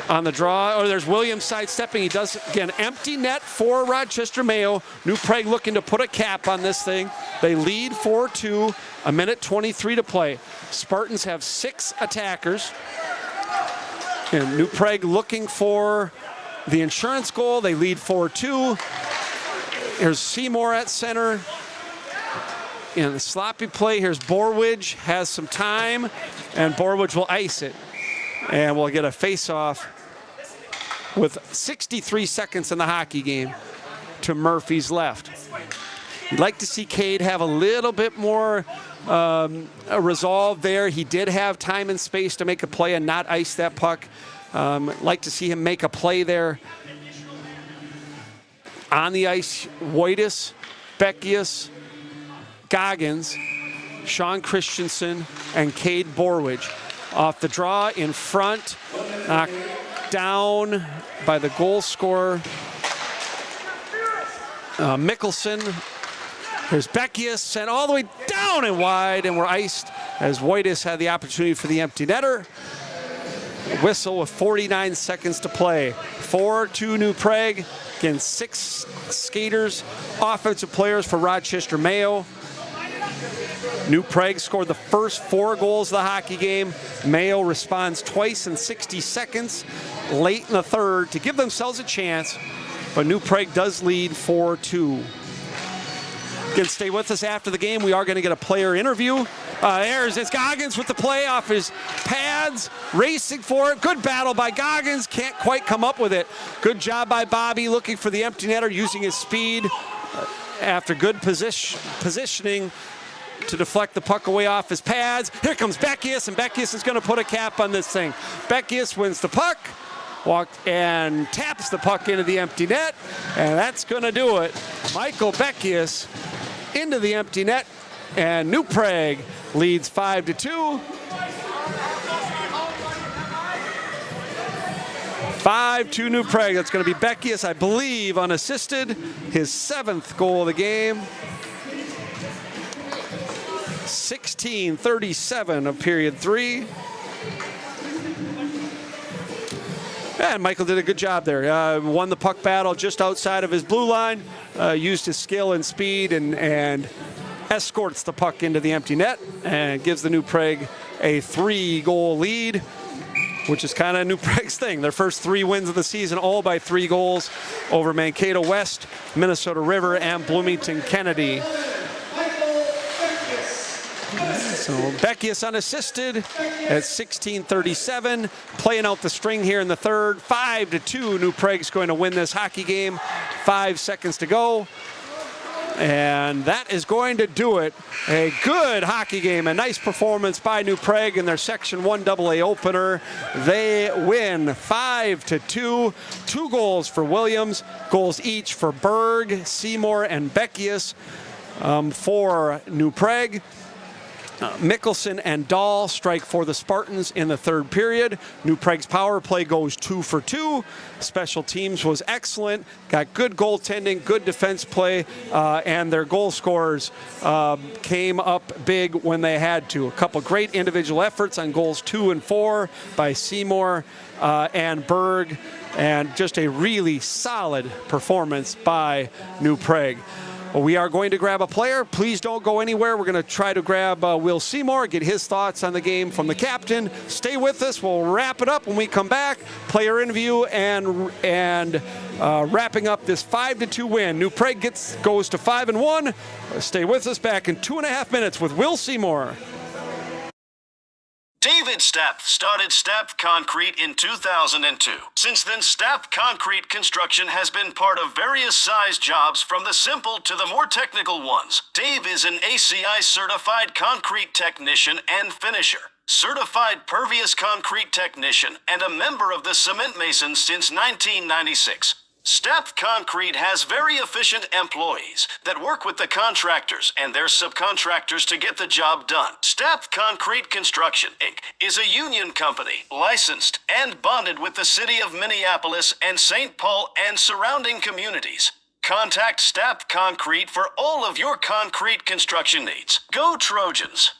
On the draw, there's Williams sidestepping. He does, again, empty net for Rochester Mayo. New Prague looking to put a cap on this thing. They lead 4-2, 1:23 to play. Spartans have 6 attackers. And New Prague looking for the insurance goal. They lead 4-2. Here's Seymour at center. in the sloppy play. Here's Borwidge, has some time, and Borwidge will ice it. And we'll get a face-off with 63 seconds in the hockey game to Murphy's left. You'd like to see Cade have a little bit more a resolve there. He did have time and space to make a play and not ice that puck. Like to see him make a play there. On the ice, Woitas, Beckius, Goggins, Sean Christensen, and Cade Borwidge. Off the draw in front, knocked down by the goal scorer, Nickelsen. Here's Beckius, sent all the way down and wide, and we're iced as Woitas had the opportunity for the empty netter. Whistle with 49 seconds to play. 4-2 New Prague. Again, 6 skaters, offensive players for Rochester Mayo. New Prague scored the first 4 goals of the hockey game. Mayo responds twice in 60 seconds, late in the third, to give themselves a chance. But New Prague does lead 4-2. Again, stay with us after the game. We are going to get a player interview. It's Goggins with the play off his pads, racing for it. Good battle by Goggins, can't quite come up with it. Good job by Bobby looking for the empty netter, using his speed after good positioning to deflect the puck away off his pads. Here comes Beckius, and Beckius is going to put a cap on this thing. Beckius wins the puck, walked and taps the puck into the empty net, and that's going to do it. Michael Beckius into the empty net, and New Prague leads 5-2. 5-2 New Prague. That's going to be Beckius, I believe, unassisted. His 7th goal of the game. 16:37 of period 3. And Michael did a good job there. Won the puck battle just outside of his blue line. Used his skill and speed and escorts the puck into the empty net and gives the New Prague a 3-goal lead, which is kind of New Prague's thing. Their first 3 wins of the season, all by 3 goals over Mankato West, Minnesota River, and Bloomington Kennedy. So Beckius unassisted at 16:37, playing out the string here in the third. 5-2, New Prague's going to win this hockey game. 5 seconds to go. And that is going to do it. A good hockey game, a nice performance by New Prague in their Section 1 AA opener. They win 5-2. 2 goals for Williams, goals each for Berg, Seymour, and Beckius for New Prague. Nickelsen and Dahl strike for the Spartans in the third period. New Prague's power play goes 2 for 2. Special teams was excellent. Got good goaltending, good defense play, and their goal scorers came up big when they had to. A couple great individual efforts on goals 2 and 4 by Seymour and Berg, and just a really solid performance by New Prague. Well, we are going to grab a player. Please don't go anywhere. We're going to try to grab Will Seymour, get his thoughts on the game from the captain. Stay with us. We'll wrap it up when we come back. Player interview and wrapping up this 5-2 win. New Prague goes to 5-1. Stay with us. Back in 2.5 minutes with Will Seymour. David Stapp started Stapp Concrete in 2002. Since then, Stapp Concrete construction has been part of various size jobs, from the simple to the more technical ones. Dave is an ACI certified concrete technician and finisher, certified pervious concrete technician, and a member of the Cement Masons since 1996. Stapp Concrete has very efficient employees that work with the contractors and their subcontractors to get the job done. Stapp Concrete Construction, Inc. is a union company, licensed and bonded with the city of Minneapolis and St. Paul and surrounding communities. Contact Stapp Concrete for all of your concrete construction needs. Go Trojans!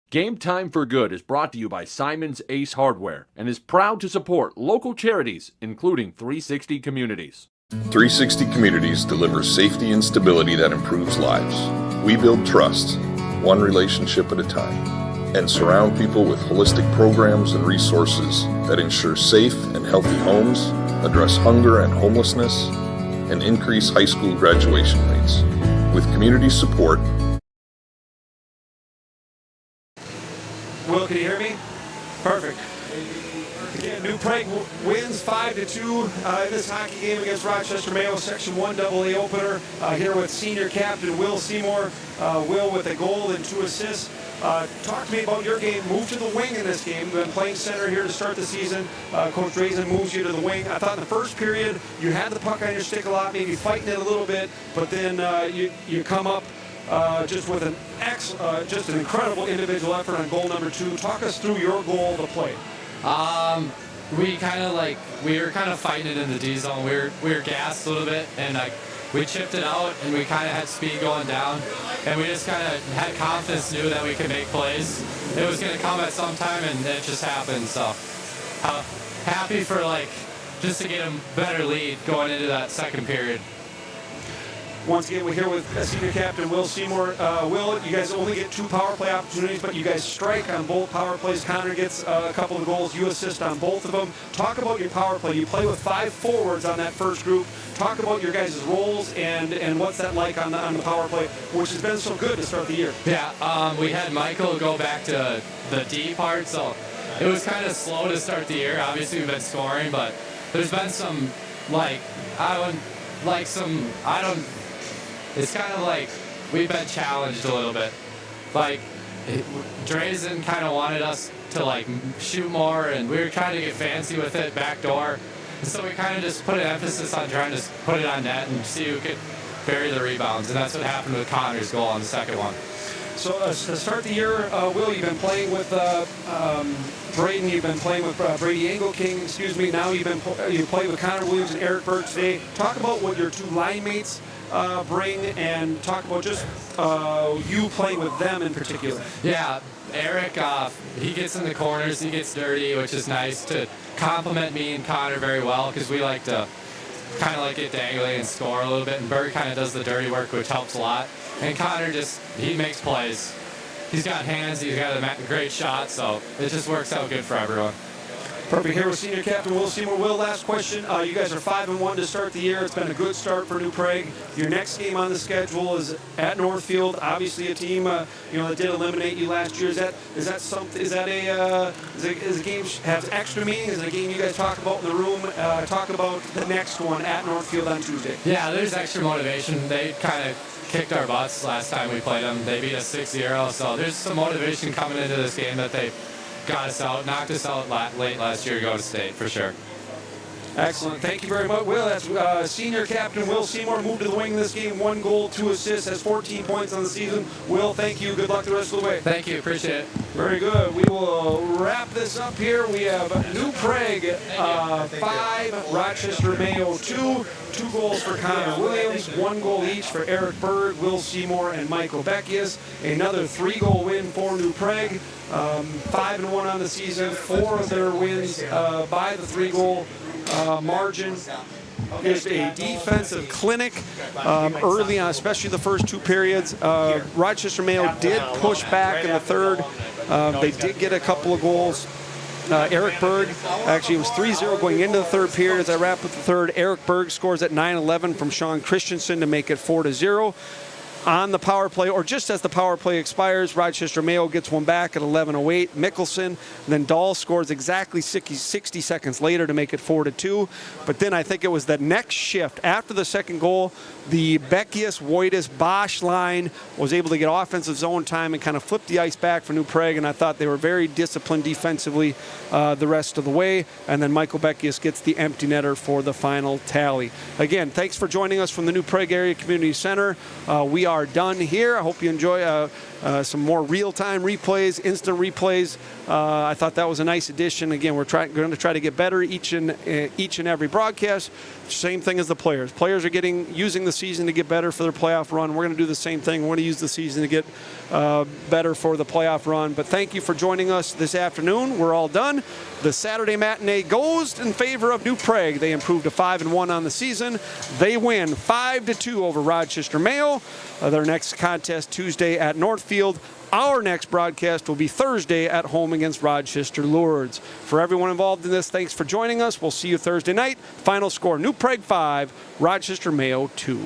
Game Time for Good is brought to you by Simon's Ace Hardware and is proud to support local charities, including 360 Communities. 360 Communities delivers safety and stability that improves lives. We build trust, one relationship at a time, and surround people with holistic programs and resources that ensure safe and healthy homes, address hunger and homelessness, and increase high school graduation rates. With community support, Will, can you hear me? Perfect. Again, New Prague wins 5-2 in this hockey game against Rochester Mayo, Section 1 AA opener. Here with senior captain Will Seymour. Will with a goal and 2 assists. Talk to me about your game. Move to the wing in this game. You've been playing center here to start the season. Coach Drazen moves you to the wing. I thought in the first period you had the puck on your stick a lot, maybe fighting it a little bit, but then you come up just with just an incredible individual effort on goal number 2. Talk us through your goal to play. We were kind of fighting it in the D zone. We were gassed a little bit, and we chipped it out, and we kind of had speed going down, and we just kind of had confidence, knew that we could make plays. It was going to come at some time, and it just happened. So happy for just to get a better lead going into that second period. Once again, we're here with senior captain Will Seymour. Will, you guys only get 2 power play opportunities, but you guys strike on both power plays. Connor gets a couple of goals. You assist on both of them. Talk about your power play. You play with 5 forwards on that first group. Talk about your guys' roles and what's that like on the power play, which has been so good to start the year. Yeah, we had Michael go back to the D part, so it was kind of slow to start the year. Obviously, we've been scoring, but there's been some it's kind of like we've been challenged a little bit. Drazen kind of wanted us to shoot more, and we were trying to get fancy with it backdoor. And so we kind of just put an emphasis on trying to put it on net and see who could bury the rebounds. And that's what happened with Connor's goal on the second one. So to start the year, Will, you've been playing with Braden. You've been playing with Brady Engelking. Excuse me. Now you play with Connor Williams and Eric Berg today. Talk about what your 2 line mates bring, and talk about just you playing with them in particular. Yeah, Eric, he gets in the corners, he gets dirty, which is nice to complement me and Connor very well, because we like to kind of get dangling and score a little bit, and Berg kind of does the dirty work, which helps a lot. And Connor he makes plays. He's got hands, he's got a great shot, so it just works out good for everyone. Perfect. Here with senior captain Will Seymour. Will, last question. You guys are 5-1 to start the year. It's been a good start for New Prague. Your next game on the schedule is at Northfield. Obviously, a team that did eliminate you last year. Is a game has extra meaning? Is it a game you guys talk about in the room? Talk about the next one at Northfield on Tuesday. Yeah, there's extra motivation. They kind of kicked our butts last time we played them. They beat us 6-0. So there's some motivation coming into this game that they got us out, knocked us out late last year to go to state, for sure. Excellent. Thank you very much, Will. That's senior captain Will Seymour. Moved to the wing in this game. 1 goal, 2 assists, has 14 points on the season. Will, thank you. Good luck the rest of the way. Thank you. Appreciate it. Very good. We will wrap this up here. We have New Prague 5, Rochester Mayo 2. 2 goals for Connor Williams, 1 goal each for Eric Berg, Will Seymour, and Michael Beckius. Another 3-goal win for New Prague. 5-1 on the season. 4 of their wins by the 3-goal margin. Just a defensive clinic early on, especially the first 2 periods. Rochester Mayo did push back in the third. They did get a couple of goals. Eric Berg, actually it was 3-0 going into the third period. As I wrap with the third, Eric Berg scores at 9-11 from Sean Christensen to make it 4-0. On the power play, or just as the power play expires, Rochester Mayo gets one back at 11:08. Nickelsen, then Dahl scores exactly 60 seconds later to make it 4-2. But then I think it was the next shift after the second goal, the Beckius, Woitas, Bosch line was able to get offensive zone time and kind of flip the ice back for New Prague, and I thought they were very disciplined defensively the rest of the way. And then Michael Beckius gets the empty netter for the final tally. Again, thanks for joining us from the New Prague Area Community Center. We are done here. I hope you enjoy some more real-time replays, instant replays. I thought that was a nice addition. Again, we're going to try to get better each and every broadcast. Same thing as the players. Players are using the season to get better for their playoff run. We're going to do the same thing. We're going to use the season to get better for the playoff run. But thank you for joining us this afternoon. We're all done. The Saturday matinee goes in favor of New Prague. They improved to 5-1 on the season. They win 5-2 over Rochester Mayo. Their next contest Tuesday at Northfield. Our next broadcast will be Thursday at home against Rochester Lourdes. For everyone involved in this, thanks for joining us. We'll see you Thursday night. Final score, New Prague 5, Rochester Mayo 2.